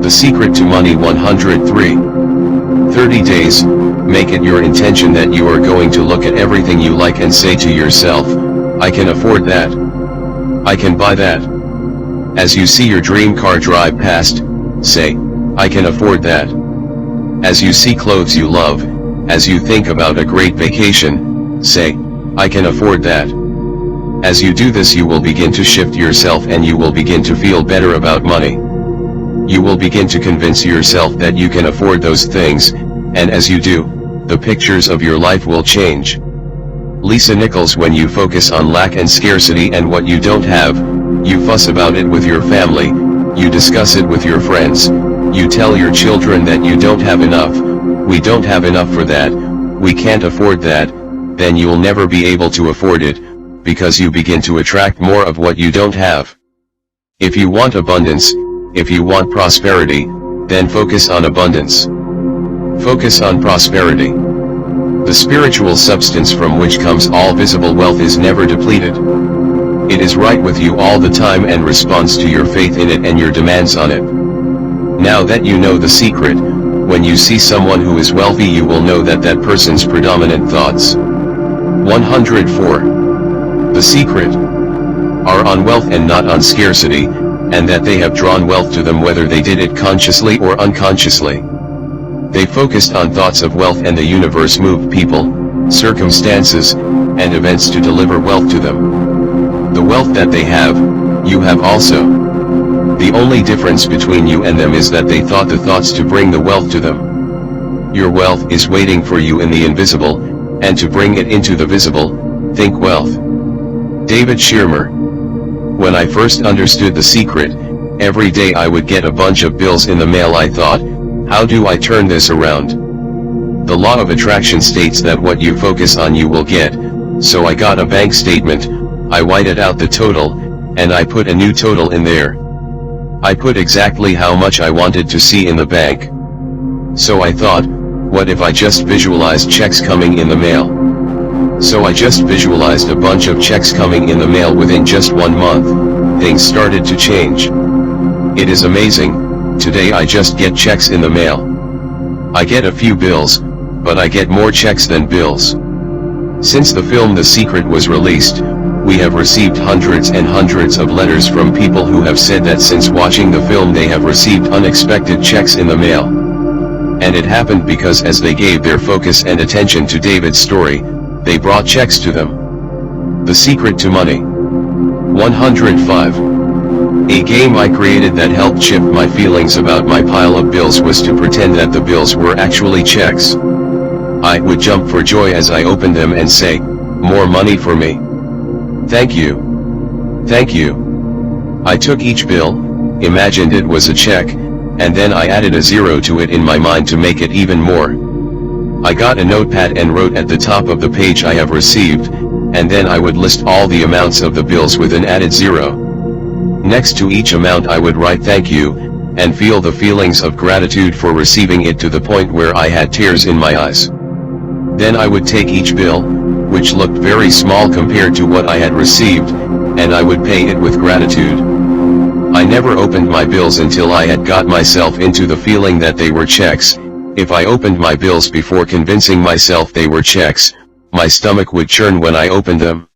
The Secret to Money 103. 30 days, make it your intention that you are going to look at everything you like and say to yourself, I can afford that. I can buy that. As you see your dream car drive past, say, I can afford that. As you see clothes you love, as you think about a great vacation, say, I can afford that. As you do this, you will begin to shift yourself and you will begin to feel better about money. You will begin to convince yourself that you can afford those things, and as you do, the pictures of your life will change. Lisa Nichols. When you focus on lack and scarcity and what you don't have, you fuss about it with your family, you discuss it with your friends, you tell your children that you don't have enough, we don't have enough for that, we can't afford that, then you'll never be able to afford it, because you begin to attract more of what you don't have. If you want abundance, if you want prosperity, then focus on abundance. Focus on prosperity. The spiritual substance from which comes all visible wealth is never depleted. It is right with you all the time and responds to your faith in it and your demands on it. Now that you know the secret, when you see someone who is wealthy, you will know that that person's predominant thoughts. 104. The secret are on wealth and not on scarcity, and that they have drawn wealth to them whether they did it consciously or unconsciously. They focused on thoughts of wealth and the universe moved people, circumstances, and events to deliver wealth to them. The wealth that they have, you have also. The only difference between you and them is that they thought the thoughts to bring the wealth to them. Your wealth is waiting for you in the invisible, and to bring it into the visible, think wealth. David Schirmer. When I first understood the secret, every day I would get a bunch of bills in the mail. I thought, how do I turn this around? The law of attraction states that what you focus on you will get, so I got a bank statement, I whited out the total, and I put a new total in there. I put exactly how much I wanted to see in the bank. So I thought, what if I just visualized checks coming in the mail? So I just visualized a bunch of checks coming in the mail. Within just 1 month, things started to change. It is amazing. Today I just get checks in the mail. I get a few bills, but I get more checks than bills. Since the film The Secret was released, we have received hundreds and hundreds of letters from people who have said that since watching the film they have received unexpected checks in the mail. And it happened because as they gave their focus and attention to David's story, they brought checks to them. The Secret to Money. 105. A game I created that helped shift my feelings about my pile of bills was to pretend that the bills were actually checks. I would jump for joy as I opened them and say, "More money for me. Thank you. Thank you." I took each bill, imagined it was a check, and then I added a zero to it in my mind to make it even more. I got a notepad and wrote at the top of the page "I have received," and then I would list all the amounts of the bills with an added zero. Next to each amount I would write "Thank you," and feel the feelings of gratitude for receiving it to the point where I had tears in my eyes. Then I would take each bill, which looked very small compared to what I had received, and I would pay it with gratitude. I never opened my bills until I had got myself into the feeling that they were checks. If I opened my bills before convincing myself they were checks, my stomach would churn when I opened them.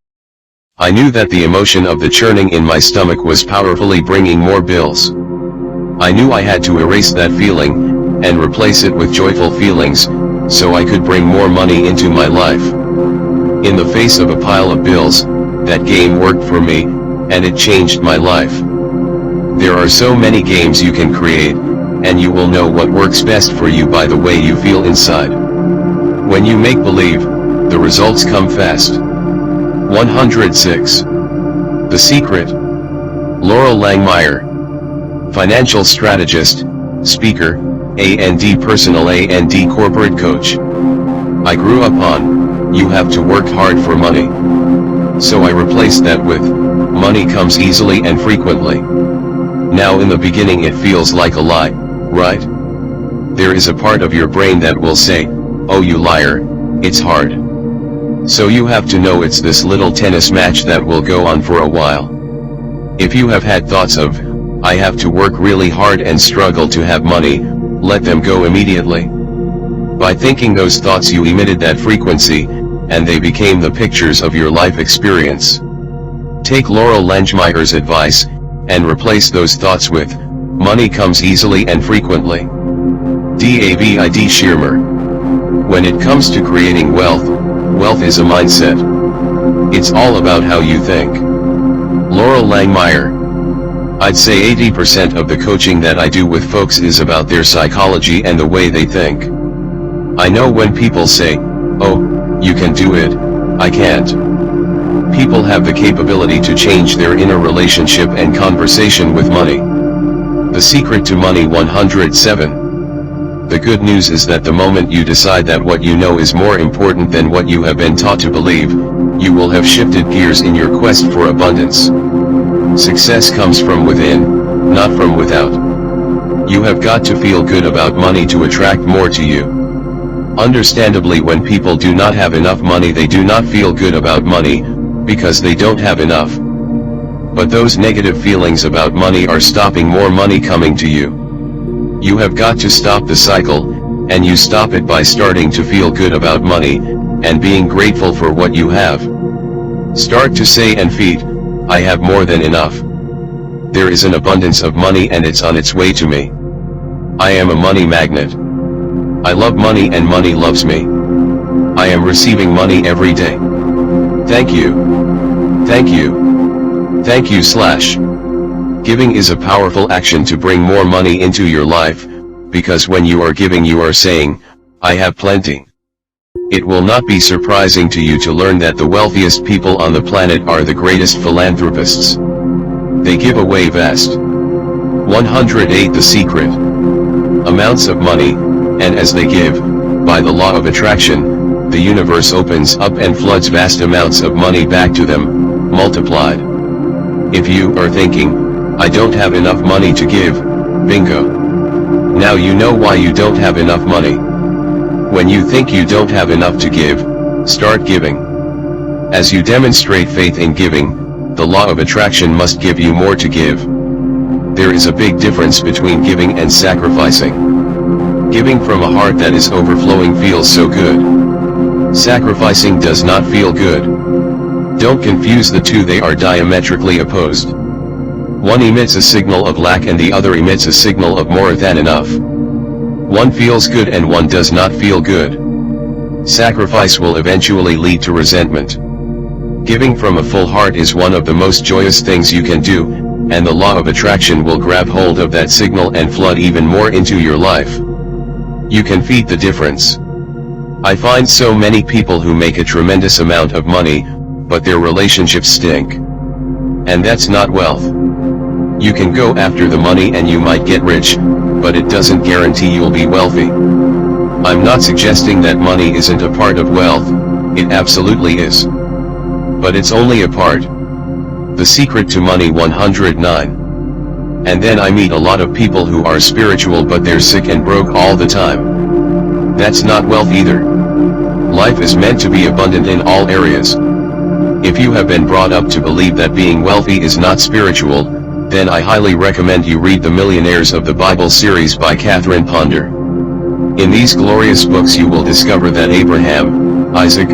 I knew that the emotion of the churning in my stomach was powerfully bringing more bills. I knew I had to erase that feeling, and replace it with joyful feelings, so I could bring more money into my life. In the face of a pile of bills, that game worked for me, and it changed my life. There are so many games you can create, and you will know what works best for you by the way you feel inside. When you make believe, the results come fast. 106. The Secret. Laurel Langmeyer. Financial strategist, speaker, A&D personal A&D corporate coach. I grew up on, "You have to work hard for money." So I replaced that with, "Money comes easily and frequently." Now in the beginning it feels like a lie, right? There is a part of your brain that will say, "Oh you liar, it's hard." So you have to know it's this little tennis match that will go on for a while. If you have had thoughts of, "I have to work really hard and struggle to have money," let them go immediately. By thinking those thoughts you emitted that frequency, and they became the pictures of your life experience. Take Laurel Langmeyer's advice, and replace those thoughts with, "Money comes easily and frequently." David Schirmer. When it comes to creating wealth, wealth is a mindset. It's all about how you think. Laurel Langmeyer. I'd say 80% of the coaching that I do with folks is about their psychology and the way they think. I know when people say, "Oh, you can do it, I can't." People have the capability to change their inner relationship and conversation with money. The Secret to Money. 107. The good news is that the moment you decide that what you know is more important than what you have been taught to believe, you will have shifted gears in your quest for abundance. Success comes from within, not from without. You have got to feel good about money to attract more to you. Understandably, when people do not have enough money, they do not feel good about money, because they don't have enough. But those negative feelings about money are stopping more money coming to you. You have got to stop the cycle, and you stop it by starting to feel good about money, and being grateful for what you have. Start to say and feed, "I have more than enough. There is an abundance of money and it's on its way to me. I am a money magnet. I love money and money loves me. I am receiving money every day. Thank you. Thank you. Thank you." Giving is a powerful action to bring more money into your life, because when you are giving you are saying, "I have plenty." It will not be surprising to you to learn that the wealthiest people on the planet are the greatest philanthropists. They give away vast. 108. The Secret. Amounts of money, and as they give, by the law of attraction, the universe opens up and floods vast amounts of money back to them, multiplied. If you are thinking, "I don't have enough money to give," bingo. Now you know why you don't have enough money. When you think you don't have enough to give, start giving. As you demonstrate faith in giving, the law of attraction must give you more to give. There is a big difference between giving and sacrificing. Giving from a heart that is overflowing feels so good. Sacrificing does not feel good. Don't confuse the two, they are diametrically opposed. One emits a signal of lack and the other emits a signal of more than enough. One feels good and one does not feel good. Sacrifice will eventually lead to resentment. Giving from a full heart is one of the most joyous things you can do, and the law of attraction will grab hold of that signal and flood even more into your life. You can feed the difference. I find so many people who make a tremendous amount of money, but their relationships stink. And that's not wealth. You can go after the money and you might get rich, but it doesn't guarantee you'll be wealthy. I'm not suggesting that money isn't a part of wealth, it absolutely is. But it's only a part. The Secret to Money 109. And then I meet a lot of people who are spiritual but they're sick and broke all the time. That's not wealth either. Life is meant to be abundant in all areas. If you have been brought up to believe that being wealthy is not spiritual, then I highly recommend you read the Millionaires of the Bible series by Catherine Ponder. In these glorious books you will discover that Abraham, Isaac,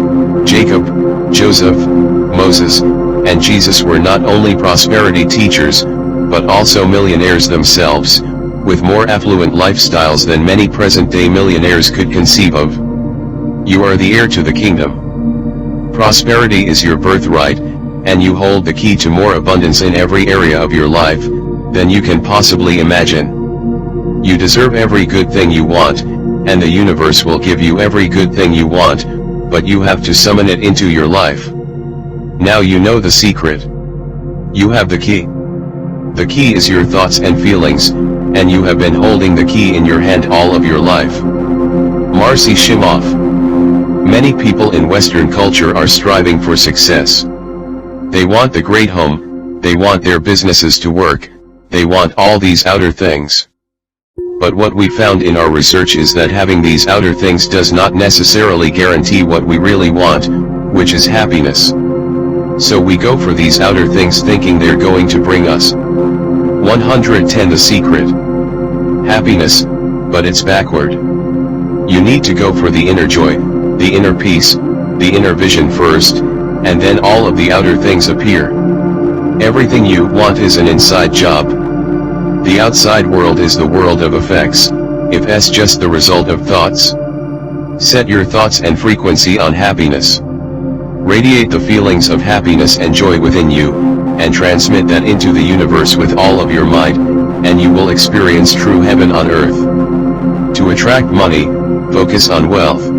Jacob, Joseph, Moses, and Jesus were not only prosperity teachers, but also millionaires themselves, with more affluent lifestyles than many present-day millionaires could conceive of. You are the heir to the kingdom. Prosperity is your birthright, and you hold the key to more abundance in every area of your life than you can possibly imagine. You deserve every good thing you want, and the universe will give you every good thing you want, but you have to summon it into your life. Now you know the secret. You have the key. The key is your thoughts and feelings, and you have been holding the key in your hand all of your life. Marcy Shimoff. Many people in Western culture are striving for success. They want the great home, they want their businesses to work, they want all these outer things. But what we found in our research is that having these outer things does not necessarily guarantee what we really want, which is happiness. So we go for these outer things thinking they're going to bring us 110 The Secret. Happiness, but it's backward. You need to go for the inner joy, the inner peace, the inner vision first, and then all of the outer things appear. Everything you want is an inside job. The outside world is the world of effects, if it's just the result of thoughts. Set your thoughts and frequency on happiness. Radiate the feelings of happiness and joy within you, and transmit that into the universe with all of your might, and you will experience true heaven on earth. To attract money, focus on wealth.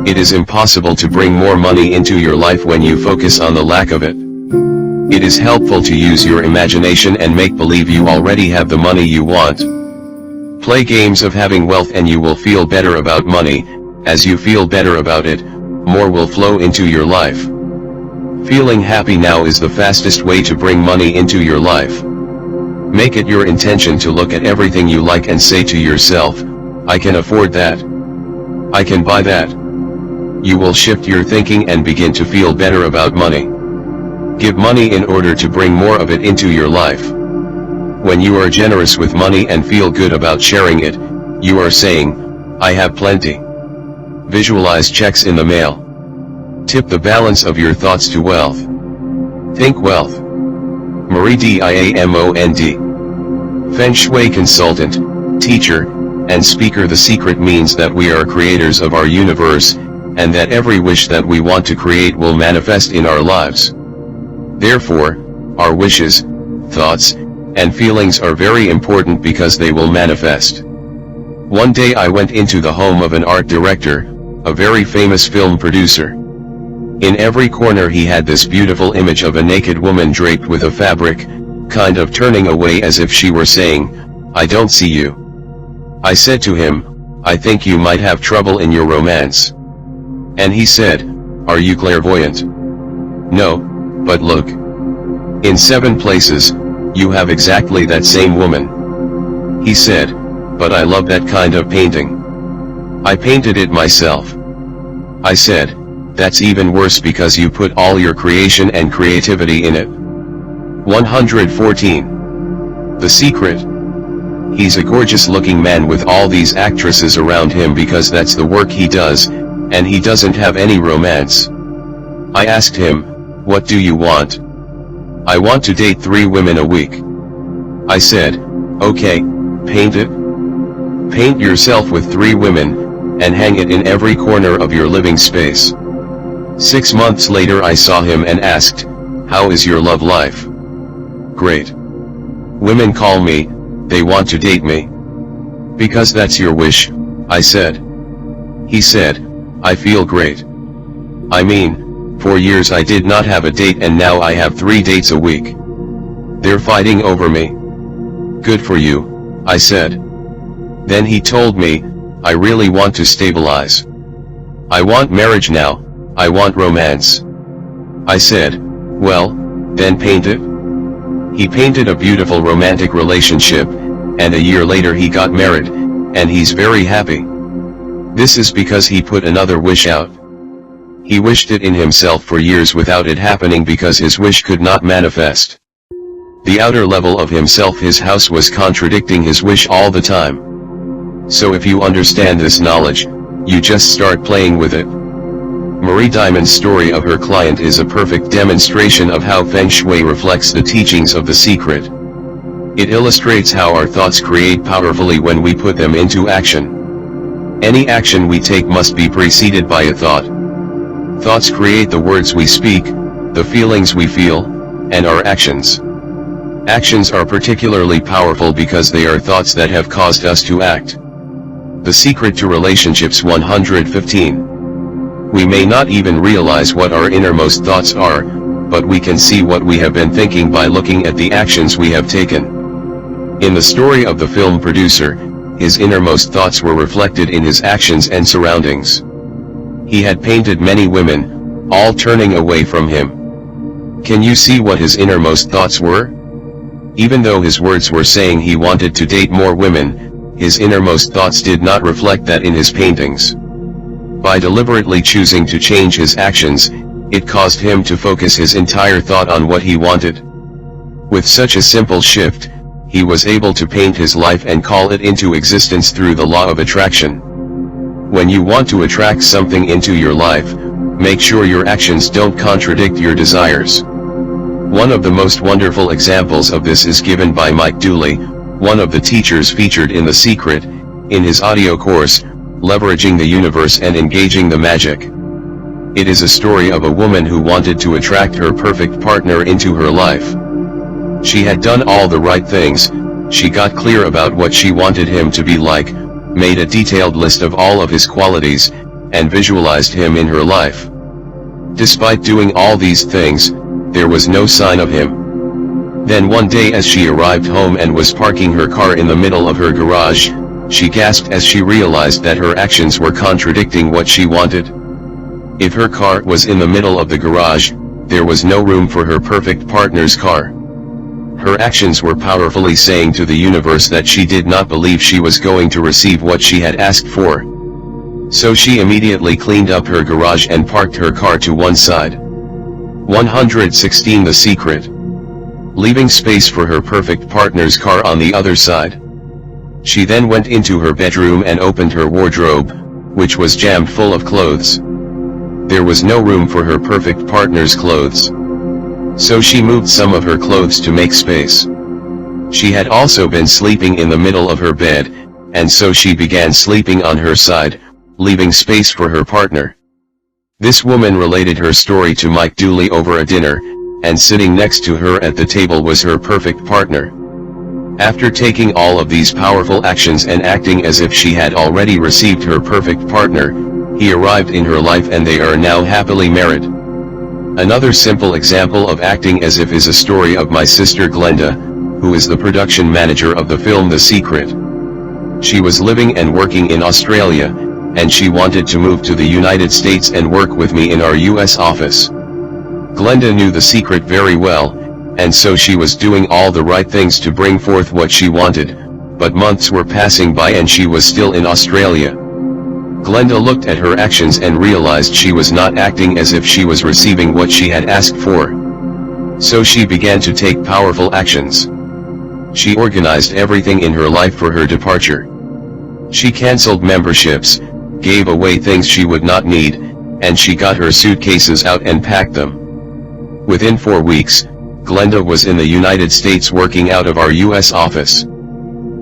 It is impossible to bring more money into your life when you focus on the lack of it. It is helpful to use your imagination and make believe you already have the money you want. Play games of having wealth and you will feel better about money. As you feel better about it, more will flow into your life. Feeling happy now is the fastest way to bring money into your life. Make it your intention to look at everything you like and say to yourself, I can afford that. I can buy that. You will shift your thinking and begin to feel better about money. Give money in order to bring more of it into your life. When you are generous with money and feel good about sharing it, you are saying, I have plenty. Visualize checks in the mail. Tip the balance of your thoughts to wealth. Think wealth. Marie Diamond. Feng Shui consultant, teacher, and speaker. The secret means that we are creators of our universe, and that every wish that we want to create will manifest in our lives. Therefore, our wishes, thoughts, and feelings are very important because they will manifest. One day I went into the home of an art director, a very famous film producer. In every corner he had this beautiful image of a naked woman draped with a fabric, kind of turning away as if she were saying, I don't see you. I said to him, I think you might have trouble in your romance. And he said, are you clairvoyant? No, but look. In 7 places, you have exactly that same woman. He said, but I love that kind of painting. I painted it myself. I said, that's even worse because you put all your creation and creativity in it. 114. The Secret. He's a gorgeous looking man with all these actresses around him because that's the work he does, and he doesn't have any romance. I asked him, "What do you want?" "I want to date 3 women a week." I said, "Okay, paint it. Paint yourself with 3 women, and hang it in every corner of your living space." 6 months later I saw him and asked, "How is your love life?" "Great. Women call me, they want to date me." "Because that's your wish," I said. He said, "I feel great. I mean, for years I did not have a date and now I have 3 dates a week. They're fighting over me." "Good for you," I said. Then he told me, "I really want to stabilize. I want marriage now, I want romance." I said, "Well, then paint it." He painted a beautiful romantic relationship, and a year later he got married, and he's very happy. This is because he put another wish out. He wished it in himself for years without it happening because his wish could not manifest. The outer level of himself, his house, was contradicting his wish all the time. So if you understand this knowledge, you just start playing with it. Marie Diamond's story of her client is a perfect demonstration of how Feng Shui reflects the teachings of The Secret. It illustrates how our thoughts create powerfully when we put them into action. Any action we take must be preceded by a thought. Thoughts create the words we speak, the feelings we feel, and our actions. Actions are particularly powerful because they are thoughts that have caused us to act. The Secret to Relationships 115. We may not even realize what our innermost thoughts are, but we can see what we have been thinking by looking at the actions we have taken. In the story of the film producer, his innermost thoughts were reflected in his actions and surroundings. He had painted many women, all turning away from him. Can you see what his innermost thoughts were? Even though his words were saying he wanted to date more women, his innermost thoughts did not reflect that in his paintings. By deliberately choosing to change his actions, it caused him to focus his entire thought on what he wanted. With such a simple shift, he was able to paint his life and call it into existence through the law of attraction. When you want to attract something into your life, make sure your actions don't contradict your desires. One of the most wonderful examples of this is given by Mike Dooley, one of the teachers featured in The Secret, in his audio course, Leveraging the Universe and Engaging the Magic. It is a story of a woman who wanted to attract her perfect partner into her life. She had done all the right things, she got clear about what she wanted him to be like, made a detailed list of all of his qualities, and visualized him in her life. Despite doing all these things, there was no sign of him. Then one day as she arrived home and was parking her car in the middle of her garage, she gasped as she realized that her actions were contradicting what she wanted. If her car was in the middle of the garage, there was no room for her perfect partner's car. Her actions were powerfully saying to the universe that she did not believe she was going to receive what she had asked for. So she immediately cleaned up her garage and parked her car to one side. 116 The Secret. Leaving space for her perfect partner's car on the other side. She then went into her bedroom and opened her wardrobe, which was jammed full of clothes. There was no room for her perfect partner's clothes. So she moved some of her clothes to make space. She had also been sleeping in the middle of her bed, and so she began sleeping on her side, leaving space for her partner. This woman related her story to Mike Dooley over a dinner, and sitting next to her at the table was her perfect partner. After taking all of these powerful actions and acting as if she had already received her perfect partner, he arrived in her life and they are now happily married. Another simple example of acting as if is a story of my sister Glenda, who is the production manager of the film The Secret. She was living and working in Australia, and she wanted to move to the United States and work with me in our US office. Glenda knew The Secret very well, and so she was doing all the right things to bring forth what she wanted, but months were passing by and she was still in Australia. Glenda looked at her actions and realized she was not acting as if she was receiving what she had asked for. So she began to take powerful actions. She organized everything in her life for her departure. She canceled memberships, gave away things she would not need, and she got her suitcases out and packed them. Within 4 weeks, Glenda was in the United States working out of our US office.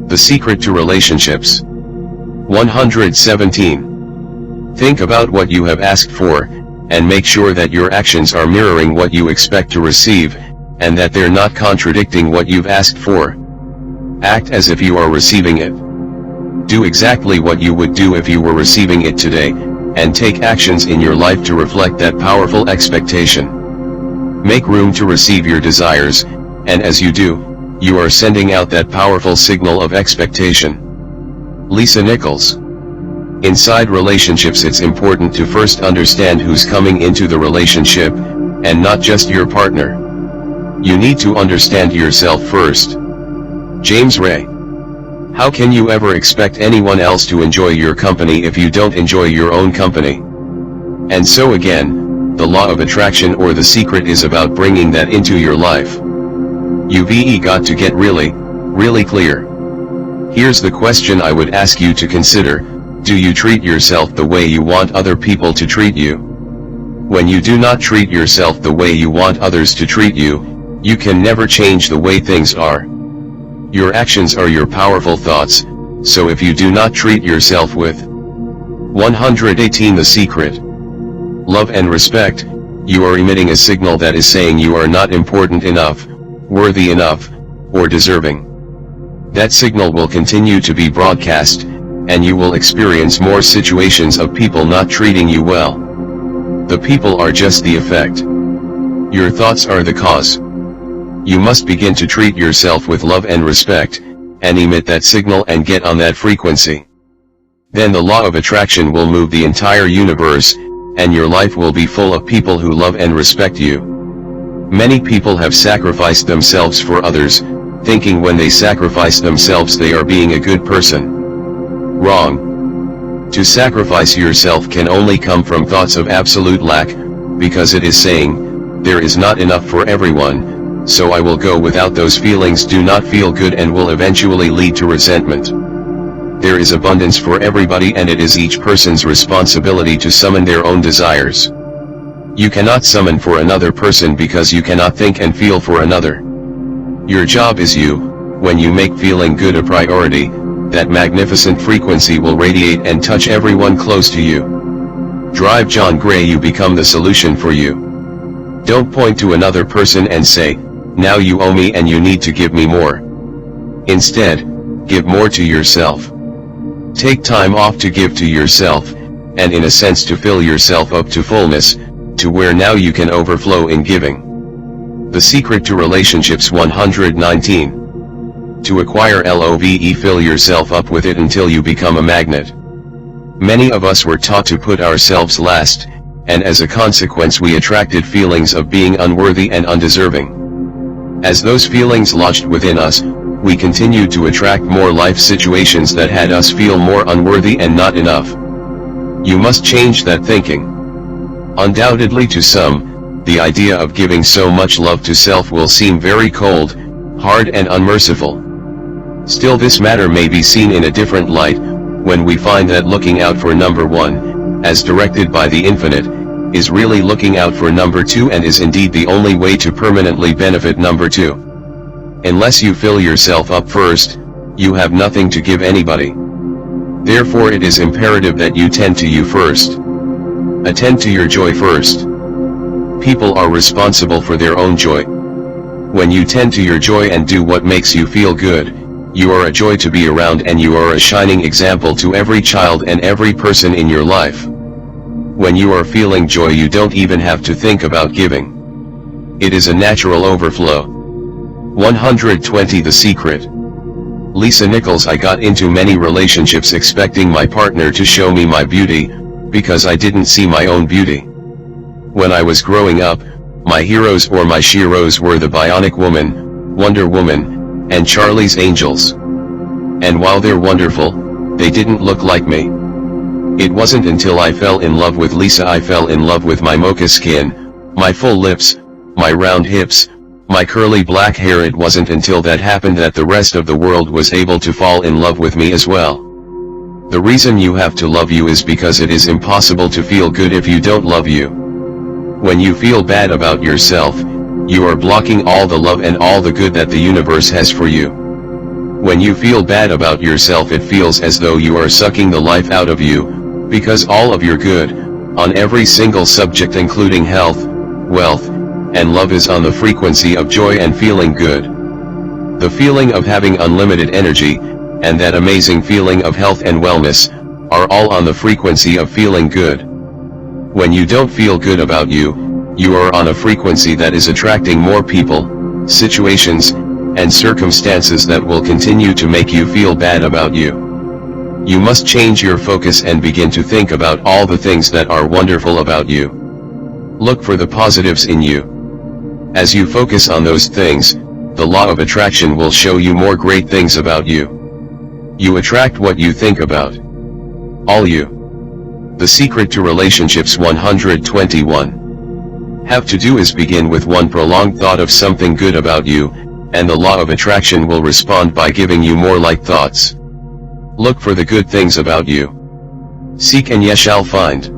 The secret to relationships. 117. Think about what you have asked for, and make sure that your actions are mirroring what you expect to receive, and that they're not contradicting what you've asked for. Act as if you are receiving it. Do exactly what you would do if you were receiving it today, and take actions in your life to reflect that powerful expectation. Make room to receive your desires, and as you do, you are sending out that powerful signal of expectation. Lisa Nichols. Inside relationships, it's important to first understand who's coming into the relationship, and not just your partner. You need to understand yourself first. James Ray. How can you ever expect anyone else to enjoy your company if you don't enjoy your own company? And so again, the law of attraction or the secret is about bringing that into your life. You've got to get really clear. Here's the question I would ask you to consider: do you treat yourself the way you want other people to treat you? When you do not treat yourself the way you want others to treat you, you can never change the way things are. Your actions are your powerful thoughts, so if you do not treat yourself with 118 The secret, love and respect, you are emitting a signal that is saying you are not important enough, worthy enough, or deserving. That signal will continue to be broadcast, and you will experience more situations of people not treating you well. The people are just the effect. Your thoughts are the cause. You must begin to treat yourself with love and respect, and emit that signal and get on that frequency. Then the law of attraction will move the entire universe, and your life will be full of people who love and respect you. Many people have sacrificed themselves for others, thinking when they sacrifice themselves they are being a good person. Wrong. To sacrifice yourself can only come from thoughts of absolute lack, because it is saying, there is not enough for everyone, so I will go without. Those feelings do not feel good and will eventually lead to resentment. There is abundance for everybody, and it is each person's responsibility to summon their own desires. You cannot summon for another person because you cannot think and feel for another. Your job is you. When you make feeling good a priority, that magnificent frequency will radiate and touch everyone close to you. Drive John Gray. You become the solution for you. Don't point to another person and say, now you owe me and you need to give me more. Instead, give more to yourself. Take time off to give to yourself, and in a sense to fill yourself up to fullness, to where now you can overflow in giving. The secret to relationships. 119. To acquire love, fill yourself up with it until you become a magnet. Many of us were taught to put ourselves last, and as a consequence we attracted feelings of being unworthy and undeserving. As those feelings lodged within us, we continued to attract more life situations that had us feel more unworthy and not enough. You must change that thinking. Undoubtedly to some, the idea of giving so much love to self will seem very cold, hard and unmerciful. Still, this matter may be seen in a different light, when we find that looking out for number one, as directed by the infinite, is really looking out for number two and is indeed the only way to permanently benefit number two. Unless you fill yourself up first, you have nothing to give anybody. Therefore it is imperative that you tend to you first. Attend to your joy first. People are responsible for their own joy. When you tend to your joy and do what makes you feel good, you are a joy to be around and you are a shining example to every child and every person in your life. When you are feeling joy, you don't even have to think about giving. It is a natural overflow. 120 The secret. Lisa Nichols. I got into many relationships expecting my partner to show me my beauty, because I didn't see my own beauty. When I was growing up, my heroes or my sheroes were the Bionic Woman, Wonder Woman, and Charlie's Angels. And while they're wonderful, they didn't look like me. It wasn't until I fell in love with Lisa I fell in love with my mocha skin, my full lips, my round hips, my curly black hair. It wasn't until that happened that the rest of the world was able to fall in love with me as well. The reason you have to love you is because it is impossible to feel good if you don't love you. When you feel bad about yourself, you are blocking all the love and all the good that the universe has for you. When you feel bad about yourself, it feels as though you are sucking the life out of you, because all of your good, on every single subject including health, wealth, and love is on the frequency of joy and feeling good. The feeling of having unlimited energy, and that amazing feeling of health and wellness, are all on the frequency of feeling good. When you don't feel good about you, you are on a frequency that is attracting more people, situations, and circumstances that will continue to make you feel bad about you. You must change your focus and begin to think about all the things that are wonderful about you. Look for the positives in you. As you focus on those things, the law of attraction will show you more great things about you. You attract what you think about. All you. The secret to relationships 121. Have to do is begin with one prolonged thought of something good about you, and the law of attraction will respond by giving you more like thoughts. Look for the good things about you. Seek and ye shall find.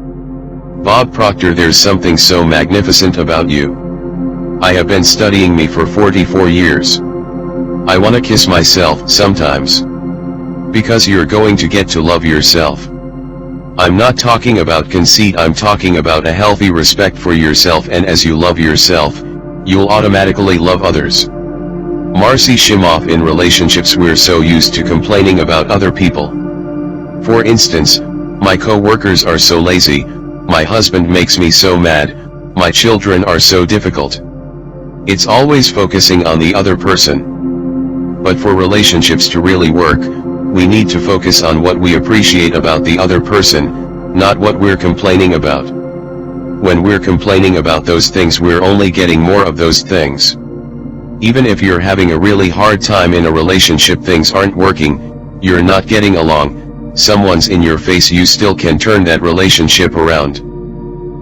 Bob Proctor. There's something so magnificent about you. I have been studying me for 44 years. I wanna kiss myself sometimes. Because you're going to get to love yourself. I'm not talking about conceit, I'm talking about a healthy respect for yourself, and as you love yourself, you'll automatically love others. Marcy Shimoff. In relationships we're so used to complaining about other people. For instance, my co-workers are so lazy, my husband makes me so mad, my children are so difficult. It's always focusing on the other person. But for relationships to really work, we need to focus on what we appreciate about the other person, not what we're complaining about. When we're complaining about those things, we're only getting more of those things. Even if you're having a really hard time in a relationship, things aren't working, you're not getting along, someone's in your face, you still can turn that relationship around.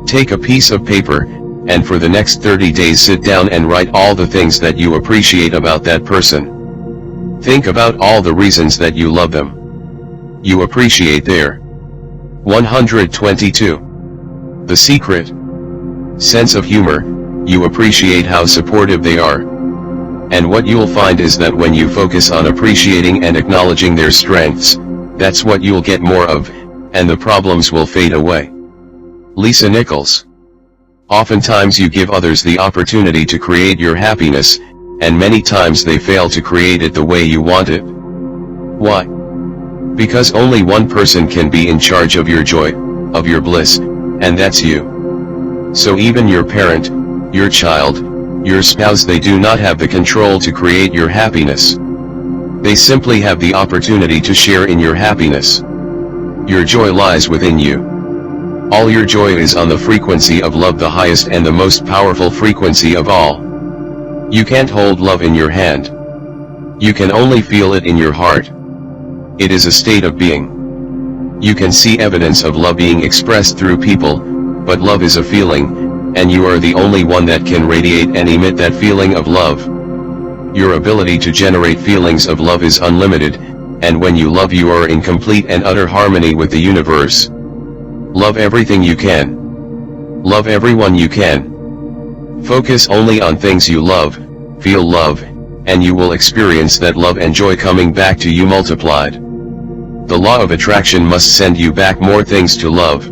Take a piece of paper, and for the next 30 days sit down and write all the things that you appreciate about that person. Think about all the reasons that you love them. You appreciate their 122. The secret. Sense of humor. You appreciate how supportive they are. And what you'll find is that when you focus on appreciating and acknowledging their strengths, that's what you'll get more of, and the problems will fade away. Lisa Nichols. Oftentimes you give others the opportunity to create your happiness, and many times they fail to create it the way you want it. Why? Because only one person can be in charge of your joy, of your bliss, and that's you. So even your parent, your child, your spouse, they do not have the control to create your happiness. They simply have the opportunity to share in your happiness. Your joy lies within you. All your joy is on the frequency of love, the highest and the most powerful frequency of all. You can't hold love in your hand. You can only feel it in your heart. It is a state of being. You can see evidence of love being expressed through people, but love is a feeling, and you are the only one that can radiate and emit that feeling of love. Your ability to generate feelings of love is unlimited, and when you love, you are in complete and utter harmony with the universe. Love everything you can. Love everyone you can. Focus only on things you love, feel love, and you will experience that love and joy coming back to you multiplied. The law of attraction must send you back more things to love.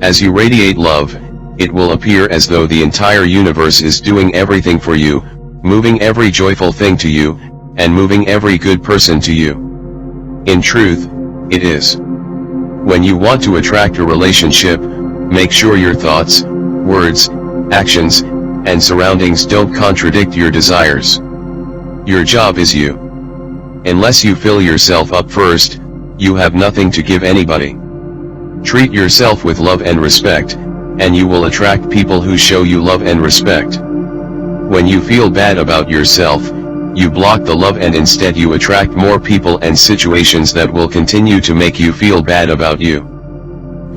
As you radiate love, it will appear as though the entire universe is doing everything for you, moving every joyful thing to you, and moving every good person to you. In truth, it is. When you want to attract a relationship, make sure your thoughts, words, actions, and surroundings don't contradict your desires. Your job is you. Unless you fill yourself up first, you have nothing to give anybody. Treat yourself with love and respect, and you will attract people who show you love and respect. When you feel bad about yourself, you block the love, and instead you attract more people and situations that will continue to make you feel bad about you.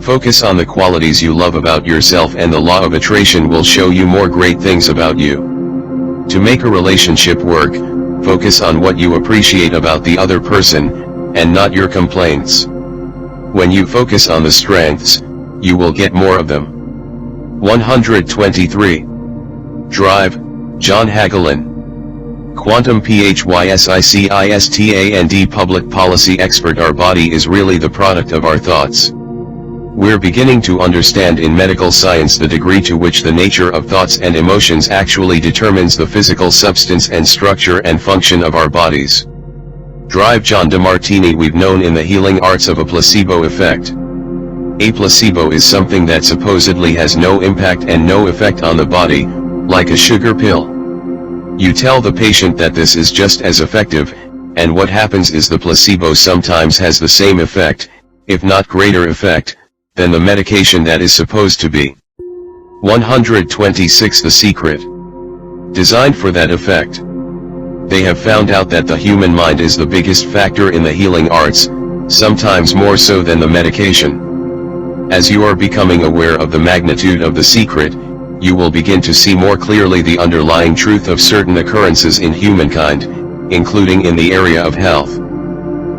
Focus on the qualities you love about yourself, and the law of attraction will show you more great things about you. To make a relationship work, focus on what you appreciate about the other person, and not your complaints. When you focus on the strengths, you will get more of them. 123. Drive, John Hagelin. Quantum PHYSICISTAND public policy expert. Our body is really the product of our thoughts. We're beginning to understand in medical science the degree to which the nature of thoughts and emotions actually determines the physical substance and structure and function of our bodies. Drive, John DeMartini. We've known in the healing arts of a placebo effect. A placebo is something that supposedly has no impact and no effect on the body, like a sugar pill. You tell the patient that this is just as effective, and what happens is the placebo sometimes has the same effect, if not greater effect, than the medication that is supposed to be. 126. The Secret. Designed for that effect. They have found out that the human mind is the biggest factor in the healing arts, sometimes more so than the medication. As you are becoming aware of the magnitude of the secret, you will begin to see more clearly the underlying truth of certain occurrences in humankind, including in the area of health.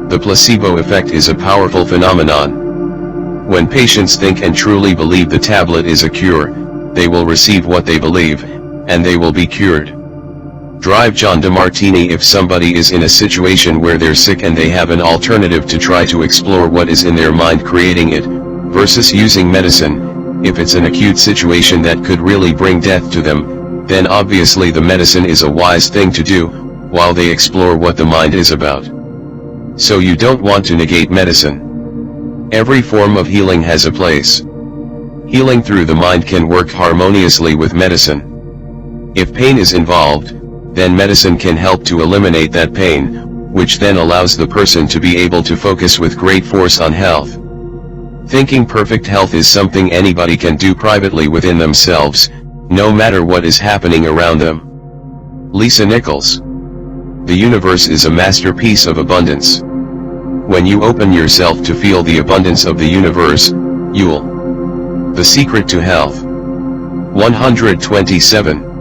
The placebo effect is a powerful phenomenon. When patients think and truly believe the tablet is a cure, they will receive what they believe, and they will be cured. Drive, John DeMartini. If somebody is in a situation where they're sick and they have an alternative to try to explore what is in their mind creating it, versus using medicine, if it's an acute situation that could really bring death to them, then obviously the medicine is a wise thing to do, while they explore what the mind is about. So you don't want to negate medicine. Every form of healing has a place. Healing through the mind can work harmoniously with medicine. If pain is involved, then medicine can help to eliminate that pain, which then allows the person to be able to focus with great force on health. Thinking perfect health is something anybody can do privately within themselves, no matter what is happening around them. Lisa Nichols. The universe is a masterpiece of abundance. When you open yourself to feel the abundance of the universe, you'll. The Secret to Health. 127.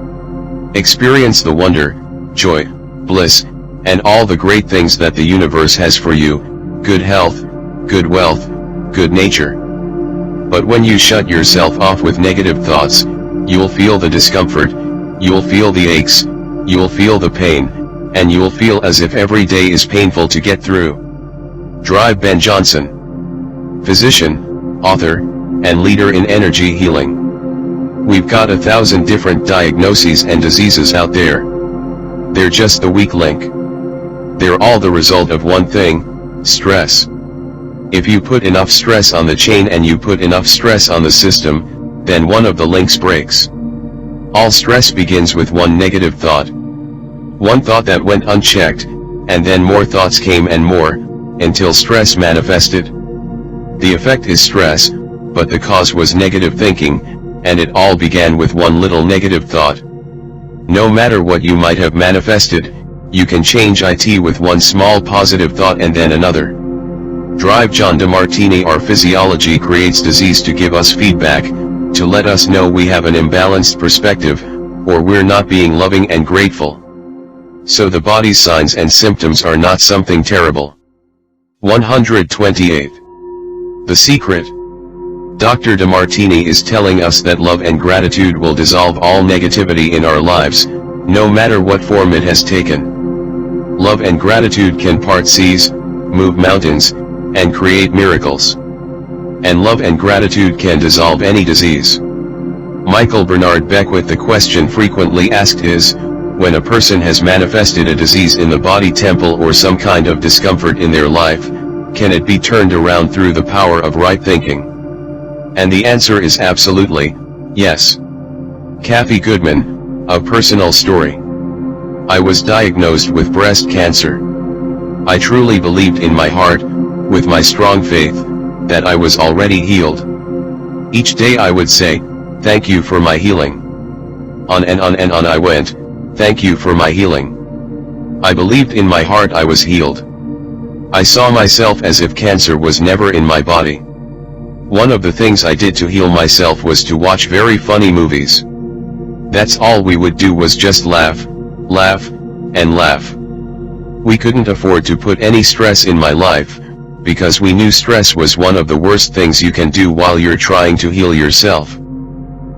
Experience the wonder, joy, bliss, and all the great things that the universe has for you: good health, good wealth, good nature. But when you shut yourself off with negative thoughts, you'll feel the discomfort, you'll feel the aches, you'll feel the pain, and you'll feel as if every day is painful to get through. Drive, Ben Johnson. Physician, author, and leader in energy healing. We've got 1,000 different diagnoses and diseases out there. They're just the weak link. They're all the result of one thing: stress. If you put enough stress on the chain and you put enough stress on the system, then one of the links breaks. All stress begins with one negative thought. One thought that went unchecked, and then more thoughts came and more, until stress manifested. The effect is stress, but the cause was negative thinking, and it all began with one little negative thought. No matter what you might have manifested, you can change it with one small positive thought and then another. Drive, John DeMartini. Our physiology creates disease to give us feedback, to let us know we have an imbalanced perspective, or we're not being loving and grateful. So the body's signs and symptoms are not something terrible. 128. The Secret. Dr. DeMartini is telling us that love and gratitude will dissolve all negativity in our lives, no matter what form it has taken. Love and gratitude can part seas, move mountains, and create miracles. And love and gratitude can dissolve any disease. Michael Bernard Beckwith. The question frequently asked is, when a person has manifested a disease in the body temple or some kind of discomfort in their life, can it be turned around through the power of right thinking? And the answer is absolutely, yes. Kathy Goodman, a personal story. I was diagnosed with breast cancer. I truly believed in my heart, with my strong faith, that I was already healed. Each day I would say, "Thank you for my healing." On and on and on I went, "Thank you for my healing." I believed in my heart I was healed. I saw myself as if cancer was never in my body. One of the things I did to heal myself was to watch very funny movies. That's all we would do, was just laugh, laugh, and laugh. We couldn't afford to put any stress in my life, because we knew stress was one of the worst things you can do while you're trying to heal yourself.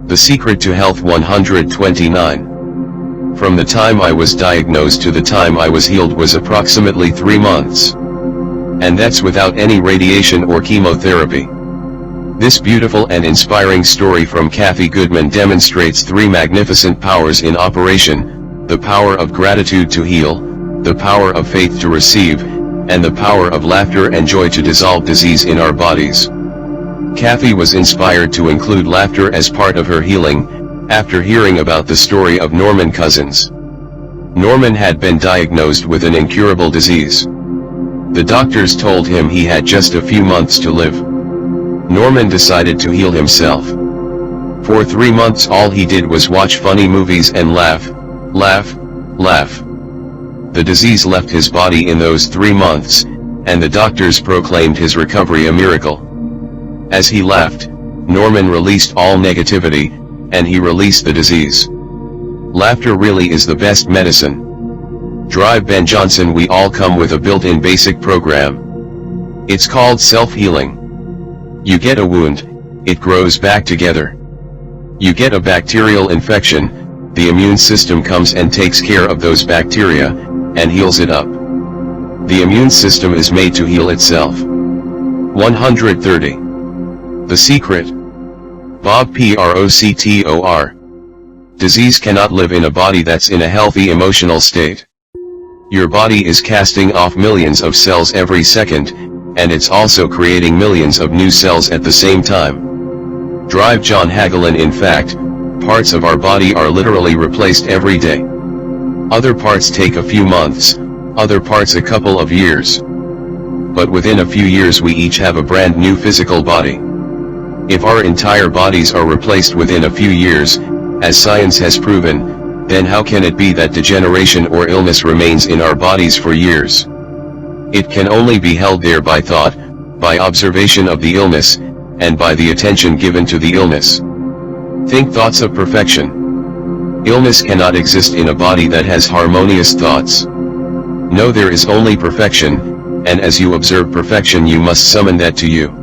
The Secret to Health 129. From the time I was diagnosed to the time I was healed was approximately 3 months. And that's without any radiation or chemotherapy. This beautiful and inspiring story from Kathy Goodman demonstrates 3 magnificent powers in operation: the power of gratitude to heal, the power of faith to receive, and the power of laughter and joy to dissolve disease in our bodies. Kathy was inspired to include laughter as part of her healing, after hearing about the story of Norman Cousins. Norman had been diagnosed with an incurable disease. The doctors told him he had just a few months to live. Norman decided to heal himself. For 3 months all he did was watch funny movies and laugh, laugh, laugh. The disease left his body in those 3 months, and the doctors proclaimed his recovery a miracle. As he laughed, Norman released all negativity, and he released the disease. Laughter really is the best medicine. Drive Ben Johnson. We all come with a built-in basic program. It's called self-healing. You get a wound, it grows back together. You get a bacterial infection, the immune system comes and takes care of those bacteria, and heals it up. The immune system is made to heal itself. 130. The Secret. Bob Proctor. Disease cannot live in a body that's in a healthy emotional state. Your body is casting off millions of cells every second, and it's also creating millions of new cells at the same time. Drive John Hagelin. In fact, parts of our body are literally replaced every day. Other parts take a few months, other parts a couple of years. But within a few years we each have a brand new physical body. If our entire bodies are replaced within a few years, as science has proven, then how can it be that degeneration or illness remains in our bodies for years? It can only be held there by thought, by observation of the illness, and by the attention given to the illness. Think thoughts of perfection. Illness cannot exist in a body that has harmonious thoughts. No, there is only perfection, and as you observe perfection you must summon that to you.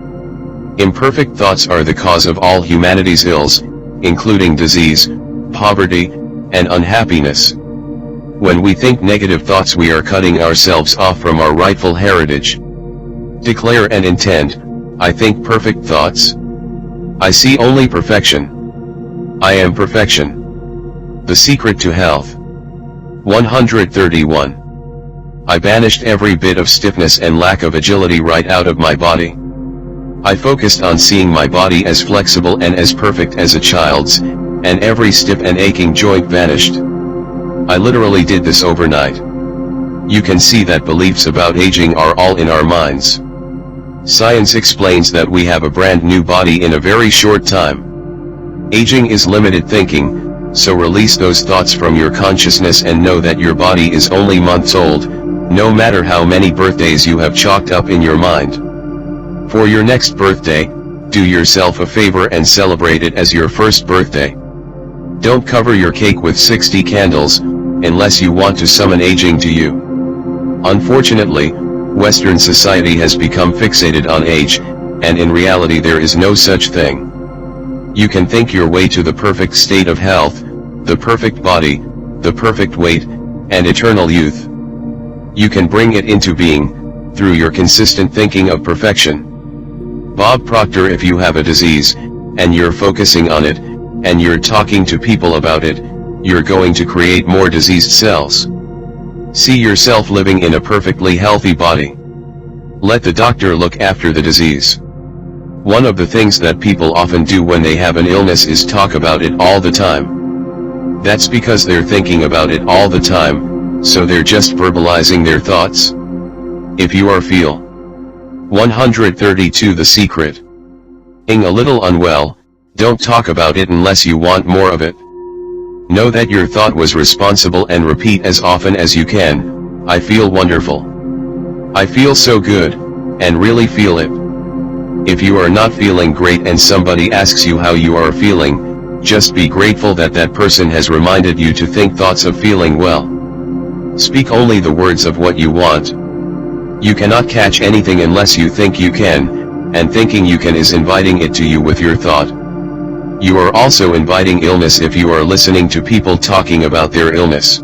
Imperfect thoughts are the cause of all humanity's ills, including disease, poverty, and unhappiness. When we think negative thoughts we are cutting ourselves off from our rightful heritage. Declare and intend, I think perfect thoughts. I see only perfection. I am perfection. The Secret to Health. 131. I banished every bit of stiffness and lack of agility right out of my body. I focused on seeing my body as flexible and as perfect as a child's, and every stiff and aching joint vanished. I literally did this overnight. You can see that beliefs about aging are all in our minds. Science explains that we have a brand new body in a very short time. Aging is limited thinking, so release those thoughts from your consciousness and know that your body is only months old, no matter how many birthdays you have chalked up in your mind. For your next birthday, do yourself a favor and celebrate it as your first birthday. Don't cover your cake with 60 candles, unless you want to summon aging to you. Unfortunately, Western society has become fixated on age, and in reality there is no such thing. You can think your way to the perfect state of health, the perfect body, the perfect weight, and eternal youth. You can bring it into being, through your consistent thinking of perfection. Bob Proctor. If you have a disease, and you're focusing on it, and you're talking to people about it, you're going to create more diseased cells. See yourself living in a perfectly healthy body. Let the doctor look after the disease. One of the things that people often do when they have an illness is talk about it all the time. That's because they're thinking about it all the time, so they're just verbalizing their thoughts. If you are feel 132 The Secret. Ing a little unwell, don't talk about it unless you want more of it. Know that your thought was responsible and repeat as often as you can, I feel wonderful. I feel so good, and really feel it. If you are not feeling great and somebody asks you how you are feeling, just be grateful that that person has reminded you to think thoughts of feeling well. Speak only the words of what you want. You cannot catch anything unless you think you can, and thinking you can is inviting it to you with your thought. You are also inviting illness if you are listening to people talking about their illness.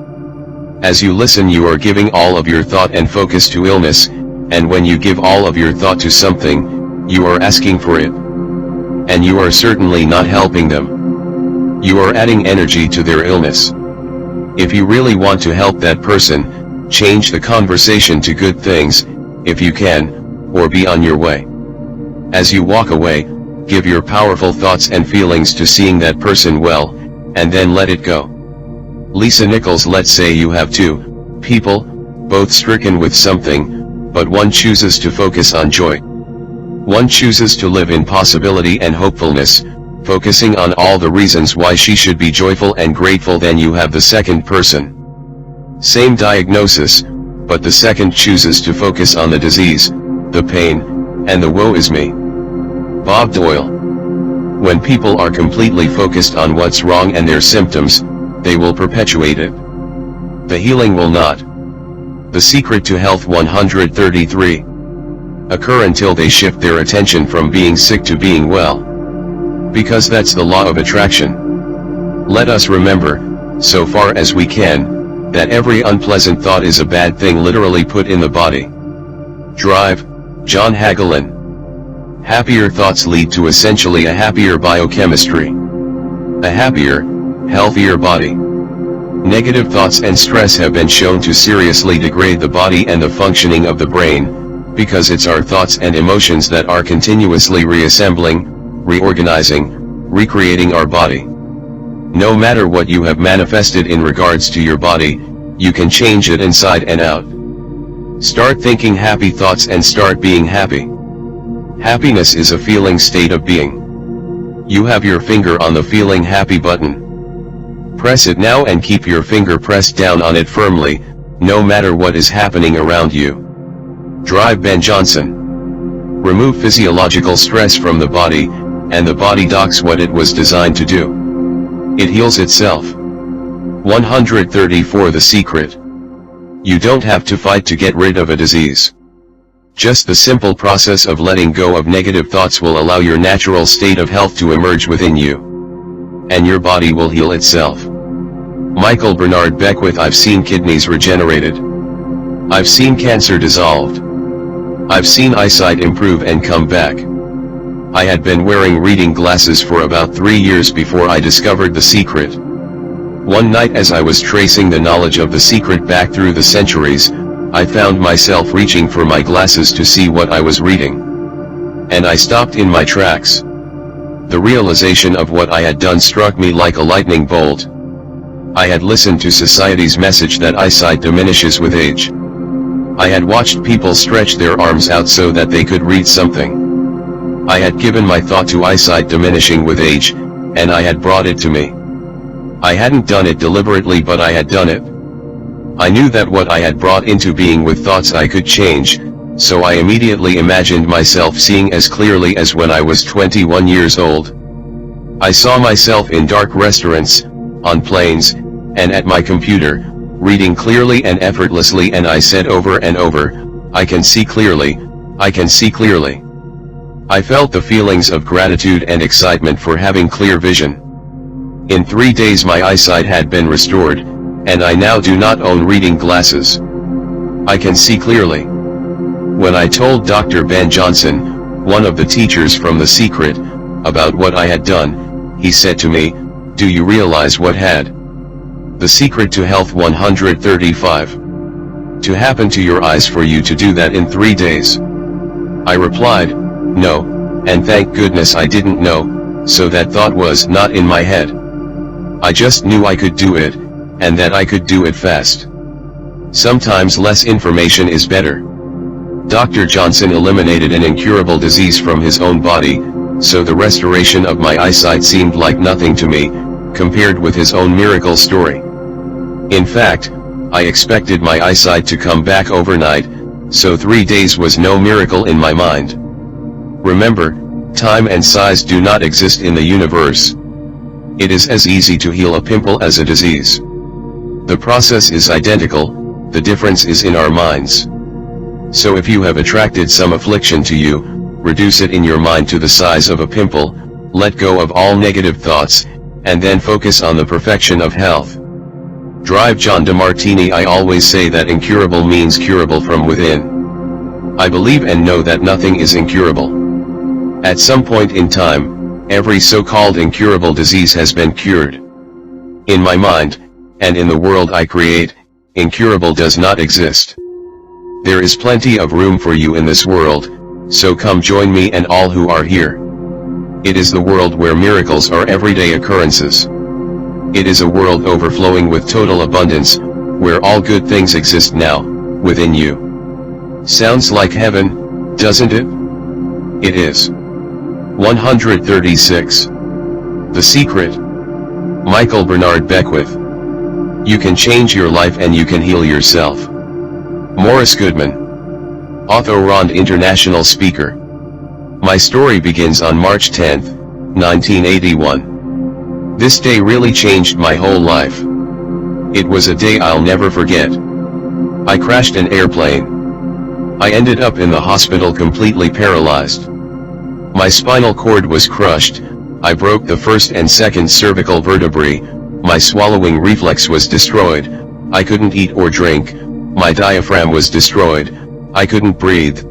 As you listen, you are giving all of your thought and focus to illness, and when you give all of your thought to something, you are asking for it. And you are certainly not helping them. You are adding energy to their illness. If you really want to help that person, change the conversation to good things, if you can, or be on your way. As you walk away, give your powerful thoughts and feelings to seeing that person well, and then let it go. Lisa Nichols: let's say you have two people, both stricken with something, but one chooses to focus on joy. One chooses to live in possibility and hopefulness, focusing on all the reasons why she should be joyful and grateful. Then you have the second person. Same diagnosis, but the second chooses to focus on the disease, the pain, and the woe is me. Bob Doyle. When people are completely focused on what's wrong and their symptoms, they will perpetuate it. The healing will not. The Secret to Health 133. Occur until they shift their attention from being sick to being well. Because that's the law of attraction. Let us remember, so far as we can, that every unpleasant thought is a bad thing literally put in the body. Drive, John Hagelin. Happier thoughts lead to essentially a happier biochemistry. A happier, healthier body. Negative thoughts and stress have been shown to seriously degrade the body and the functioning of the brain, because it's our thoughts and emotions that are continuously reassembling, reorganizing, recreating our body. No matter what you have manifested in regards to your body, you can change it inside and out. Start thinking happy thoughts and start being happy. Happiness is a feeling state of being. You have your finger on the feeling happy button. Press it now and keep your finger pressed down on it firmly, no matter what is happening around you. Drive, Ben Johnson. Remove physiological stress from the body, and the body does what it was designed to do. It heals itself. 134. The Secret. You don't have to fight to get rid of a disease. Just the simple process of letting go of negative thoughts will allow your natural state of health to emerge within you. And your body will heal itself. Michael Bernard Beckwith. I've seen kidneys regenerated. I've seen cancer dissolved. I've seen eyesight improve and come back. I had been wearing reading glasses for about 3 years before I discovered The Secret. One night, as I was tracing the knowledge of The Secret back through the centuries, I found myself reaching for my glasses to see what I was reading. And I stopped in my tracks. The realization of what I had done struck me like a lightning bolt. I had listened to society's message that eyesight diminishes with age. I had watched people stretch their arms out so that they could read something. I had given my thought to eyesight diminishing with age, and I had brought it to me. I hadn't done it deliberately, but I had done it. I knew that what I had brought into being with thoughts I could change, so I immediately imagined myself seeing as clearly as when I was 21 years old. I saw myself in dark restaurants, on planes, and at my computer, reading clearly and effortlessly, and I said over and over, I can see clearly, I can see clearly. I felt the feelings of gratitude and excitement for having clear vision. In 3 days my eyesight had been restored, and I now do not own reading glasses. I can see clearly. When I told Dr. Ben Johnson, one of the teachers from The Secret, about what I had done, he said to me, "Do you realize what had The Secret to Health 135 to happen to your eyes for you to do that in 3 days?" I replied, "No, and thank goodness I didn't know, so that thought was not in my head. I just knew I could do it, and that I could do it fast. Sometimes less information is better." Dr. Johnson eliminated an incurable disease from his own body, so the restoration of my eyesight seemed like nothing to me, compared with his own miracle story. In fact, I expected my eyesight to come back overnight, so 3 days was no miracle in my mind. Remember, time and size do not exist in the universe. It is as easy to heal a pimple as a disease. The process is identical, the difference is in our minds. So if you have attracted some affliction to you, reduce it in your mind to the size of a pimple, let go of all negative thoughts, and then focus on the perfection of health. Drive John DeMartini. I always say that incurable means curable from within. I believe and know that nothing is incurable. At some point in time, every so-called incurable disease has been cured. In my mind, and in the world I create, incurable does not exist. There is plenty of room for you in this world, so come join me and all who are here. It is the world where miracles are everyday occurrences. It is a world overflowing with total abundance, where all good things exist now, within you. Sounds like heaven, doesn't it? It is. 136. The Secret. Michael Bernard Beckwith. You can change your life and you can heal yourself. Morris Goodman. Author, international speaker. My story begins on March 10, 1981. This day really changed my whole life. It was a day I'll never forget. I crashed an airplane. I ended up in the hospital completely paralyzed. My spinal cord was crushed, I broke the first and second cervical vertebrae, my swallowing reflex was destroyed, I couldn't eat or drink, my diaphragm was destroyed, I couldn't breathe.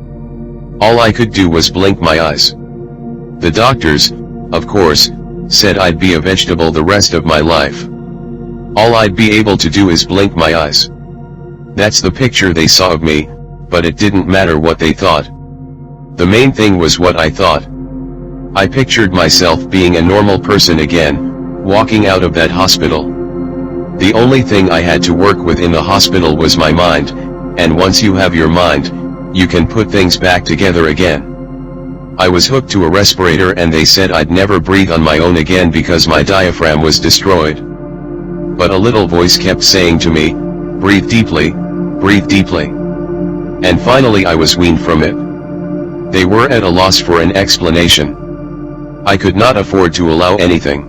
All I could do was blink my eyes. The doctors, of course, said I'd be a vegetable the rest of my life. All I'd be able to do is blink my eyes. That's the picture they saw of me, but it didn't matter what they thought. The main thing was what I thought. I pictured myself being a normal person again, walking out of that hospital. The only thing I had to work with in the hospital was my mind, and once you have your mind, you can put things back together again. I was hooked to a respirator and they said I'd never breathe on my own again because my diaphragm was destroyed. But a little voice kept saying to me, breathe deeply, breathe deeply. And finally I was weaned from it. They were at a loss for an explanation. I could not afford to allow anything.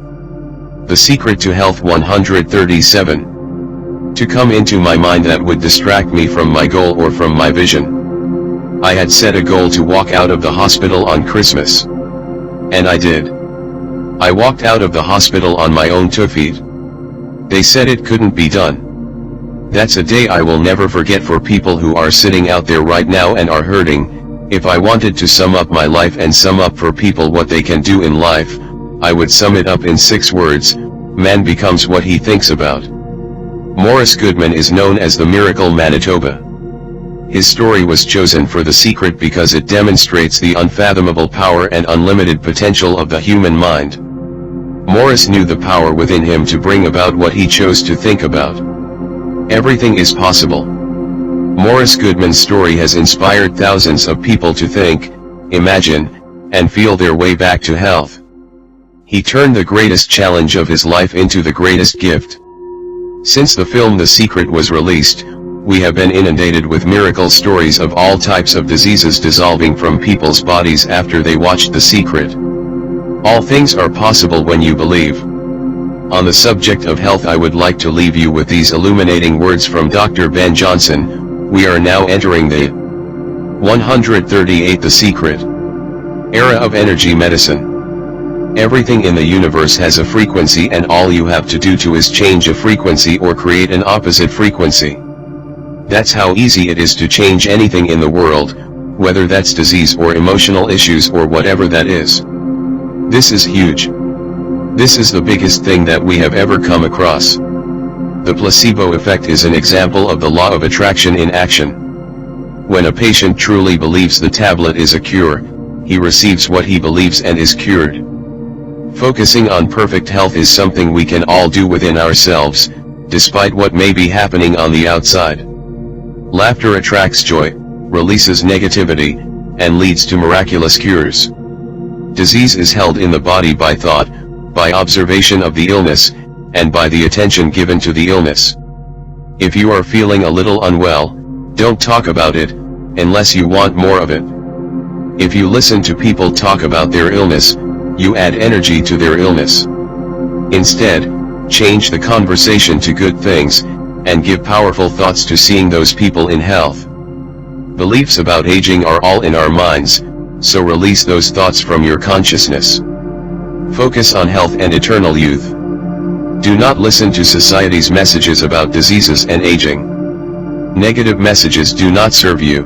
The secret to health 137. To come into my mind that would distract me from my goal or from my vision. I had set a goal to walk out of the hospital on Christmas. And I did. I walked out of the hospital on my own 2 feet. They said it couldn't be done. That's a day I will never forget for people who are sitting out there right now and are hurting. If I wanted to sum up my life and sum up for people what they can do in life, I would sum it up in 6 words, man becomes what he thinks about. Morris Goodman is known as the Miracle Manitoba. His story was chosen for The Secret because it demonstrates the unfathomable power and unlimited potential of the human mind. Morris knew the power within him to bring about what he chose to think about. Everything is possible. Morris Goodman's story has inspired thousands of people to think, imagine, and feel their way back to health. He turned the greatest challenge of his life into the greatest gift. Since the film The Secret was released, we have been inundated with miracle stories of all types of diseases dissolving from people's bodies after they watched The Secret. All things are possible when you believe. On the subject of health, I would like to leave you with these illuminating words from Dr. Ben Johnson. We are now entering the 138 The Secret era of energy medicine. Everything in the universe has a frequency and all you have to do is change a frequency or create an opposite frequency. That's how easy it is to change anything in the world, whether that's disease or emotional issues or whatever that is. This is huge. This is the biggest thing that we have ever come across. The placebo effect is an example of the law of attraction in action. When a patient truly believes the tablet is a cure, he receives what he believes and is cured. Focusing on perfect health is something we can all do within ourselves, despite what may be happening on the outside. Laughter attracts joy, releases negativity, and leads to miraculous cures. Disease is held in the body by thought, by observation of the illness, and by the attention given to the illness. If you are feeling a little unwell, don't talk about it, unless you want more of it. If you listen to people talk about their illness, you add energy to their illness. Instead, change the conversation to good things, and give powerful thoughts to seeing those people in health. Beliefs about aging are all in our minds, so release those thoughts from your consciousness. Focus on health and eternal youth. Do not listen to society's messages about diseases and aging. Negative messages do not serve you.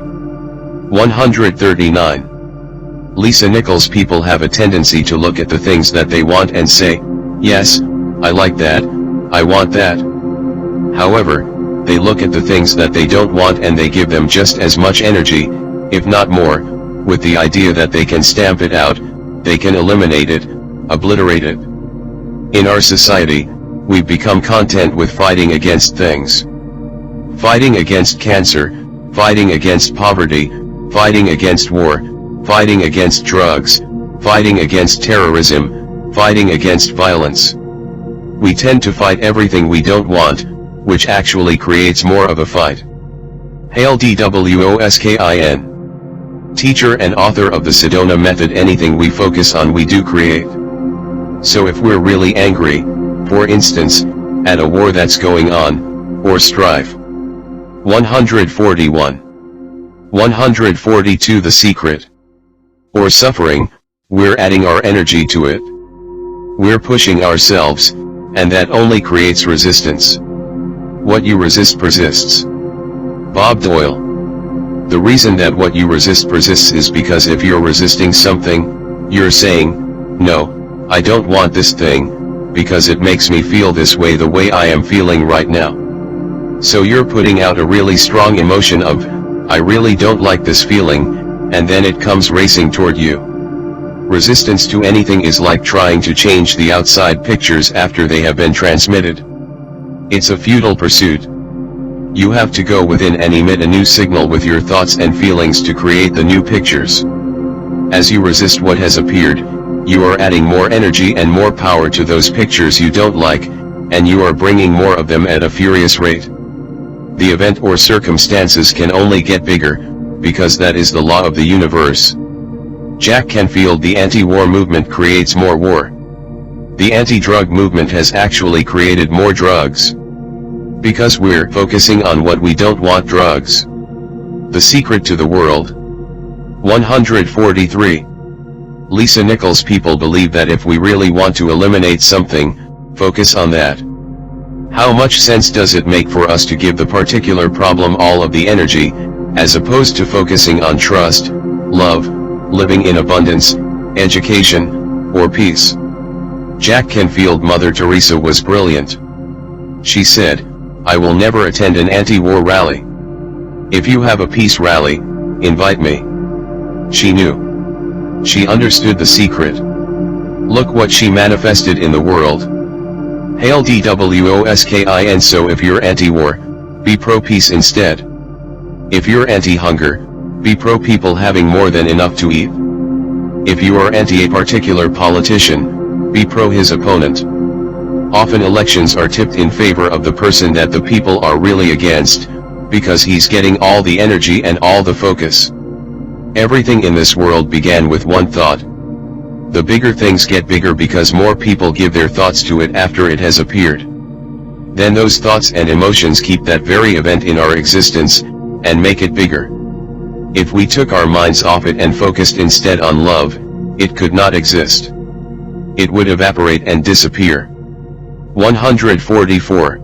139. Lisa Nichols. People have a tendency to look at the things that they want and say, yes, I like that, I want that. However, they look at the things that they don't want and they give them just as much energy, if not more, with the idea that they can stamp it out, they can eliminate it, obliterate it. In our society, we've become content with fighting against things. Fighting against cancer, fighting against poverty, fighting against war, fighting against drugs, fighting against terrorism, fighting against violence. We tend to fight everything we don't want, which actually creates more of a fight. Hail Dwoskin. Teacher and author of the Sedona Method. Anything we focus on we do create. So if we're really angry, for instance, at a war that's going on, or strife. 141. 142. The secret. Or suffering, we're adding our energy to it. We're pushing ourselves, and that only creates resistance. What you resist persists. Bob Doyle. The reason that what you resist persists is because if you're resisting something, you're saying, no, I don't want this thing, because it makes me feel this way, the way I am feeling right now. So you're putting out a really strong emotion of, I really don't like this feeling, and then it comes racing toward you. Resistance to anything is like trying to change the outside pictures after they have been transmitted. It's a futile pursuit. You have to go within and emit a new signal with your thoughts and feelings to create the new pictures. As you resist what has appeared, you are adding more energy and more power to those pictures you don't like, and you are bringing more of them at a furious rate. The event or circumstances can only get bigger, because that is the law of the universe. Jack Canfield. The anti-war movement creates more war. The anti-drug movement has actually created more drugs. Because we're focusing on what we don't want. Drugs. The secret to the world. 143. Lisa Nichols. People believe that if we really want to eliminate something, focus on that. How much sense does it make for us to give the particular problem all of the energy, as opposed to focusing on trust, love, living in abundance, education, or peace? Jack Canfield. Mother Teresa was brilliant. She said, I will never attend an anti-war rally. If you have a peace rally, invite me. She knew. She understood the secret. Look what she manifested in the world. Hail Dwoskin. So if you're anti-war, be pro-peace instead. If you're anti-hunger, be pro-people having more than enough to eat. If you are anti a particular politician, be pro his opponent. Often elections are tipped in favor of the person that the people are really against, because he's getting all the energy and all the focus. Everything in this world began with one thought. The bigger things get bigger because more people give their thoughts to it after it has appeared. Then those thoughts and emotions keep that very event in our existence, and make it bigger. If we took our minds off it and focused instead on love, it could not exist. It would evaporate and disappear. 144.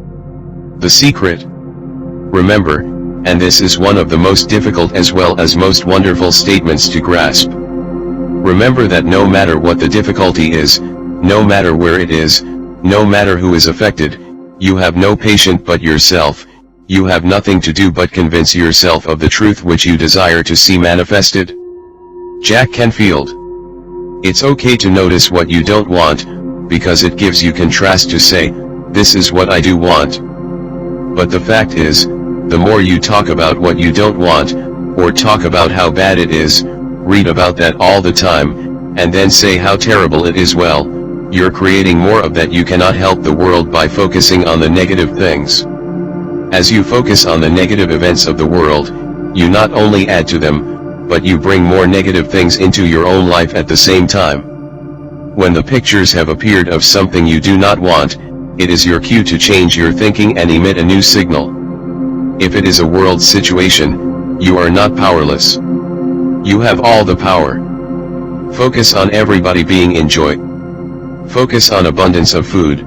The secret. Remember, and this is one of the most difficult as well as most wonderful statements to grasp. Remember that no matter what the difficulty is, no matter where it is, no matter who is affected, you have no patient but yourself. You have nothing to do but convince yourself of the truth which you desire to see manifested. Jack Canfield. It's okay to notice what you don't want, because it gives you contrast to say, this is what I do want. But the fact is, the more you talk about what you don't want, or talk about how bad it is, read about that all the time, and then say how terrible it is, well, you're creating more of that. You cannot help the world by focusing on the negative things. As you focus on the negative events of the world, you not only add to them, but you bring more negative things into your own life at the same time. When the pictures have appeared of something you do not want, it is your cue to change your thinking and emit a new signal. If it is a world situation, You are not powerless. You have all the power. Focus on everybody being in joy. Focus on abundance of food.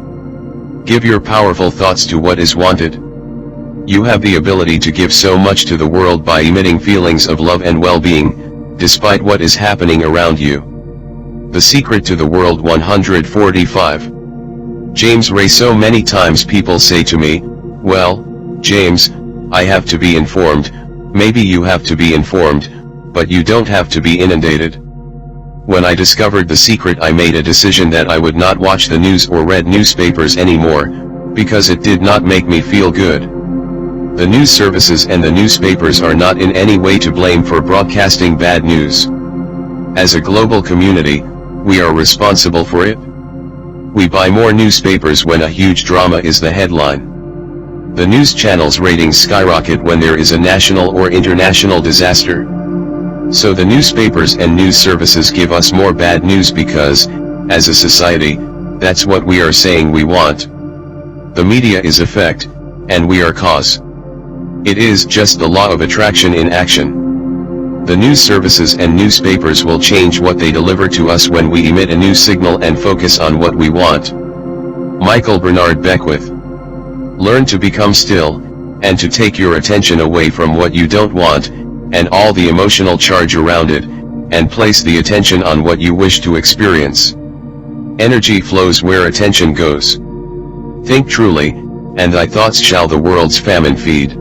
Give your powerful thoughts to what is wanted. You have the ability to give so much to the world by emitting feelings of love and well-being, despite what is happening around you. The Secret to the World 145. James Ray. So many times people say to me, well, James, I have to be informed. Maybe you have to be informed, but you don't have to be inundated. When I discovered The Secret, I made a decision that I would not watch the news or read newspapers anymore, because it did not make me feel good. The news services and the newspapers are not in any way to blame for broadcasting bad news. As a global community, we are responsible for it. We buy more newspapers when a huge drama is the headline. The news channels' ratings skyrocket when there is a national or international disaster. So the newspapers and news services give us more bad news because, as a society, that's what we are saying we want. The media is effect, and we are cause. It is just the law of attraction in action. The news services and newspapers will change what they deliver to us when we emit a new signal and focus on what we want. Michael Bernard Beckwith. Learn to become still, and to take your attention away from what you don't want, and all the emotional charge around it, and place the attention on what you wish to experience. Energy flows where attention goes. Think truly, and thy thoughts shall the world's famine feed.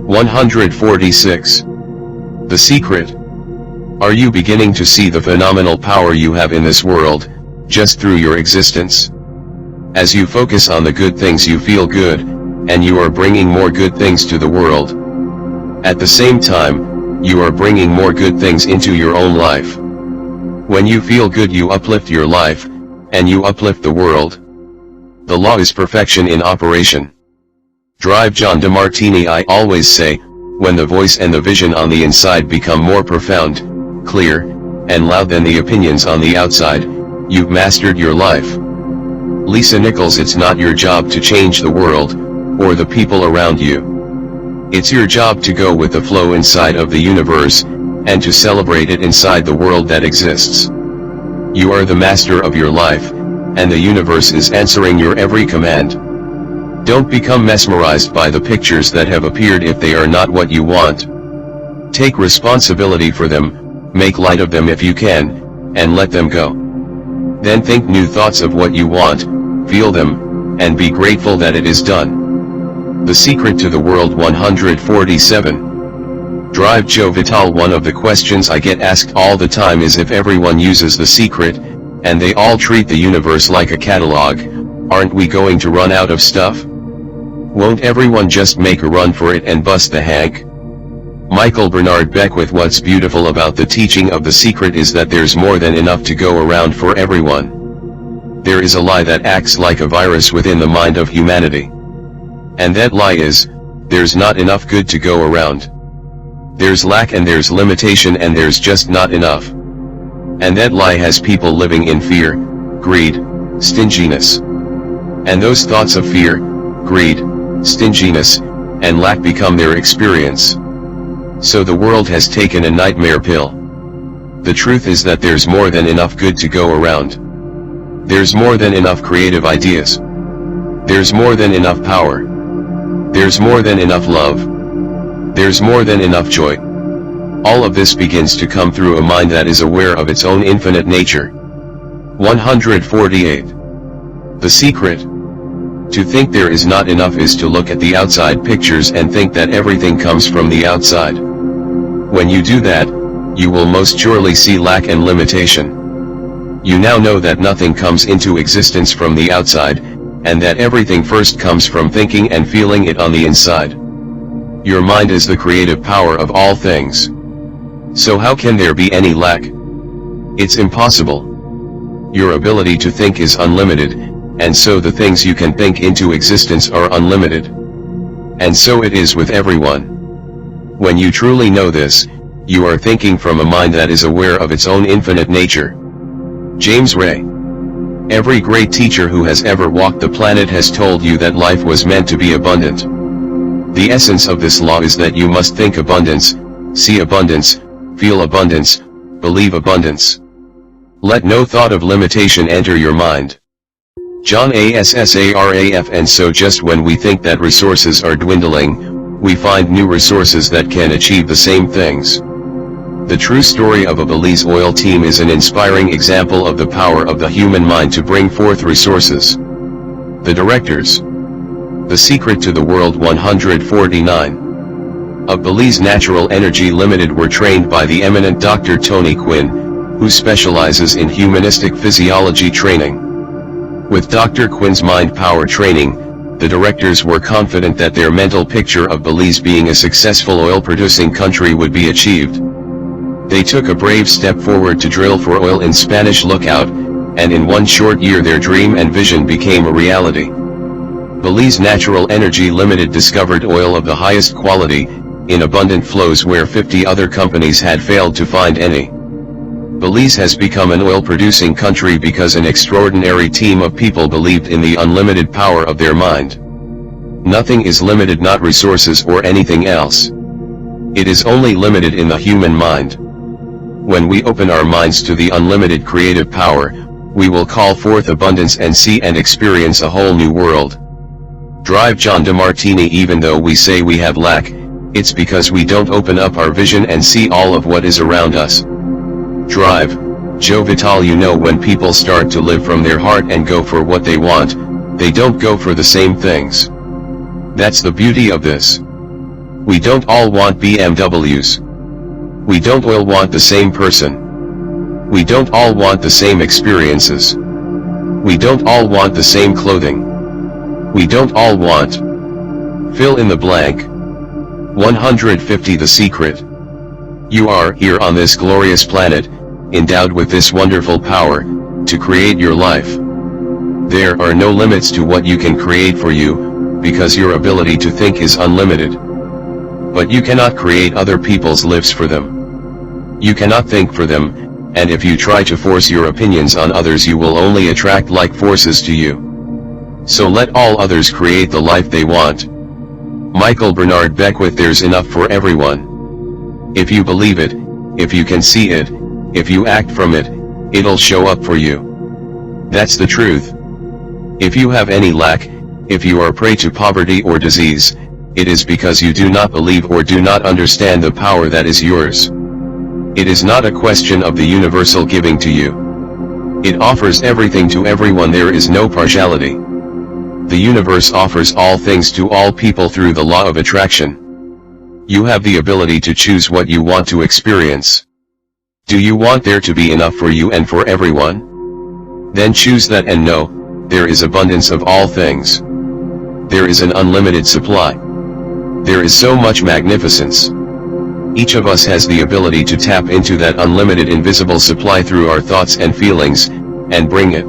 146. The Secret. Are you beginning to see the phenomenal power you have in this world, just through your existence? As you focus on the good things, you feel good, and you are bringing more good things to the world. At the same time, you are bringing more good things into your own life. When you feel good, you uplift your life, and you uplift the world. The law is perfection in operation. Drive John DeMartini. I always say, when the voice and the vision on the inside become more profound, clear, and loud than the opinions on the outside, you've mastered your life. Lisa Nichols. It's not your job to change the world, or the people around you. It's your job to go with the flow inside of the universe, and to celebrate it inside the world that exists. You are the master of your life, and the universe is answering your every command. Don't become mesmerized by the pictures that have appeared if they are not what you want. Take responsibility for them, make light of them if you can, and let them go. Then think new thoughts of what you want, feel them, and be grateful that it is done. The Secret to the World 147. Drive Joe Vital. One of the questions I get asked all the time is if everyone uses The Secret, and they all treat the universe like a catalog, aren't we going to run out of stuff? Won't everyone just make a run for it and bust the hank? Michael Bernard Beckwith. What's beautiful about the teaching of The Secret is that there's more than enough to go around for everyone. There is a lie that acts like a virus within the mind of humanity. And that lie is, there's not enough good to go around. There's lack and there's limitation and there's just not enough. And that lie has people living in fear, greed, stinginess. And those thoughts of fear, greed, stinginess, and lack become their experience. So the world has taken a nightmare pill. The truth is that there's more than enough good to go around. There's more than enough creative ideas. There's more than enough power. There's more than enough love. There's more than enough joy. All of this begins to come through a mind that is aware of its own infinite nature. 148. The Secret. To think there is not enough is to look at the outside pictures and think that everything comes from the outside. When you do that, you will most surely see lack and limitation. You now know that nothing comes into existence from the outside, and that everything first comes from thinking and feeling it on the inside. Your mind is the creative power of all things. So how can there be any lack? It's impossible. Your ability to think is unlimited, and so the things you can think into existence are unlimited. And so it is with everyone. When you truly know this, you are thinking from a mind that is aware of its own infinite nature. James Ray. Every great teacher who has ever walked the planet has told you that life was meant to be abundant. The essence of this law is that you must think abundance, See abundance, feel abundance, believe abundance. Let no thought of limitation enter your mind. John Assaraf. And so just when we think that resources are dwindling, we find new resources that can achieve the same things. The true story of a Belize oil team is an inspiring example of the power of the human mind to bring forth resources. The directors. The Secret to the World 149. Of Belize Natural Energy Limited were trained by the eminent Dr. Tony Quinn, who specializes in humanistic physiology training. With Dr. Quinn's mind power training, the directors were confident that their mental picture of Belize being a successful oil-producing country would be achieved. They took a brave step forward to drill for oil in Spanish Lookout, and in one short year their dream and vision became a reality. Belize Natural Energy Limited discovered oil of the highest quality, in abundant flows where 50 other companies had failed to find any. Belize has become an oil-producing country because an extraordinary team of people believed in the unlimited power of their mind. Nothing is limited, not resources or anything else. It is only limited in the human mind. When we open our minds to the unlimited creative power, we will call forth abundance and see and experience a whole new world. Drive John DeMartini. Even though we say we have lack, it's because we don't open up our vision and see all of what is around us. Drive Joe Vitale. You know, when people start to live from their heart and go for what they want, they don't go for the same things. That's the beauty of this. We don't all want BMWs. We don't all want the same person. We don't all want the same experiences. We don't all want the same clothing. We don't all want. Fill in the blank. 150. The Secret. You are here on this glorious planet, endowed with this wonderful power, to create your life. There are no limits to what you can create for you, because your ability to think is unlimited. But you cannot create other people's lives for them. You cannot think for them, and if you try to force your opinions on others, you will only attract like forces to you. So let all others create the life they want. Michael Bernard Beckwith. There's enough for everyone. If you believe it, if you can see it, if you act from it, it'll show up for you. That's the truth. If you have any lack, if you are prey to poverty or disease, it is because you do not believe or do not understand the power that is yours. It is not a question of the universal giving to you. It offers everything to everyone. There is no partiality. The universe offers all things to all people through the law of attraction. You have the ability to choose what you want to experience. Do you want there to be enough for you and for everyone? Then choose that and know, there is abundance of all things. There is an unlimited supply. There is so much magnificence. Each of us has the ability to tap into that unlimited invisible supply through our thoughts and feelings, and bring it.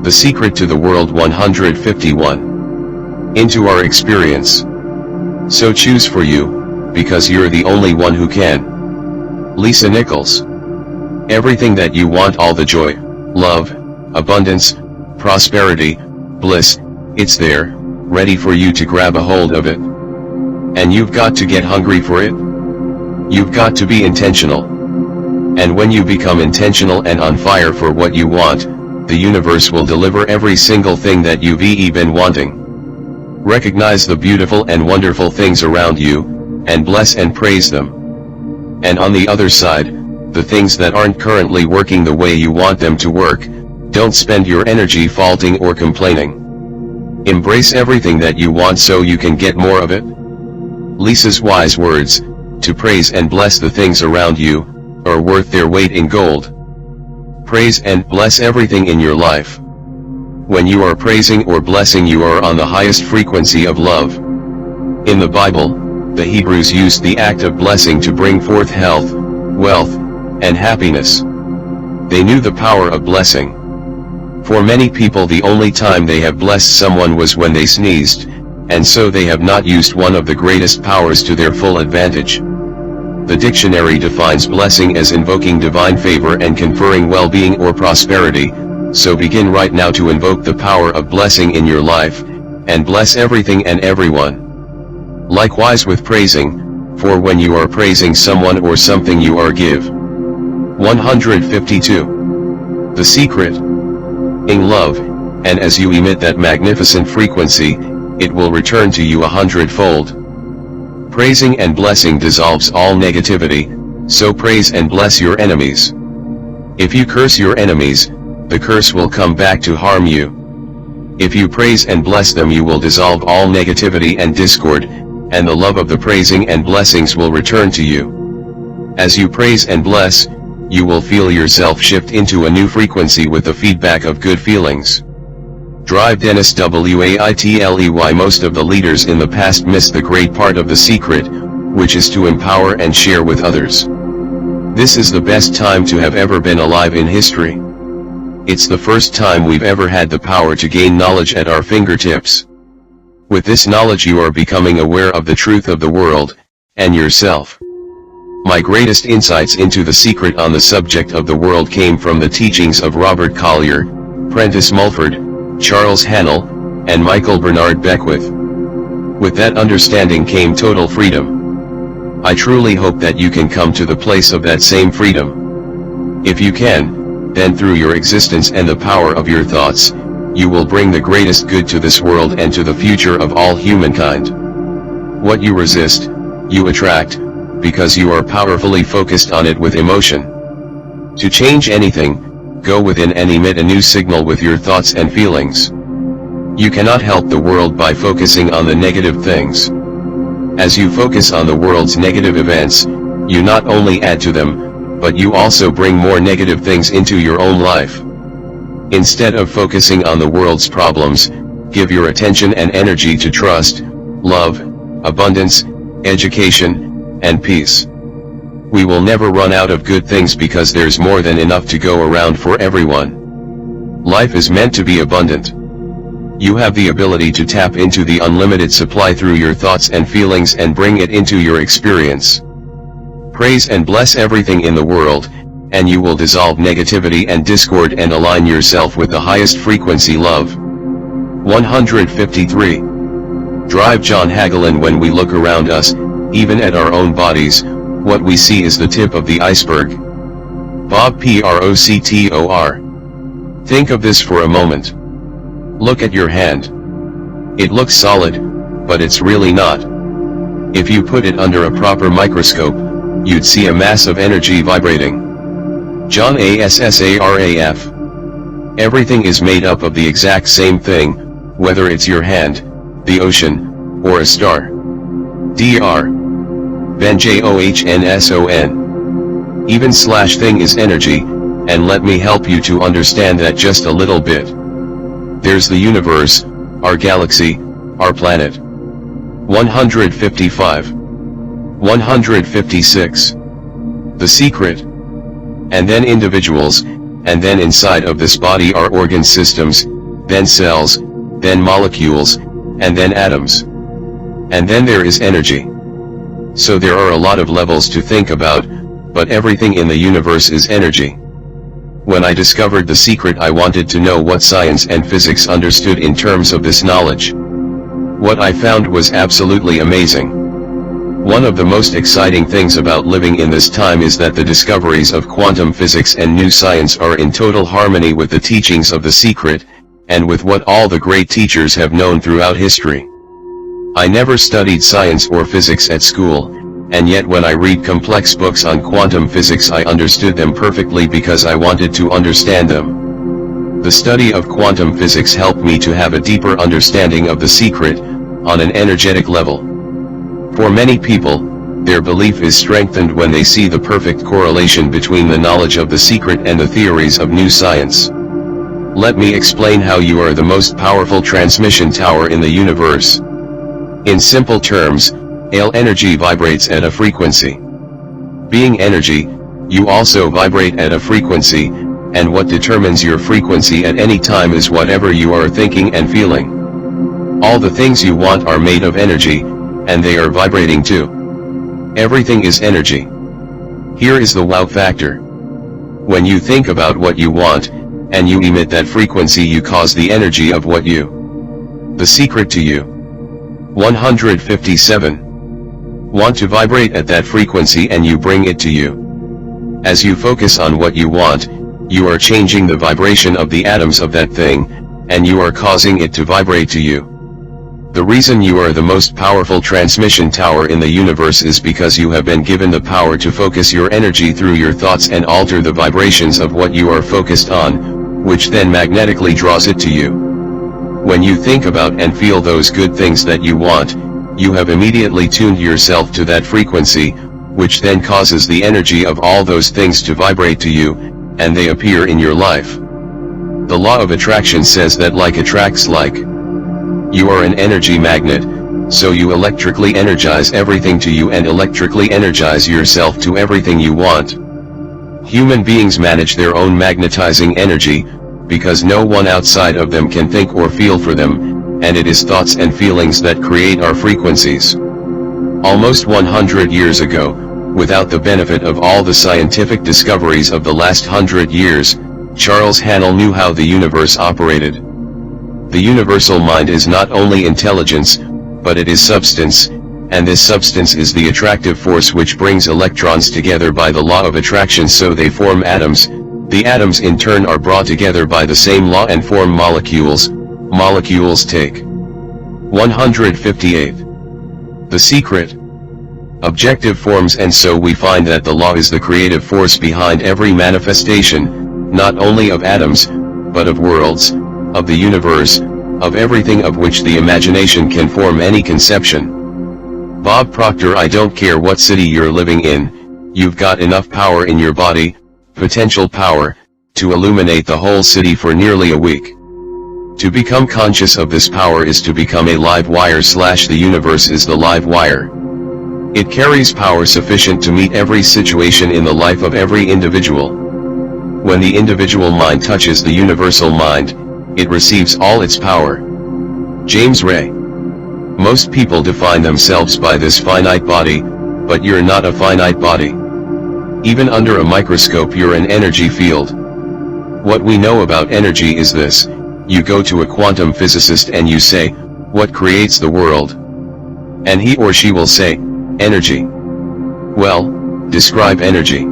The Secret to the World 151. Into our experience. So choose for you, because you're the only one who can. Lisa Nichols. Everything that you want, all the joy, love, abundance, prosperity, bliss, it's there, ready for you to grab a hold of it. And you've got to get hungry for it. You've got to be intentional. And when you become intentional and on fire for what you want, the universe will deliver every single thing that you've been wanting. Recognize the beautiful and wonderful things around you, and bless and praise them. And on the other side, the things that aren't currently working the way you want them to work, don't spend your energy faulting or complaining. Embrace everything that you want so you can get more of it. Lisa's wise words, to praise and bless the things around you, are worth their weight in gold. Praise and bless everything in your life. When you are praising or blessing, you are on the highest frequency of love. In the Bible, the Hebrews used the act of blessing to bring forth health, wealth, and happiness. They knew the power of blessing. For many people, the only time they have blessed someone was when they sneezed, and so they have not used one of the greatest powers to their full advantage. The dictionary defines blessing as invoking divine favor and conferring well-being or prosperity, so begin right now to invoke the power of blessing in your life, and bless everything and everyone. Likewise with praising, for when you are praising someone or something you are give. 152. The secret. In love, and as you emit that magnificent frequency, it will return to you 100-fold. Praising and blessing dissolves all negativity, so praise and bless your enemies. If you curse your enemies, the curse will come back to harm you. If you praise and bless them, you will dissolve all negativity and discord, and the love of the praising and blessings will return to you. As you praise and bless, you will feel yourself shift into a new frequency with the feedback of good feelings. Drive Dennis Waitley. Most of the leaders in the past missed the great part of the secret, which is to empower and share with others. This is the best time to have ever been alive in history. It's the first time we've ever had the power to gain knowledge at our fingertips. With this knowledge you are becoming aware of the truth of the world, and yourself. My greatest insights into the secret on the subject of the world came from the teachings of Robert Collier, Prentice Mulford, Charles Hannell, and Michael Bernard Beckwith. With that understanding came total freedom. I truly hope that you can come to the place of that same freedom. If you can, then through your existence and the power of your thoughts, you will bring the greatest good to this world and to the future of all humankind. What you resist, you attract, because you are powerfully focused on it with emotion. To change anything, go within and emit a new signal with your thoughts and feelings. You cannot help the world by focusing on the negative things. As you focus on the world's negative events, you not only add to them, but you also bring more negative things into your own life. Instead of focusing on the world's problems, give your attention and energy to trust, love, abundance, education, and peace. We will never run out of good things because there's more than enough to go around for everyone. Life is meant to be abundant. You have the ability to tap into the unlimited supply through your thoughts and feelings and bring it into your experience. Praise and bless everything in the world, and you will dissolve negativity and discord and align yourself with the highest frequency love. 153. Drive John Hagelin. When we look around us, even at our own bodies, what we see is the tip of the iceberg. Bob Proctor. Think of this for a moment. Look at your hand. It looks solid, but it's really not. If you put it under a proper microscope, you'd see a mass of energy vibrating. John Assaraf. Everything is made up of the exact same thing, whether it's your hand, the ocean, or a star. Dr. Ben Johnsson. Even /thing is energy, and let me help you to understand that just a little bit. There's the universe, our galaxy, our planet. 155. 156. The secret. And then individuals, and then inside of this body are organ systems, then cells, then molecules, and then atoms. And then there is energy. So there are a lot of levels to think about, but everything in the universe is energy. When I discovered the secret, I wanted to know what science and physics understood in terms of this knowledge. What I found was absolutely amazing. One of the most exciting things about living in this time is that the discoveries of quantum physics and new science are in total harmony with the teachings of the secret, and with what all the great teachers have known throughout history. I never studied science or physics at school, and yet when I read complex books on quantum physics I understood them perfectly because I wanted to understand them. The study of quantum physics helped me to have a deeper understanding of the secret, on an energetic level. For many people, their belief is strengthened when they see the perfect correlation between the knowledge of the secret and the theories of new science. Let me explain how you are the most powerful transmission tower in the universe. In simple terms, all energy vibrates at a frequency. Being energy, you also vibrate at a frequency, and what determines your frequency at any time is whatever you are thinking and feeling. All the things you want are made of energy, and they are vibrating too. Everything is energy. Here is the wow factor. When you think about what you want, and you emit that frequency, you cause the energy of what you. The secret to you. 157. want to vibrate at that frequency and you bring it to you. As you focus on what you want, you are changing the vibration of the atoms of that thing, and you are causing it to vibrate to you. The reason you are the most powerful transmission tower in the universe is because you have been given the power to focus your energy through your thoughts and alter the vibrations of what you are focused on, which then magnetically draws it to you. When you think about and feel those good things that you want, you have immediately tuned yourself to that frequency, which then causes the energy of all those things to vibrate to you, and they appear in your life. The law of attraction says that like attracts like. You are an energy magnet, so you electrically energize everything to you and electrically energize yourself to everything you want. Human beings manage their own magnetizing energy, because no one outside of them can think or feel for them, and it is thoughts and feelings that create our frequencies. Almost 100 years ago, without the benefit of all the scientific discoveries of the last 100 years, Charles Haanel knew how the universe operated. The universal mind is not only intelligence, but it is substance, and this substance is the attractive force which brings electrons together by the law of attraction so they form atoms. The atoms in turn are brought together by the same law and form molecules. Molecules take. 158. The Secret. Objective forms. And so we find that the law is the creative force behind every manifestation, not only of atoms, but of worlds, of the universe, of everything of which the imagination can form any conception. Bob Proctor: I don't care what city you're living in, you've got enough power in your body, potential power, to illuminate the whole city for nearly a week. To become conscious of this power is to become a live wire. The universe is the live wire. It carries power sufficient to meet every situation in the life of every individual. When the individual mind touches the universal mind, it receives all its power. James Ray. Most people define themselves by this finite body, but you're not a finite body. Even under a microscope you're an energy field. What we know about energy is this: you go to a quantum physicist and you say, "What creates the world?" And he or she will say, "Energy." Well, describe energy.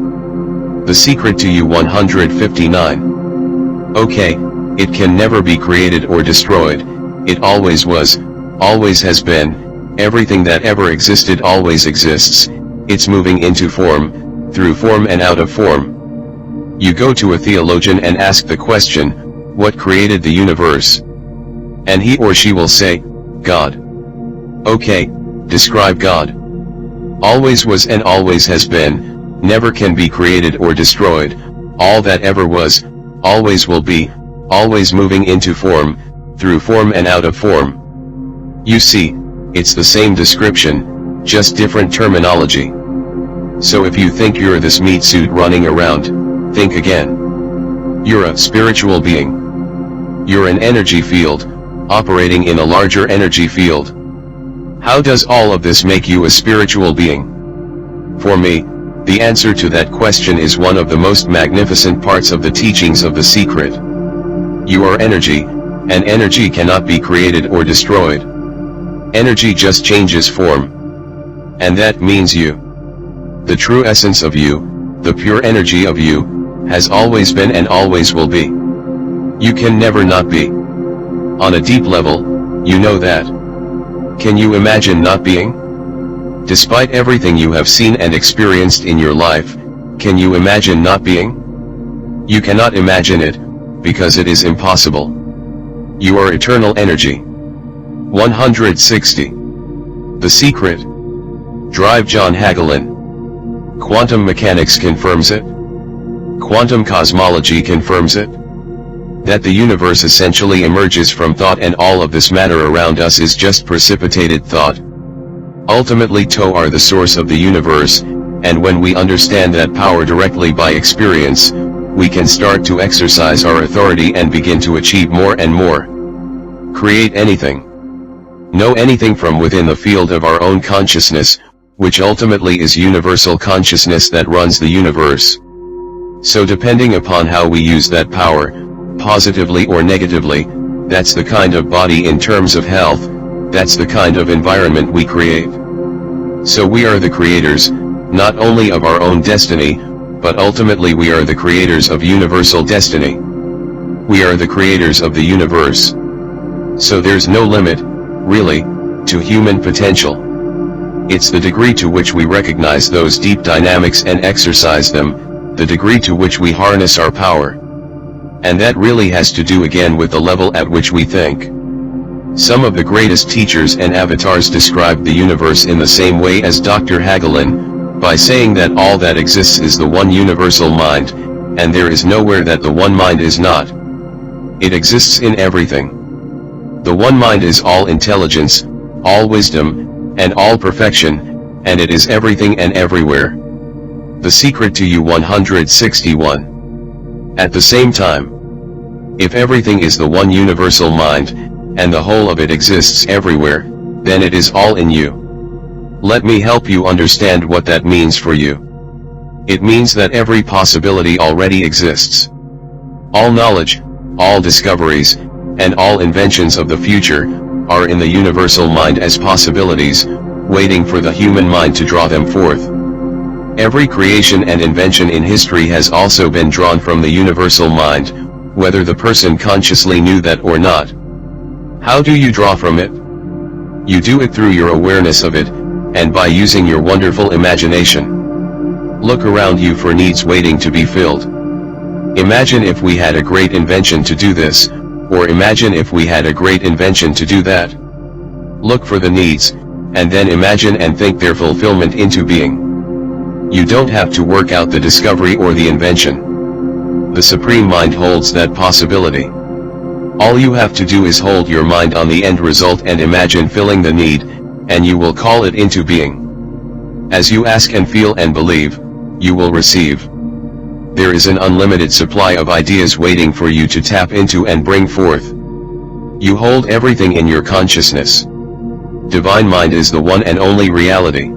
The Secret to you 159. Okay, it can never be created or destroyed, it always was, always has been, everything that ever existed always exists, it's moving into form, through form and out of form. You go to a theologian and ask the question, what created the universe? And he or she will say, God. Okay, describe God. Always was and always has been, never can be created or destroyed, all that ever was, always will be, always moving into form, through form and out of form. You see, it's the same description, just different terminology. So if you think you're this meat suit running around, think again. You're a spiritual being. You're an energy field, operating in a larger energy field. How does all of this make you a spiritual being? For me, the answer to that question is one of the most magnificent parts of the teachings of The Secret. You are energy, and energy cannot be created or destroyed. Energy just changes form. And that means you. The true essence of you, the pure energy of you, has always been and always will be. You can never not be. On a deep level, you know that. Can you imagine not being? Despite everything you have seen and experienced in your life, can you imagine not being? You cannot imagine it, because it is impossible. You are eternal energy. 160. The Secret. Drive John Hagelin. Quantum mechanics confirms it. Quantum cosmology confirms it. That the universe essentially emerges from thought, and all of this matter around us is just precipitated thought. Ultimately, TO are the source of the universe, and when we understand that power directly by experience, we can start to exercise our authority and begin to achieve more and more. Create anything. Know anything from within the field of our own consciousness, which ultimately is universal consciousness that runs the universe. So depending upon how we use that power, positively or negatively, that's the kind of body in terms of health, that's the kind of environment we create. So we are the creators, not only of our own destiny, but ultimately we are the creators of universal destiny. We are the creators of the universe. So there's no limit, really, to human potential. It's the degree to which we recognize those deep dynamics and exercise them, the degree to which we harness our power. And that really has to do again with the level at which we think. Some of the greatest teachers and avatars described the universe in the same way as Dr. Hagelin, by saying that all that exists is the one universal mind, and there is nowhere that the one mind is not. It exists in everything. The one mind is all intelligence, all wisdom, and all perfection, and it is everything and everywhere. The Secret to You 161. At the same time, if everything is the one universal mind, and the whole of it exists everywhere, then it is all in you. Let me help you understand what that means for you. It means that every possibility already exists. All knowledge, all discoveries, and all inventions of the future, are in the universal mind as possibilities, waiting for the human mind to draw them forth. Every creation and invention in history has also been drawn from the universal mind, whether the person consciously knew that or not. How do you draw from it? You do it through your awareness of it, and by using your wonderful imagination. Look around you for needs waiting to be filled. Imagine if we had a great invention to do this, or imagine if we had a great invention to do that. Look for the needs, and then imagine and think their fulfillment into being. You don't have to work out the discovery or the invention. The Supreme Mind holds that possibility. All you have to do is hold your mind on the end result and imagine filling the need, and you will call it into being. As you ask and feel and believe, you will receive. There is an unlimited supply of ideas waiting for you to tap into and bring forth. You hold everything in your consciousness. Divine Mind is the one and only reality.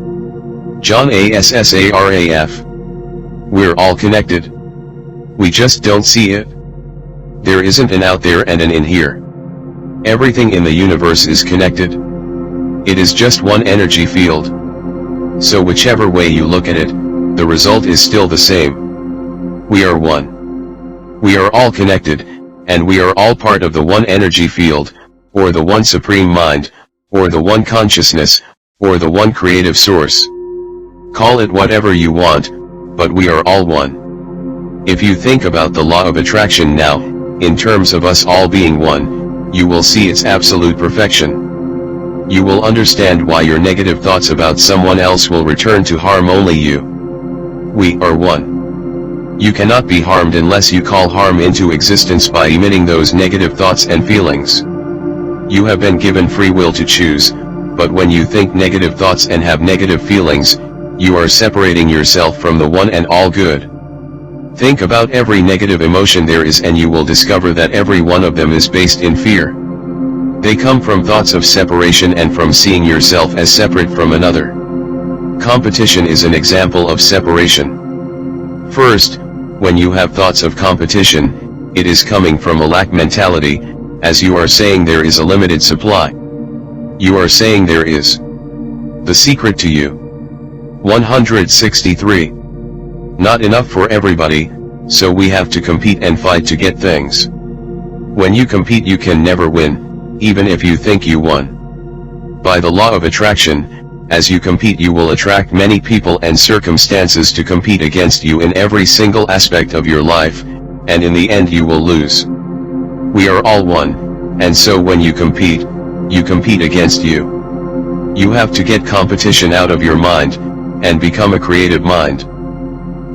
John Assaraf. We're all connected. We just don't see it. There isn't an out there and an in here. Everything in the universe is connected. It is just one energy field. So whichever way you look at it, the result is still the same. We are one. We are all connected, and we are all part of the one energy field, or the one supreme mind, or the one consciousness, or the one creative source. Call it whatever you want, but we are all one. If you think about the law of attraction now, in terms of us all being one, you will see its absolute perfection. You will understand why your negative thoughts about someone else will return to harm only you. We are one. You cannot be harmed unless you call harm into existence by emitting those negative thoughts and feelings. You have been given free will to choose, but when you think negative thoughts and have negative feelings, you are separating yourself from the one and all good. Think about every negative emotion there is and you will discover that every one of them is based in fear. They come from thoughts of separation and from seeing yourself as separate from another. Competition is an example of separation. First, when you have thoughts of competition, it is coming from a lack mentality, as you are saying there is a limited supply. You are saying there is. The Secret to You. 163. Not enough for everybody, so we have to compete and fight to get things. When you compete you can never win, even if you think you won. By the law of attraction, as you compete you will attract many people and circumstances to compete against you in every single aspect of your life, and in the end you will lose. We are all one, and so when you compete against you. You have to get competition out of your mind, and become a creative mind.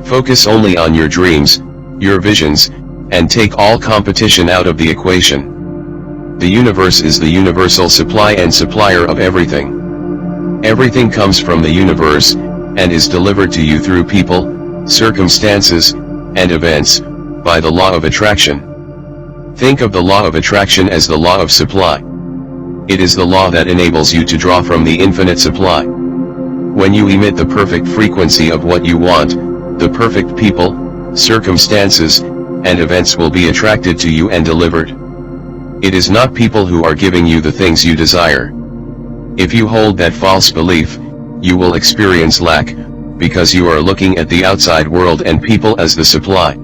Focus only on your dreams, your visions, and take all competition out of the equation. The universe is the universal supply and supplier of everything. Everything comes from the universe, and is delivered to you through people, circumstances, and events, by the law of attraction. Think of the law of attraction as the law of supply. It is the law that enables you to draw from the infinite supply. When you emit the perfect frequency of what you want, the perfect people, circumstances, and events will be attracted to you and delivered. It is not people who are giving you the things you desire. If you hold that false belief, you will experience lack, because you are looking at the outside world and people as the supply.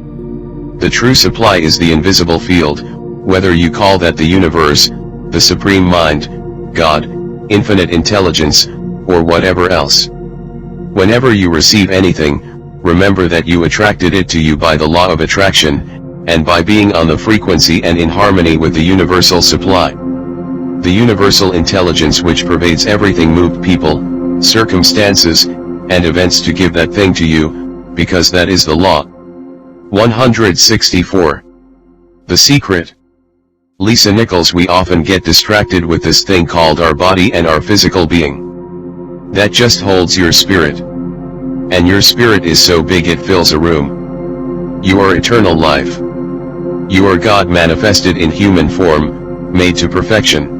The true supply is the invisible field, whether you call that the universe, the supreme mind, God, infinite intelligence, or whatever else. Whenever you receive anything, remember that you attracted it to you by the law of attraction, and by being on the frequency and in harmony with the universal supply. The universal intelligence which pervades everything moved people, circumstances, and events to give that thing to you, because that is the law. 164. The Secret. Lisa Nichols. We often get distracted with this thing called our body and our physical being. That just holds your spirit. And your spirit is so big it fills a room. You are eternal life. You are God manifested in human form, made to perfection.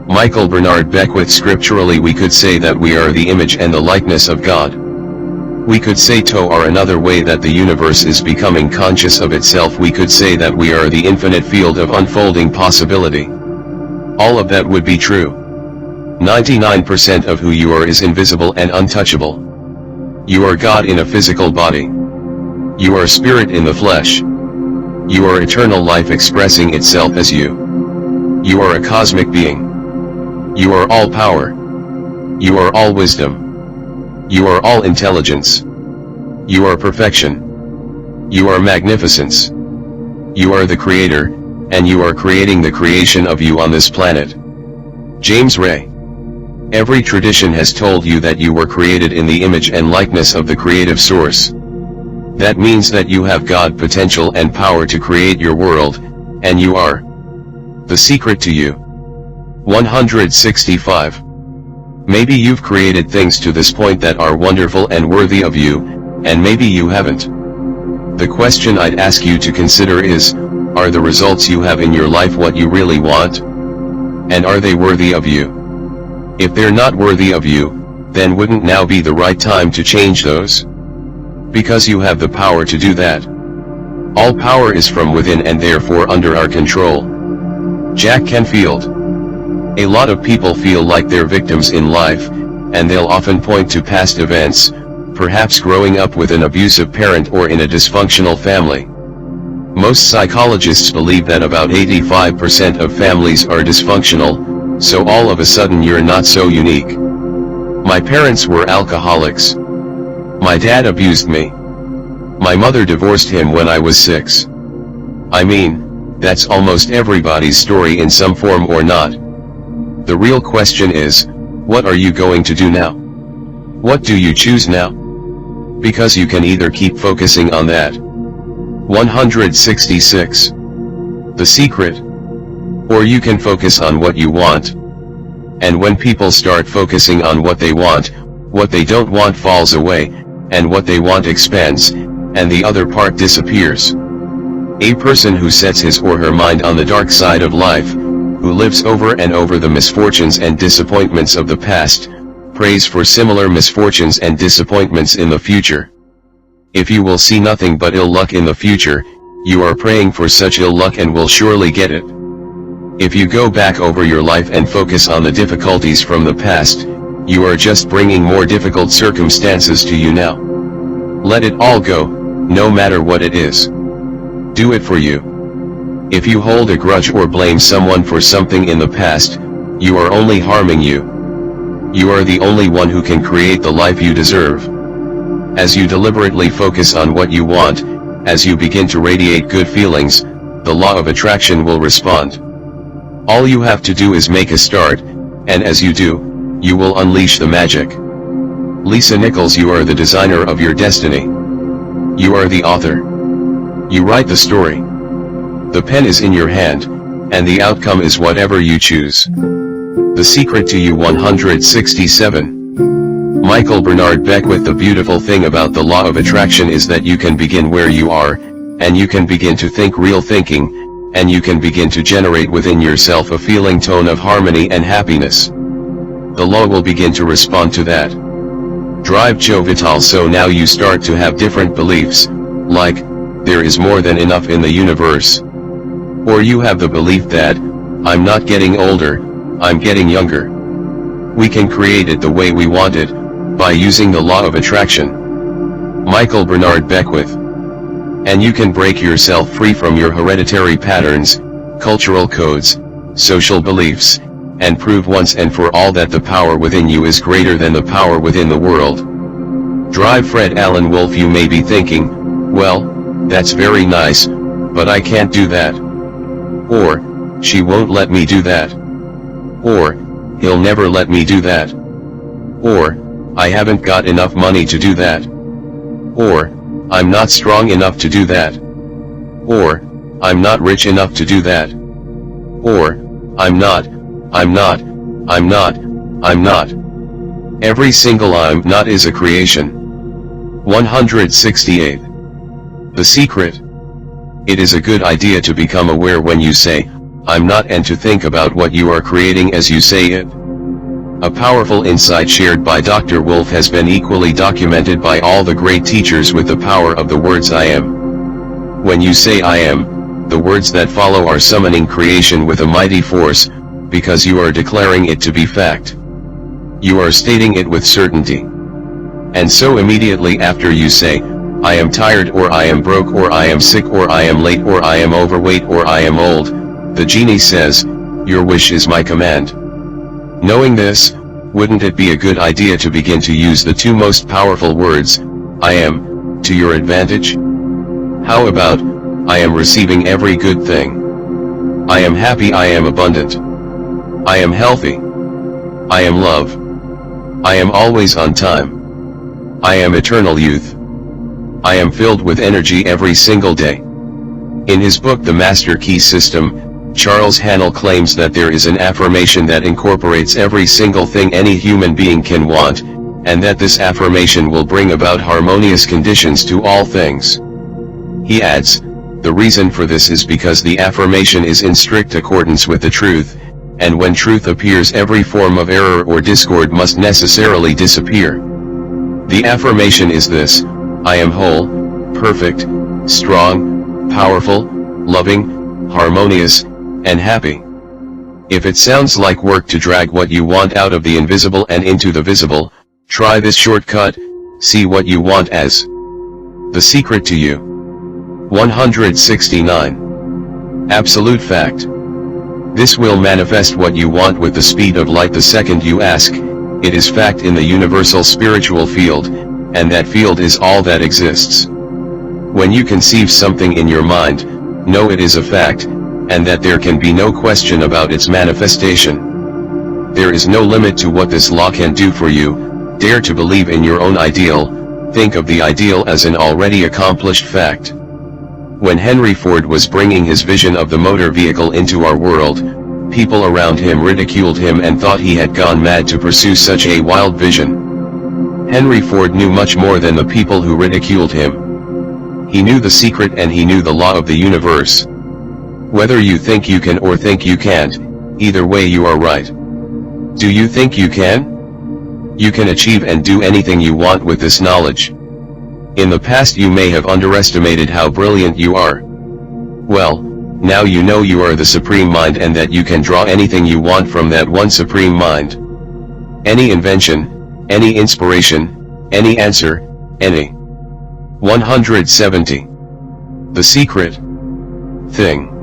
Michael Bernard Beckwith. Scripturally we could say that we are the image and the likeness of God. We could say or another way that the universe is becoming conscious of itself. We could say that we are the infinite field of unfolding possibility. All of that would be true. 99% of who you are is invisible and untouchable. You are God in a physical body. You are spirit in the flesh. You are eternal life expressing itself as you. You are a cosmic being. You are all power. You are all wisdom. You are all intelligence. You are perfection. You are magnificence. You are the creator, and you are creating the creation of you on this planet. James Ray. Every tradition has told you that you were created in the image and likeness of the creative source. That means that you have God potential and power to create your world, and you are the secret to you. 165. Maybe you've created things to this point that are wonderful and worthy of you, and maybe you haven't. The question I'd ask you to consider is, are the results you have in your life what you really want? And are they worthy of you? If they're not worthy of you, then wouldn't now be the right time to change those? Because you have the power to do that. All power is from within and therefore under our control. Jack Canfield. A lot of people feel like they're victims in life, and they'll often point to past events, perhaps growing up with an abusive parent or in a dysfunctional family. Most psychologists believe that about 85% of families are dysfunctional, so all of a sudden you're not so unique. My parents were alcoholics. My dad abused me. My mother divorced him when I was 6. I mean, that's almost everybody's story in some form or not. The real question is, what are you going to do now? What do you choose now? Because you can either keep focusing on that. 166. The Secret. Or you can focus on what you want. And when people start focusing on what they want, what they don't want falls away, and what they want expands, and the other part disappears. A person who sets his or her mind on the dark side of life, who lives over and over the misfortunes and disappointments of the past, prays for similar misfortunes and disappointments in the future. If you will see nothing but ill luck in the future, you are praying for such ill luck and will surely get it. If you go back over your life and focus on the difficulties from the past, you are just bringing more difficult circumstances to you now. Let it all go, no matter what it is. Do it for you. If you hold a grudge or blame someone for something in the past, you are only harming you. You are the only one who can create the life you deserve. As you deliberately focus on what you want, as you begin to radiate good feelings, the law of attraction will respond. All you have to do is make a start, and as you do, you will unleash the magic. Lisa Nichols. You are the designer of your destiny. You are the author. You write the story. The pen is in your hand, and the outcome is whatever you choose. The Secret to you. 167. Michael Bernard Beckwith. The beautiful thing about the law of attraction is that you can begin where you are, and you can begin to think real thinking, and you can begin to generate within yourself a feeling tone of harmony and happiness. The law will begin to respond to that. Drive Joe Vitale. So now you start to have different beliefs, like, there is more than enough in the universe. Or you have the belief that, I'm not getting older, I'm getting younger. We can create it the way we want it, by using the law of attraction. Michael Bernard Beckwith. And you can break yourself free from your hereditary patterns, cultural codes, social beliefs, and prove once and for all that the power within you is greater than the power within the world. Drive Fred Alan Wolf. You may be thinking, well, that's very nice, but I can't do that. Or, she won't let me do that. Or, he'll never let me do that. Or, I haven't got enough money to do that. Or, I'm not strong enough to do that. Or, I'm not rich enough to do that. Or, I'm not. Every single I'm not is a creation. 168. The secret. It is a good idea to become aware when you say, I'm not, and to think about what you are creating as you say it. A powerful insight shared by Dr. Wolf has been equally documented by all the great teachers with the power of the words I am. When you say I am, the words that follow are summoning creation with a mighty force, because you are declaring it to be fact. You are stating it with certainty. And so immediately after you say, I am tired, or I am broke, or I am sick, or I am late, or I am overweight, or I am old, the genie says, your wish is my command. Knowing this, wouldn't it be a good idea to begin to use the two most powerful words, I am, to your advantage? How about, I am receiving every good thing. I am happy, I am abundant. I am healthy. I am love. I am always on time. I am eternal youth. I am filled with energy every single day. In his book The Master Key System, Charles Hannell claims that there is an affirmation that incorporates every single thing any human being can want, and that this affirmation will bring about harmonious conditions to all things. He adds, the reason for this is because the affirmation is in strict accordance with the truth, and when truth appears, every form of error or discord must necessarily disappear. The affirmation is this: I am whole, perfect, strong, powerful, loving, harmonious, and happy. If it sounds like work to drag what you want out of the invisible and into the visible, try this shortcut. See what you want as the secret to you. 169. Absolute fact. This will manifest what you want with the speed of light the second you ask. It is fact in the universal spiritual field, and that field is all that exists. When you conceive something in your mind, know it is a fact, and that there can be no question about its manifestation. There is no limit to what this law can do for you. Dare to believe in your own ideal. Think of the ideal as an already accomplished fact. When Henry Ford was bringing his vision of the motor vehicle into our world, people around him ridiculed him and thought he had gone mad to pursue such a wild vision. Henry Ford knew much more than the people who ridiculed him. He knew the secret, and he knew the law of the universe. Whether you think you can or think you can't, either way you are right. Do you think you can? You can achieve and do anything you want with this knowledge. In the past you may have underestimated how brilliant you are. Well, now you know you are the Supreme Mind, and that you can draw anything you want from that one Supreme Mind. Any invention, any inspiration, any answer, any. 170. The secret thing.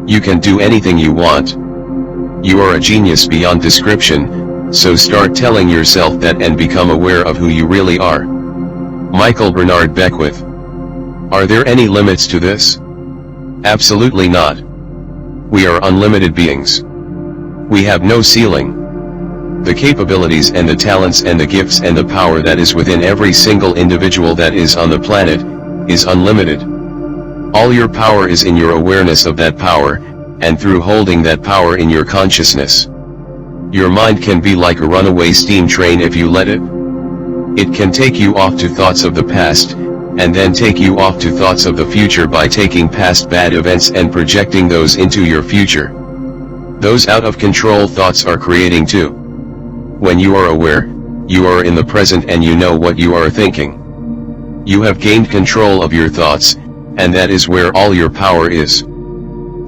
You can do anything you want. You are a genius beyond description, so start telling yourself that and become aware of who you really are. Michael Bernard Beckwith. Are there any limits to this? Absolutely not. We are unlimited beings. We have no ceiling. The capabilities and the talents and the gifts and the power that is within every single individual that is on the planet, is unlimited. All your power is in your awareness of that power, and through holding that power in your consciousness. Your mind can be like a runaway steam train if you let it. It can take you off to thoughts of the past, and then take you off to thoughts of the future by taking past bad events and projecting those into your future. Those out of control thoughts are creating too. When you are aware, you are in the present and you know what you are thinking. You have gained control of your thoughts, and that is where all your power is.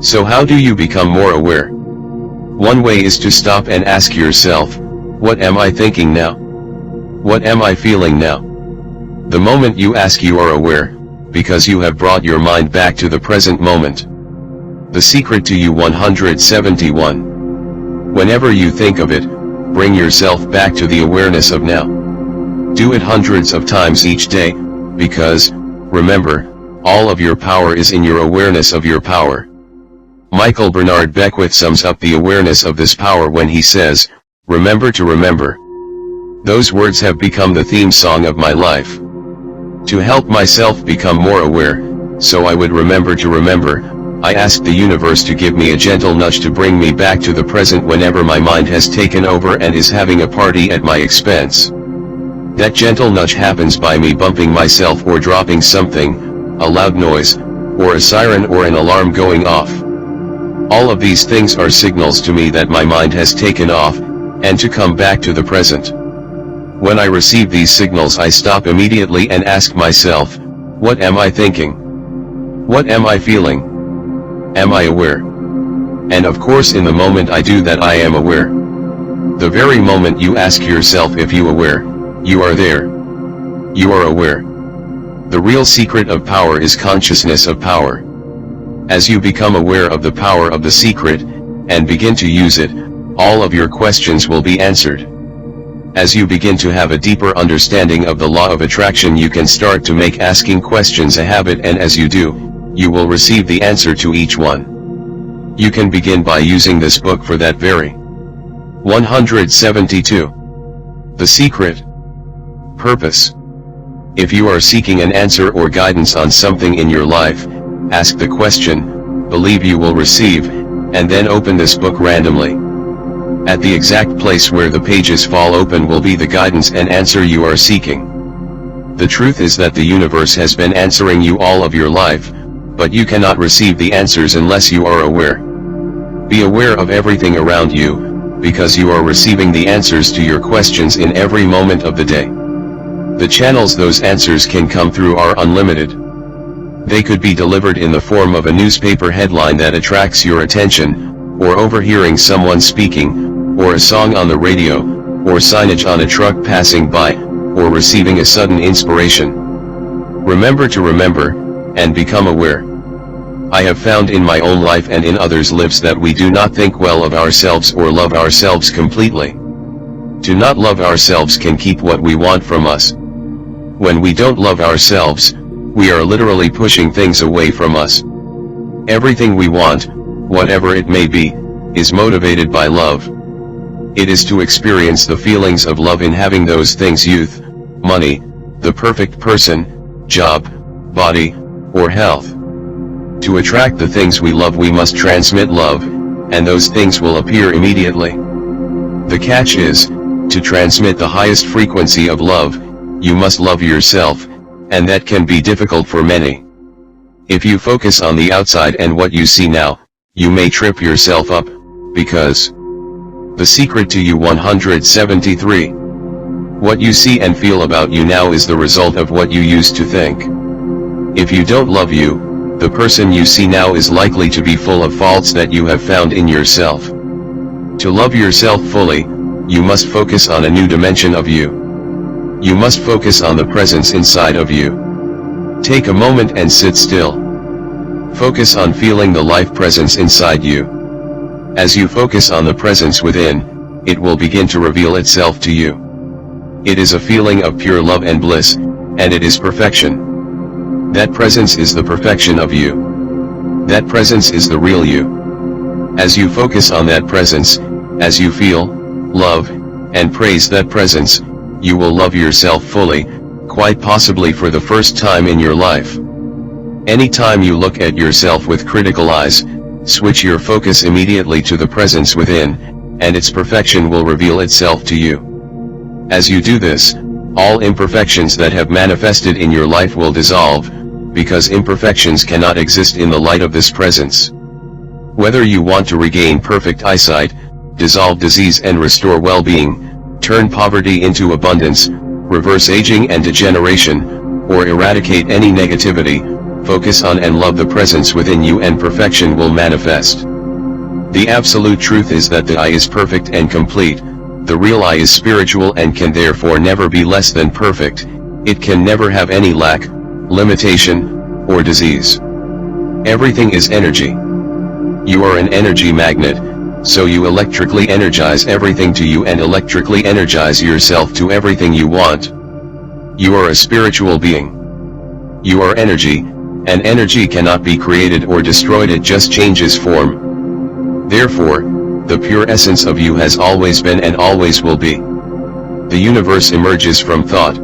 So how do you become more aware? One way is to stop and ask yourself, what am I thinking now? What am I feeling now? The moment you ask, you are aware, because you have brought your mind back to the present moment. The secret to you 171. Whenever you think of it, bring yourself back to the awareness of now. Do it hundreds of times each day, because, remember, all of your power is in your awareness of your power. Michael Bernard Beckwith sums up the awareness of this power when he says, "Remember to remember." Those words have become the theme song of my life. To help myself become more aware, so I would remember to remember, I asked the universe to give me a gentle nudge to bring me back to the present whenever my mind has taken over and is having a party at my expense. That gentle nudge happens by me bumping myself or dropping something, a loud noise, or a siren or an alarm going off. All of these things are signals to me that my mind has taken off, and to come back to the present. When I receive these signals, I stop immediately and ask myself, what am I thinking? What am I feeling? Am I aware? And of course in the moment I do that, I am aware. The very moment you ask yourself if you aware, you are there. You are aware. The real secret of power is consciousness of power. As you become aware of the power of the secret, and begin to use it, all of your questions will be answered. As you begin to have a deeper understanding of the law of attraction, you can start to make asking questions a habit, and as you do, you will receive the answer to each one. You can begin by using this book for that very. 172. The Secret. Purpose. If you are seeking an answer or guidance on something in your life, ask the question, believe you will receive, and then open this book randomly. At the exact place where the pages fall open will be the guidance and answer you are seeking. The truth is that the universe has been answering you all of your life, but you cannot receive the answers unless you are aware. Be aware of everything around you, because you are receiving the answers to your questions in every moment of the day. The channels those answers can come through are unlimited. They could be delivered in the form of a newspaper headline that attracts your attention, or overhearing someone speaking, or a song on the radio, or signage on a truck passing by, or receiving a sudden inspiration. Remember to remember, and become aware. I have found in my own life and in others' lives that we do not think well of ourselves or love ourselves completely. To not love ourselves can keep what we want from us. When we don't love ourselves, we are literally pushing things away from us. Everything we want, whatever it may be, is motivated by love. It is to experience the feelings of love in having those things: youth, money, the perfect person, job, body, or health. To attract the things we love, we must transmit love, and those things will appear immediately. The catch is, to transmit the highest frequency of love, you must love yourself, and that can be difficult for many. If you focus on the outside and what you see now, you may trip yourself up, because the secret to you 173. What you see and feel about you now is the result of what you used to think. If you don't love you, the person you see now is likely to be full of faults that you have found in yourself. To love yourself fully, you must focus on a new dimension of you. You must focus on the presence inside of you. Take a moment and sit still. Focus on feeling the life presence inside you. As you focus on the presence within, it will begin to reveal itself to you. It is a feeling of pure love and bliss, and it is perfection. That presence is the perfection of you. That presence is the real you. As you focus on that presence, as you feel, love, and praise that presence, you will love yourself fully, quite possibly for the first time in your life. Anytime you look at yourself with critical eyes, switch your focus immediately to the presence within, and its perfection will reveal itself to you. As you do this, all imperfections that have manifested in your life will dissolve, because imperfections cannot exist in the light of this presence. Whether you want to regain perfect eyesight, dissolve disease and restore well-being, turn poverty into abundance, reverse aging and degeneration, or eradicate any negativity, focus on and love the presence within you and perfection will manifest. The absolute truth is that the I is perfect and complete, The real I is spiritual and can therefore never be less than perfect. It can never have any lack, limitation, or disease. Everything is energy. You are an energy magnet, so you electrically energize everything to you and electrically energize yourself to everything you want. You are a spiritual being. You are energy, and energy cannot be created or destroyed, it just changes form. Therefore, the pure essence of you has always been and always will be. The universe emerges from thought.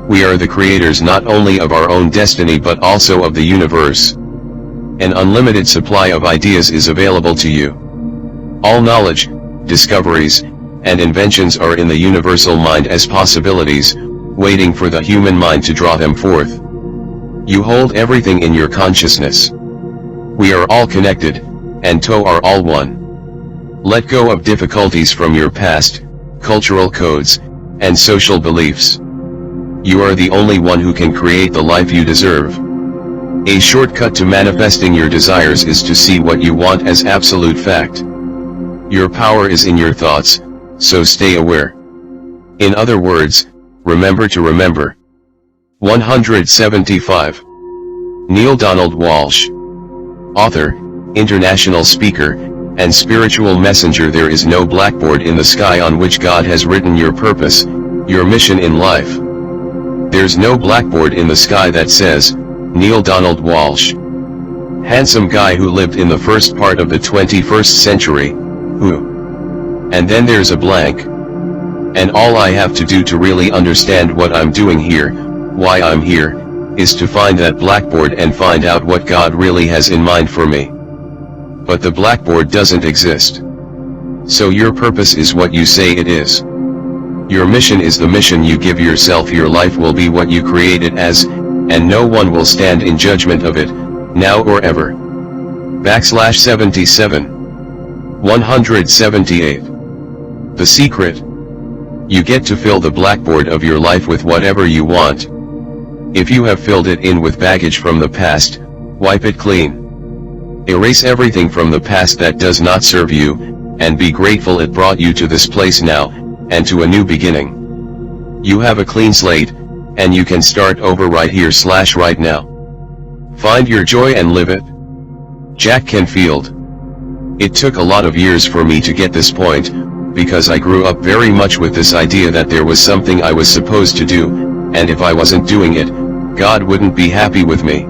We are the creators not only of our own destiny but also of the universe. An unlimited supply of ideas is available to you. All knowledge, discoveries, and inventions are in the universal mind as possibilities, waiting for the human mind to draw them forth. You hold everything in your consciousness. We are all connected, and to are all one. Let go of difficulties from your past, cultural codes, and social beliefs. You are the only one who can create the life you deserve. A shortcut to manifesting your desires is to see what you want as absolute fact. Your power is in your thoughts, so stay aware. In other words, remember to remember. 175. Neale Donald Walsch. Author, international speaker, and spiritual messenger. There is no blackboard in the sky on which God has written your purpose, your mission in life. There's no blackboard in the sky that says, Neale Donald Walsch. Handsome guy who lived in the first part of the 21st century, who? And then there's a blank. And all I have to do to really understand what I'm doing here, why I'm here, is to find that blackboard and find out what God really has in mind for me. But the blackboard doesn't exist. So your purpose is what you say it is. Your mission is the mission you give yourself. Your life will be what you create it as, and no one will stand in judgment of it, now or ever. /77. 178. The secret. You get to fill the blackboard of your life with whatever you want. If you have filled it in with baggage from the past, wipe it clean. Erase everything from the past that does not serve you, and be grateful it brought you to this place now, and to a new beginning. You have a clean slate, and you can start over right here / right now. Find your joy and live it. Jack Canfield. It took a lot of years for me to get this point, because I grew up very much with this idea that there was something I was supposed to do, and if I wasn't doing it, God wouldn't be happy with me.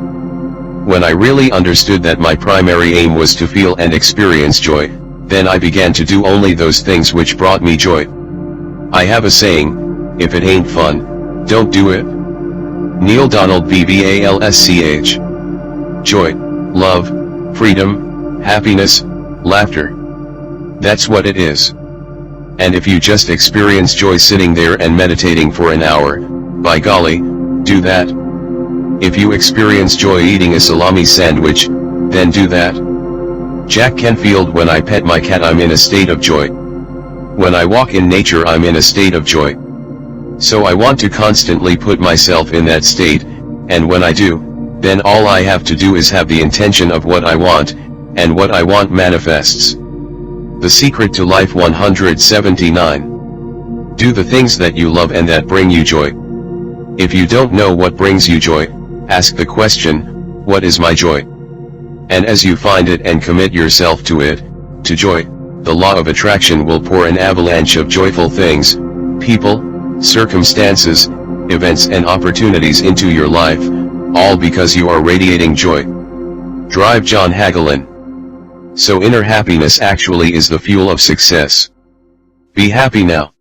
When I really understood that my primary aim was to feel and experience joy, then I began to do only those things which brought me joy. I have a saying, if it ain't fun, don't do it. Neale Donald Walsch. Joy, love, freedom, happiness, laughter. That's what it is. And if you just experience joy sitting there and meditating for an hour, by golly, do that. If you experience joy eating a salami sandwich, then do that. Jack Canfield. When I pet my cat I'm in a state of joy. When I walk in nature I'm in a state of joy. So I want to constantly put myself in that state, and when I do, then all I have to do is have the intention of what I want, and what I want manifests. The secret to life. 179. Do the things that you love and that bring you joy. If you don't know what brings you joy, ask the question, what is my joy? And as you find it and commit yourself to it, to joy, the law of attraction will pour an avalanche of joyful things, people, circumstances, events and opportunities into your life, all because you are radiating joy. Drive John Hagelin. So inner happiness actually is the fuel of success. Be happy now.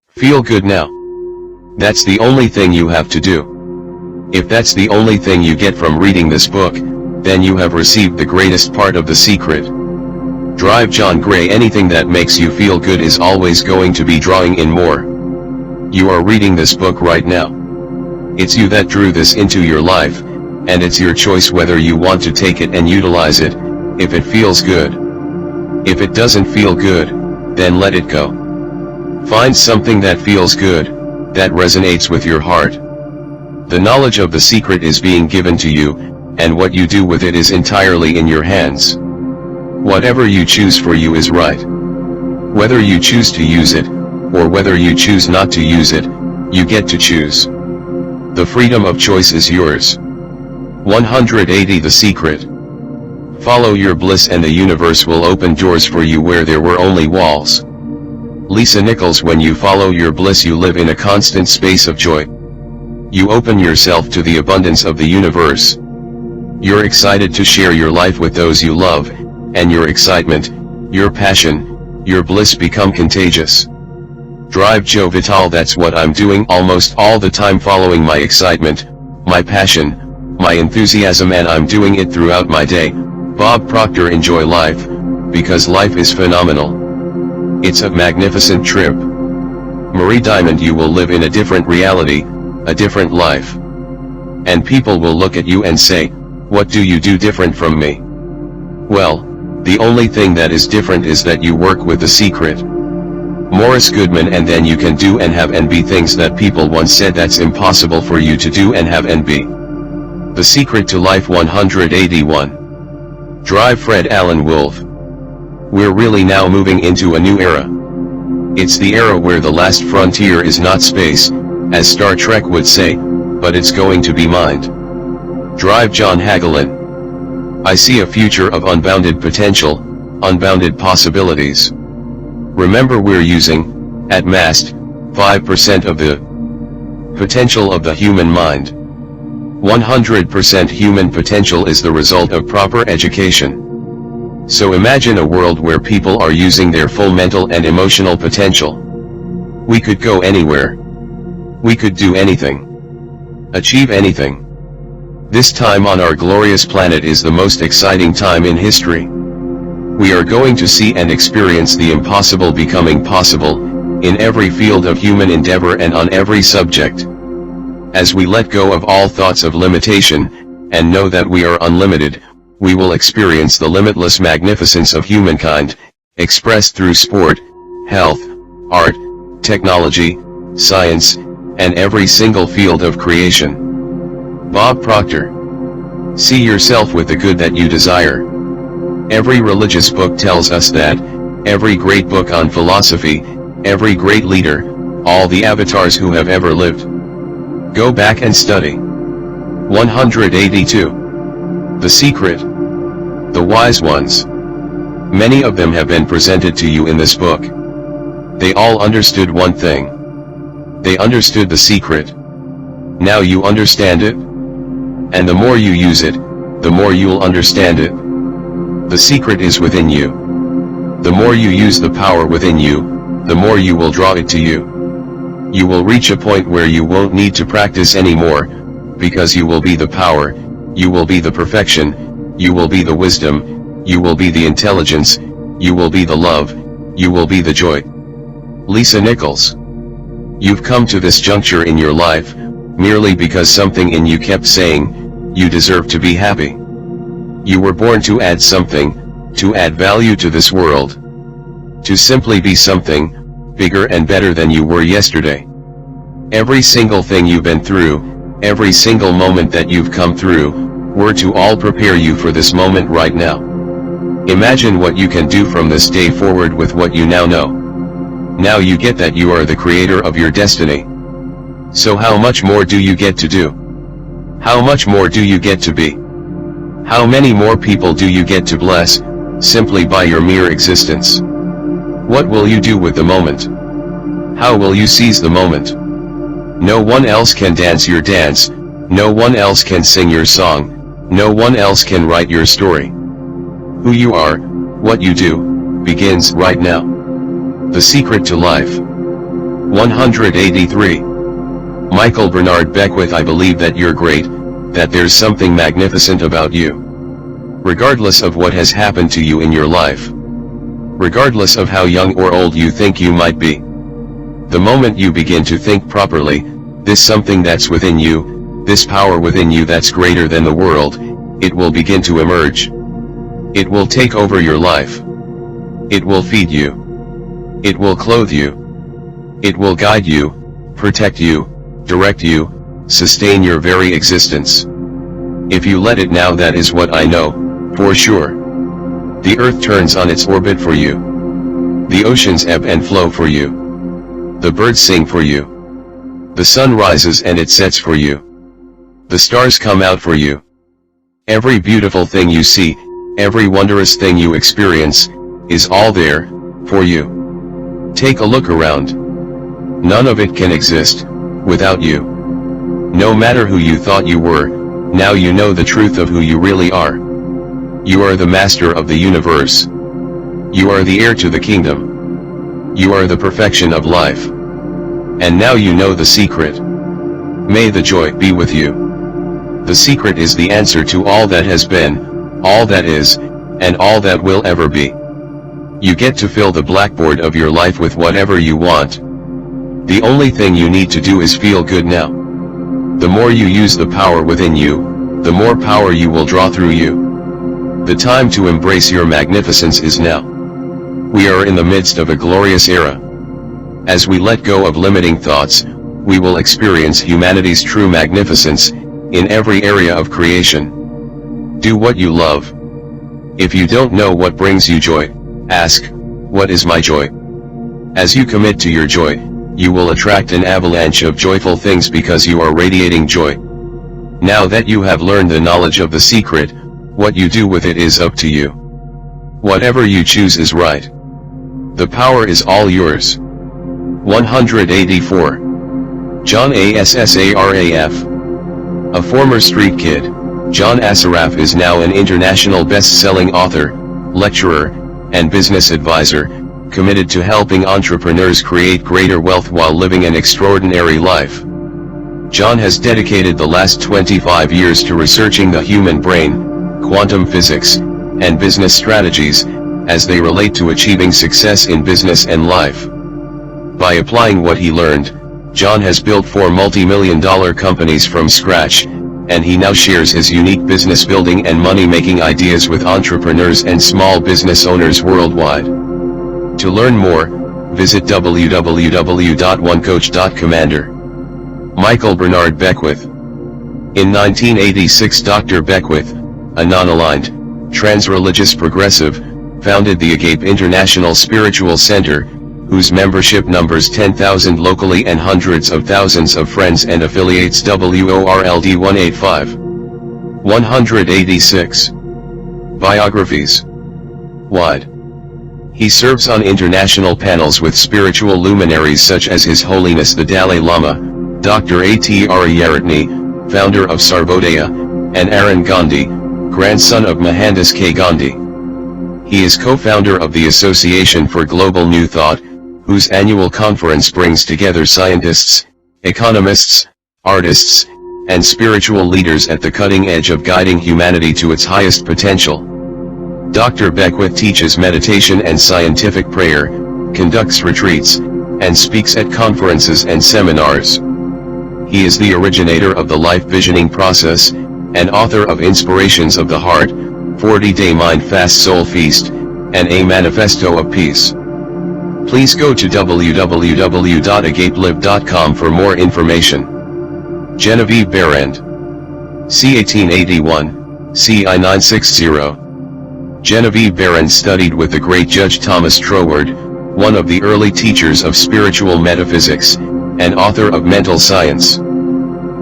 Feel good now. That's the only thing you have to do. If that's the only thing you get from reading this book, then you have received the greatest part of the secret. Drive John Gray. Anything that makes you feel good is always going to be drawing in more. You are reading this book right now. It's you that drew this into your life, and it's your choice whether you want to take it and utilize it, if it feels good. If it doesn't feel good, then let it go. Find something that feels good, that resonates with your heart. The knowledge of the secret is being given to you, and what you do with it is entirely in your hands. Whatever you choose for you is right. Whether you choose to use it, or whether you choose not to use it, you get to choose. The freedom of choice is yours. 180 The Secret. Follow your bliss and the universe will open doors for you where there were only walls. Lisa Nichols. When you follow your bliss, you live in a constant space of joy. You open yourself to the abundance of the universe. You're excited to share your life with those you love, and your excitement, your passion, your bliss become contagious. Drive Joe Vital. That's what I'm doing almost all the time, following my excitement, my passion, my enthusiasm, and I'm doing it throughout my day. Bob Proctor. Enjoy life, because life is phenomenal. It's a magnificent trip. Marie Diamond. You will live in a different reality, a different life. And people will look at you and say, what do you do different from me? Well, the only thing that is different is that you work with the secret. Morris Goodman. And then you can do and have and be things that people once said that's impossible for you to do and have and be. The Secret to Life. 181. Drive Fred Allen Wolf. We're really now moving into a new era. It's the era where the last frontier is not space, as Star Trek would say, but it's going to be mind. Drive John Hagelin. I see a future of unbounded potential, unbounded possibilities. Remember, we're using, at mass, 5% of the potential of the human mind. 100% human potential is the result of proper education. So imagine a world where people are using their full mental and emotional potential. We could go anywhere. We could do anything. Achieve anything. This time on our glorious planet is the most exciting time in history. We are going to see and experience the impossible becoming possible, in every field of human endeavor and on every subject. As we let go of all thoughts of limitation, and know that we are unlimited, we will experience the limitless magnificence of humankind, expressed through sport, health, art, technology, science, and every single field of creation. Bob Proctor. See yourself with the good that you desire. Every religious book tells us that, every great book on philosophy, every great leader, all the avatars who have ever lived. Go back and study. 182. The Secret. The Wise Ones. Many of them have been presented to you in this book. They all understood one thing. They understood the secret. Now you understand it. And the more you use it, the more you'll understand it. The secret is within you. The more you use the power within you, the more you will draw it to you. You will reach a point where you won't need to practice anymore, because you will be the power, you will be the perfection, you will be the wisdom, you will be the intelligence, you will be the love, you will be the joy. Lisa Nichols. You've come to this juncture in your life, merely because something in you kept saying, you deserve to be happy. You were born to add something, to add value to this world. To simply be something, bigger and better than you were yesterday. Every single thing you've been through, every single moment that you've come through, were to all prepare you for this moment right now. Imagine what you can do from this day forward with what you now know. Now you get that you are the creator of your destiny. So how much more do you get to do? How much more do you get to be? How many more people do you get to bless, simply by your mere existence? What will you do with the moment? How will you seize the moment? No one else can dance your dance, no one else can sing your song, no one else can write your story. Who you are, what you do, begins right now. The Secret to Life. 183. Michael Bernard Beckwith. I believe that you're great, that there's something magnificent about you. Regardless of what has happened to you in your life. Regardless of how young or old you think you might be. The moment you begin to think properly, this something that's within you, this power within you that's greater than the world, it will begin to emerge. It will take over your life. It will feed you. It will clothe you. It will guide you, protect you, direct you, sustain your very existence. If you let it now, that is what I know, for sure. The earth turns on its orbit for you. The oceans ebb and flow for you. The birds sing for you. The sun rises and it sets for you. The stars come out for you. Every beautiful thing you see, every wondrous thing you experience, is all there, for you. Take a look around. None of it can exist without you. No matter who you thought you were, now you know the truth of who you really are. You are the master of the universe. You are the heir to the kingdom. You are the perfection of life. And now you know the secret. May the joy be with you. The secret is the answer to all that has been, all that is, and all that will ever be. You get to fill the blackboard of your life with whatever you want. The only thing you need to do is feel good now. The more you use the power within you, the more power you will draw through you. The time to embrace your magnificence is now. We are in the midst of a glorious era. As we let go of limiting thoughts, we will experience humanity's true magnificence, in every area of creation. Do what you love. If you don't know what brings you joy, ask, what is my joy? As you commit to your joy, you will attract an avalanche of joyful things because you are radiating joy. Now that you have learned the knowledge of the secret, what you do with it is up to you. Whatever you choose is right. The power is all yours. 184. John Assaraf. A former street kid, John Assaraf is now an international best-selling author, lecturer, and business advisor, committed to helping entrepreneurs create greater wealth while living an extraordinary life. John has dedicated the last 25 years to researching the human brain, quantum physics, and business strategies, as they relate to achieving success in business and life. By applying what he learned, John has built 4 multi-million-dollar companies from scratch, and he now shares his unique business building and money-making ideas with entrepreneurs and small business owners worldwide. To learn more, visit www.onecoach.commander. Michael Bernard Beckwith. In 1986, Dr. Beckwith, a non-aligned, trans-religious progressive, founded the Agape International Spiritual Center, whose membership numbers 10,000 locally and hundreds of thousands of friends and affiliates. WORLD 185. 186. Biographies. Wide. He serves on international panels with spiritual luminaries such as His Holiness the Dalai Lama, Dr. Atr Yaratne, founder of Sarvodaya, and Arun Gandhi, grandson of Mohandas K. Gandhi. He is co-founder of the Association for Global New Thought, whose annual conference brings together scientists, economists, artists, and spiritual leaders at the cutting edge of guiding humanity to its highest potential. Dr. Beckwith teaches meditation and scientific prayer, conducts retreats, and speaks at conferences and seminars. He is the originator of the Life Visioning process, and author of Inspirations of the Heart, 40-Day Mind Fast Soul Feast, and A Manifesto of Peace. Please go to www.agapelive.com for more information. Genevieve Behrend. C. 1881, CI 960. Genevieve Behrend studied with the great Judge Thomas Troward, one of the early teachers of spiritual metaphysics, and author of Mental Science.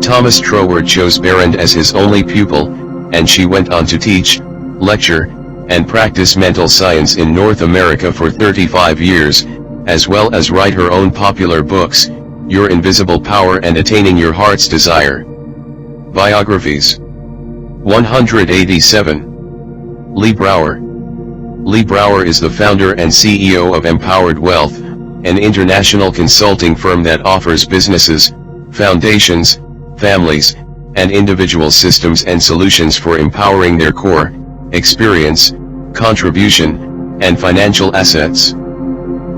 Thomas Troward chose Behrend as his only pupil, and she went on to teach, lecture, and practice mental science in North America for 35 years, as well as write her own popular books, Your Invisible Power and Attaining Your Heart's Desire. Biographies. 187. Lee Brower. Lee Brower is the founder and CEO of Empowered Wealth, an international consulting firm that offers businesses, foundations, families, and individual systems and solutions for empowering their core, experience, contribution, and financial assets.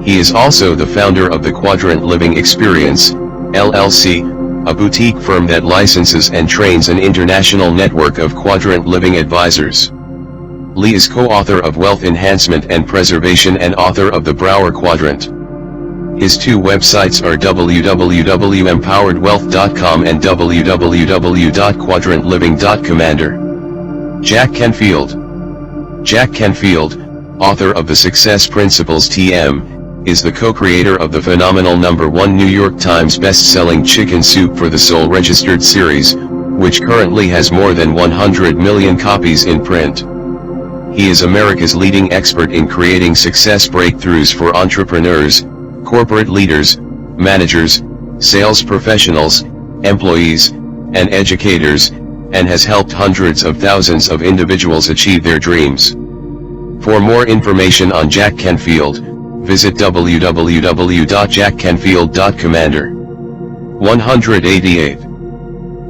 He is also the founder of the Quadrant Living Experience, LLC, a boutique firm that licenses and trains an international network of Quadrant Living advisors. Lee is co-author of Wealth Enhancement and Preservation and author of the Brower Quadrant. His 2 websites are www.empoweredwealth.com and www.quadrantliving.commander. Jack Canfield. Jack Canfield, author of The Success Principles TM, is the co-creator of the phenomenal #1 New York Times best-selling Chicken Soup for the Soul Registered series, which currently has more than 100 million copies in print. He is America's leading expert in creating success breakthroughs for entrepreneurs, corporate leaders, managers, sales professionals, employees, and educators, and has helped hundreds of thousands of individuals achieve their dreams. For more information on Jack Canfield, visit www.jackcanfield.commander. 188.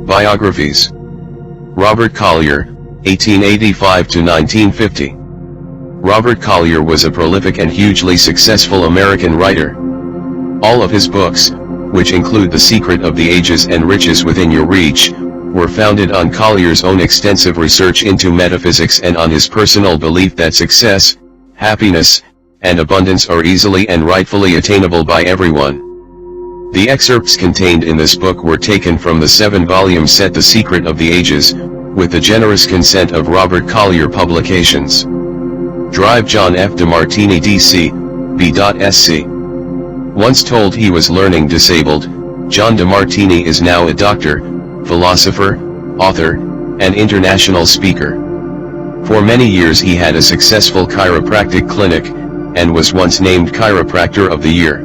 Biographies. Robert Collier, 1885 to 1950. Robert Collier was a prolific and hugely successful American writer. All of his books, which include The Secret of the Ages and Riches Within Your Reach, were founded on Collier's own extensive research into metaphysics and on his personal belief that success, happiness, and abundance are easily and rightfully attainable by everyone. The excerpts contained in this book were taken from the 7-volume set The Secret of the Ages, with the generous consent of Robert Collier Publications. Drive John F. DeMartini D.C., B.Sc. Once told he was learning disabled, John DeMartini is now a doctor, philosopher, author, and international speaker. For many years he had a successful chiropractic clinic, and was once named Chiropractor of the Year.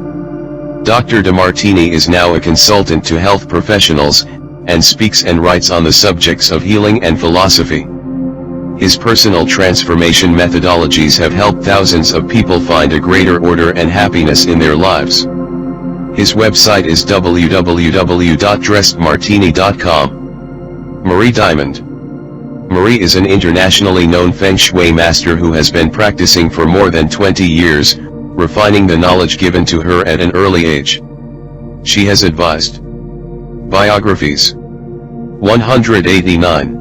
Dr. DeMartini is now a consultant to health professionals, and speaks and writes on the subjects of healing and philosophy. His personal transformation methodologies have helped thousands of people find a greater order and happiness in their lives. His website is www.dressedmartini.com. Marie Diamond. Marie is an internationally known Feng Shui master who has been practicing for more than 20 years, refining the knowledge given to her at an early age. She has advised. Biographies. 189.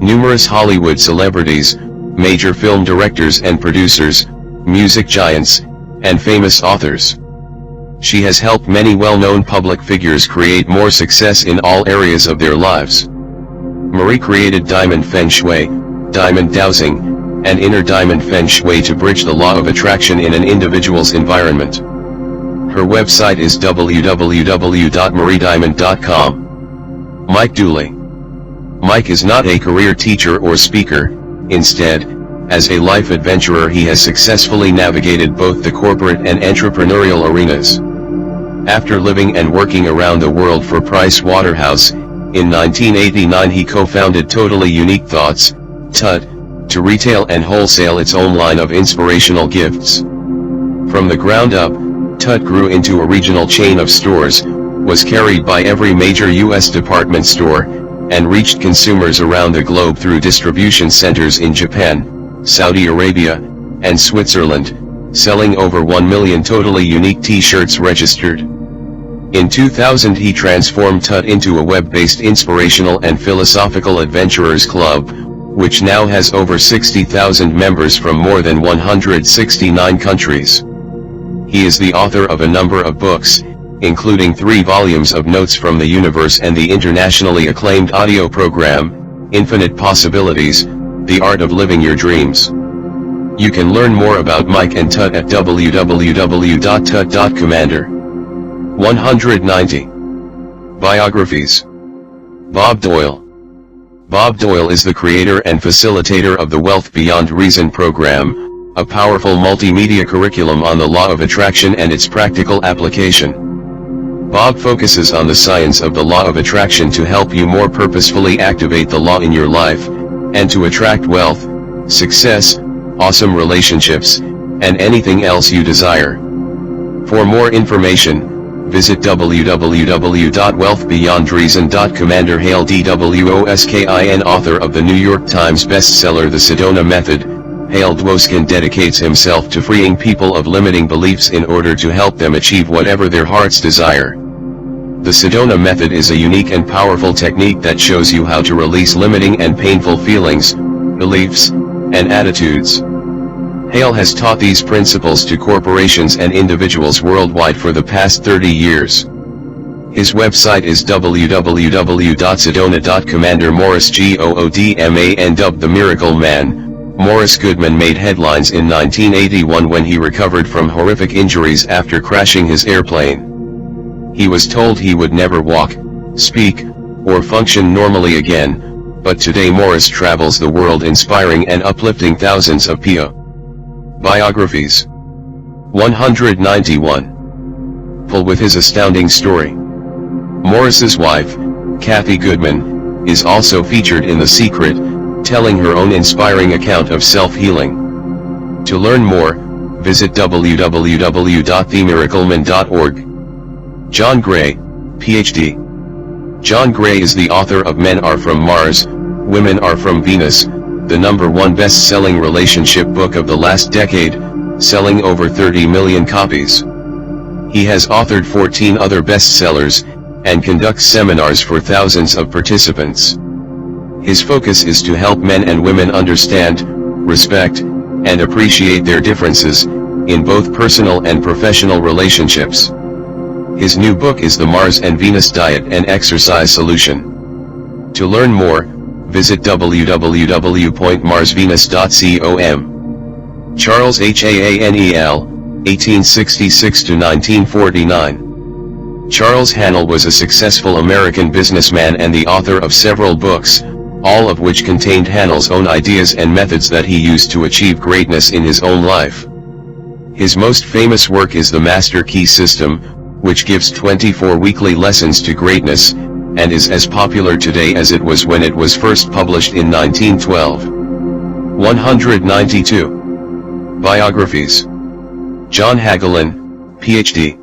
Numerous Hollywood celebrities, major film directors and producers, music giants, and famous authors. She has helped many well-known public figures create more success in all areas of their lives. Marie created Diamond Feng Shui, Diamond Dowsing, and Inner Diamond Feng Shui to bridge the law of attraction in an individual's environment. Her website is www.mariediamond.com. Mike Dooley. Mike is not a career teacher or speaker. Instead, as a life adventurer he has successfully navigated both the corporate and entrepreneurial arenas. After living and working around the world for Price Waterhouse, in 1989 he co-founded Totally Unique Thoughts, TUT, to retail and wholesale its own line of inspirational gifts. From the ground up, TUT grew into a regional chain of stores, was carried by every major U.S. department store, and reached consumers around the globe through distribution centers in Japan, Saudi Arabia, and Switzerland, selling over 1 million totally unique t-shirts registered. In 2000 he transformed TUT into a web-based inspirational and philosophical adventurers club, which now has over 60,000 members from more than 169 countries. He is the author of a number of books, including 3 volumes of Notes from the Universe and the internationally acclaimed audio program, Infinite Possibilities, The Art of Living Your Dreams. You can learn more about Mike and TUT at www.tut.commander. 190. Biographies. Bob Doyle. Bob Doyle is the creator and facilitator of the Wealth Beyond Reason program, a powerful multimedia curriculum on the law of attraction and its practical application. Bob focuses on the science of the law of attraction to help you more purposefully activate the law in your life, and to attract wealth, success, awesome relationships, and anything else you desire. For more information, visit www.wealthbeyondreason.commander. Hale Dwoskin, author of the New York Times bestseller The Sedona Method, Hale Dwoskin dedicates himself to freeing people of limiting beliefs in order to help them achieve whatever their hearts desire. The Sedona Method is a unique and powerful technique that shows you how to release limiting and painful feelings, beliefs, and attitudes. Hale has taught these principles to corporations and individuals worldwide for the past 30 years. His website is www.sedona.commander. Morris Goodman, dubbed the Miracle Man, Morris Goodman made headlines in 1981 when he recovered from horrific injuries after crashing his airplane. He was told he would never walk, speak, or function normally again, but today Morris travels the world inspiring and uplifting thousands of people. Biographies. 191. Full with his astounding story. Morris's wife, Kathy Goodman, is also featured in The Secret, telling her own inspiring account of self-healing. To learn more, visit www.themiracleman.org. John Gray, Ph.D. John Gray is the author of Men Are From Mars, Women Are From Venus, the #1 best-selling relationship book of the last decade, selling over 30 million copies. He has authored 14 other bestsellers, and conducts seminars for thousands of participants. His focus is to help men and women understand, respect, and appreciate their differences, in both personal and professional relationships. His new book is The Mars and Venus Diet and Exercise Solution. To learn more, visit www.marsvenus.com. Charles Hanel, 1866–1949. Charles Hanel was a successful American businessman and the author of several books, all of which contained Hanel's own ideas and methods that he used to achieve greatness in his own life. His most famous work is the Master Key System, which gives 24 weekly lessons to greatness, and is as popular today as it was when it was first published in 1912. 192. Biographies. John Hagelin, Ph.D.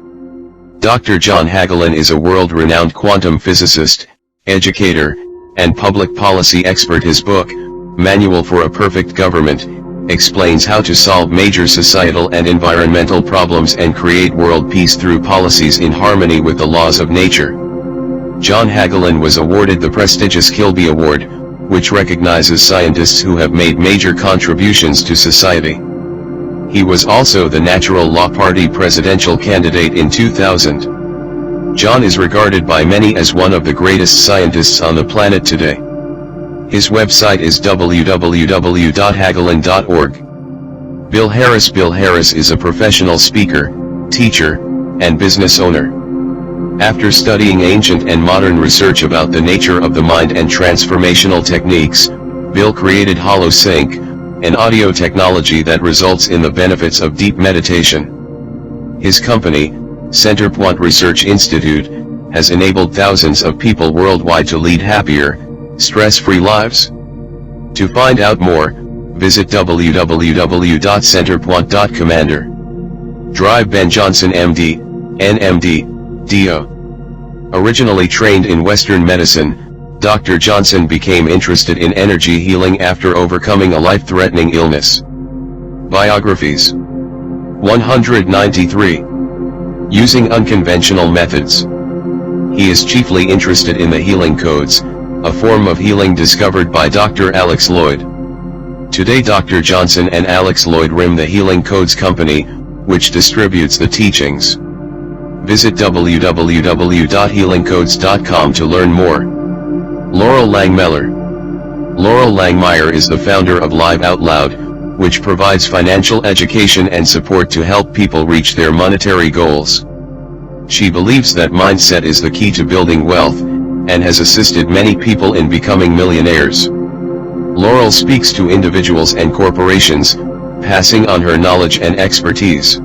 Dr. John Hagelin is a world-renowned quantum physicist, educator, and public policy expert. His book, Manual for a Perfect Government, explains how to solve major societal and environmental problems and create world peace through policies in harmony with the laws of nature. John Hagelin was awarded the prestigious Kilby Award, which recognizes scientists who have made major contributions to society. He was also the Natural Law Party presidential candidate in 2000. John is regarded by many as one of the greatest scientists on the planet today. His website is www.hagelin.org. Bill Harris. Bill Harris is a professional speaker, teacher, and business owner. After studying ancient and modern research about the nature of the mind and transformational techniques, Bill created HoloSync, an audio technology that results in the benefits of deep meditation. His company, Centerpoint Research Institute, has enabled thousands of people worldwide to lead happier, stress-free lives. To find out more, visit www.centerpoint.commander. Drive Ben Johnson MD, NMD, DO. Originally trained in Western medicine, Dr. Johnson became interested in energy healing after overcoming a life-threatening illness. Biographies. 193. Using unconventional methods. He is chiefly interested in the healing codes, a form of healing discovered by Dr. Alex Lloyd. Today Dr. Johnson and Alex Lloyd run the Healing Codes Company, which distributes the teachings. Visit www.healingcodes.com to learn more. Laurel Langmeyer. Laurel Langmeyer is the founder of Live Out Loud, which provides financial education and support to help people reach their monetary goals. She believes that mindset is the key to building wealth, and has assisted many people in becoming millionaires. Laurel speaks to individuals and corporations, passing on her knowledge and expertise.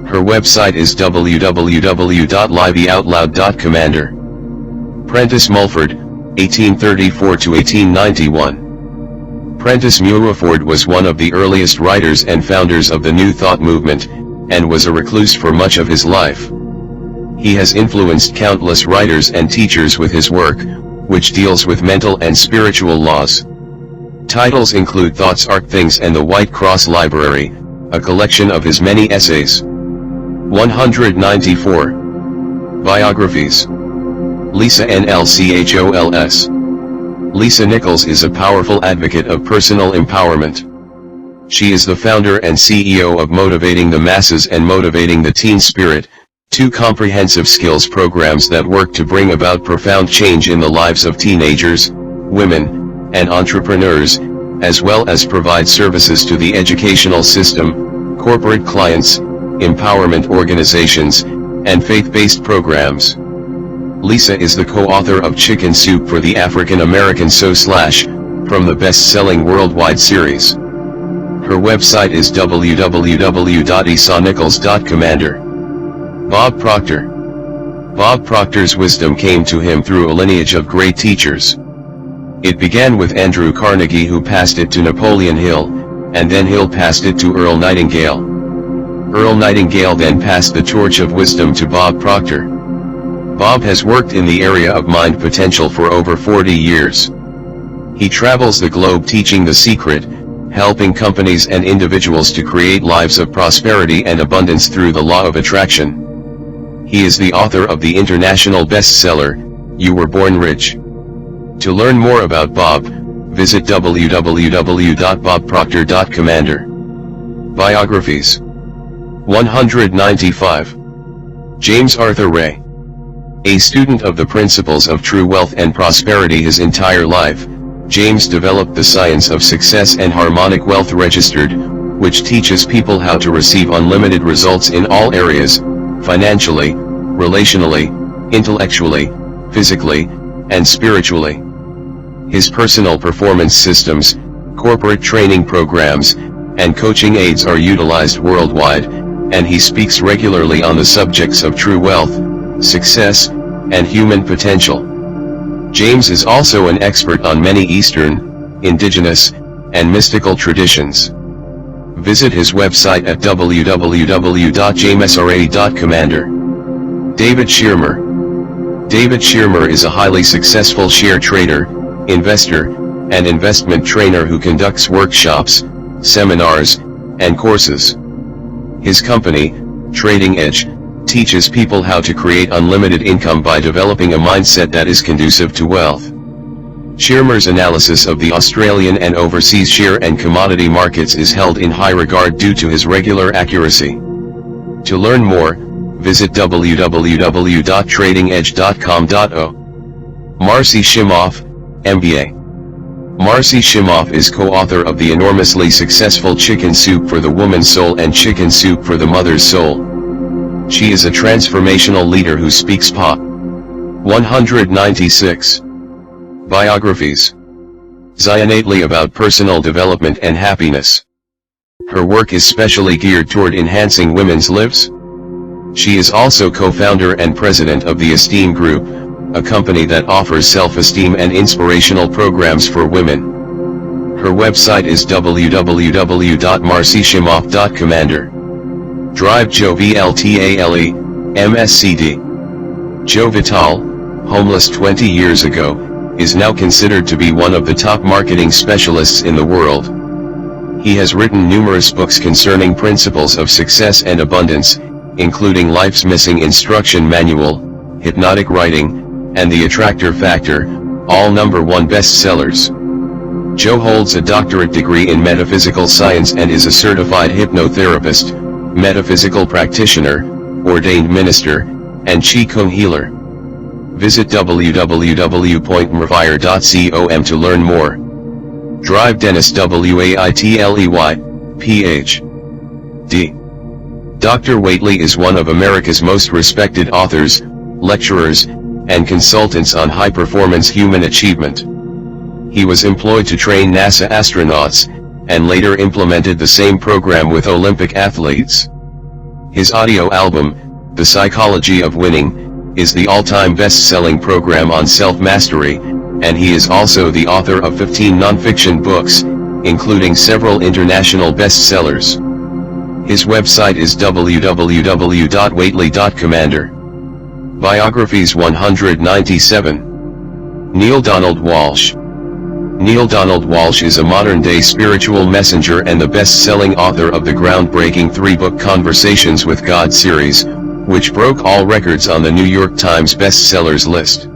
Her website is www.liveoutloud.commander. Prentice Mulford, 1834–1891. Prentice Mulford was one of the earliest writers and founders of the New Thought movement, and was a recluse for much of his life. He has influenced countless writers and teachers with his work, which deals with mental and spiritual laws. Titles include Thoughts Are Things and The White Cross Library, a collection of his many essays. 194. Biographies. Lisa Nichols. Lisa Nichols is a powerful advocate of personal empowerment. She is the founder and CEO of Motivating the Masses and Motivating the Teen Spirit, two comprehensive skills programs that work to bring about profound change in the lives of teenagers, women, and entrepreneurs, as well as provide services to the educational system, corporate clients, empowerment organizations, and faith-based programs. Lisa is the co-author of Chicken Soup for the African American from the best-selling worldwide series. Her website is www.esanichols.commander. Bob Proctor. Bob Proctor's wisdom came to him through a lineage of great teachers. It began with Andrew Carnegie, who passed it to Napoleon Hill, and then Hill passed it to Earl Nightingale. Earl Nightingale then passed the torch of wisdom to Bob Proctor. Bob has worked in the area of mind potential for over 40 years. He travels the globe teaching the secret, helping companies and individuals to create lives of prosperity and abundance through the law of attraction. He is the author of the international bestseller, You Were Born Rich. To learn more about Bob, visit www.bobproctor.commander. Biographies. 195. James Arthur Ray. A student of the principles of true wealth and prosperity his entire life, James developed the science of success and harmonic wealth registered, which teaches people how to receive unlimited results in all areas, financially, relationally, intellectually, physically, and spiritually. His personal performance systems, corporate training programs, and coaching aids are utilized worldwide, and he speaks regularly on the subjects of true wealth, success, and human potential. James is also an expert on many Eastern, indigenous, and mystical traditions. Visit his website at www.jamesra.commander. David Schirmer. David Schirmer is a highly successful share trader, investor, and investment trainer who conducts workshops, seminars, and courses. His company, Trading Edge, teaches people how to create unlimited income by developing a mindset that is conducive to wealth. Schirmer's analysis of the Australian and overseas share and commodity markets is held in high regard due to his regular accuracy. To learn more, visit www.tradingedge.com.au. Marcy Shimoff, MBA. Marcy Shimoff is co-author of the enormously successful Chicken Soup for the Woman's Soul and Chicken Soup for the Mother's Soul. She is a transformational leader who speaks PA. 196. Biographies. Zionately about personal development and happiness. Her work is specially geared toward enhancing women's lives. She is also co-founder and president of the Esteem Group, a company that offers self-esteem and inspirational programs for women. Her website is www.marcyshimoff.commander. Drive Joe VLTALE, MSCD. Joe Vital, homeless 20 years ago, is now considered to be one of the top marketing specialists in the world. He has written numerous books concerning principles of success and abundance, including Life's Missing Instruction Manual, Hypnotic Writing, and The Attractor Factor, all #1 bestsellers. Joe holds a doctorate degree in metaphysical science and is a certified hypnotherapist, metaphysical practitioner, ordained minister, and Qigong healer. Visit www.mrvire.com to learn more. Drive Dennis Waitley, Ph.D. Dr. Waitley is one of America's most respected authors, lecturers, and consultants on high-performance human achievement. He was employed to train NASA astronauts, and later implemented the same program with Olympic athletes. His audio album, The Psychology of Winning, is the all-time best-selling program on self-mastery, and he is also the author of 15 non-fiction books, including several international bestsellers. His website is www.waitley.commander. Biographies 197. Neale Donald Walsch. Neale Donald Walsch is a modern-day spiritual messenger and the best-selling author of the groundbreaking 3-book Conversations with God series, which broke all records on the New York Times bestsellers list.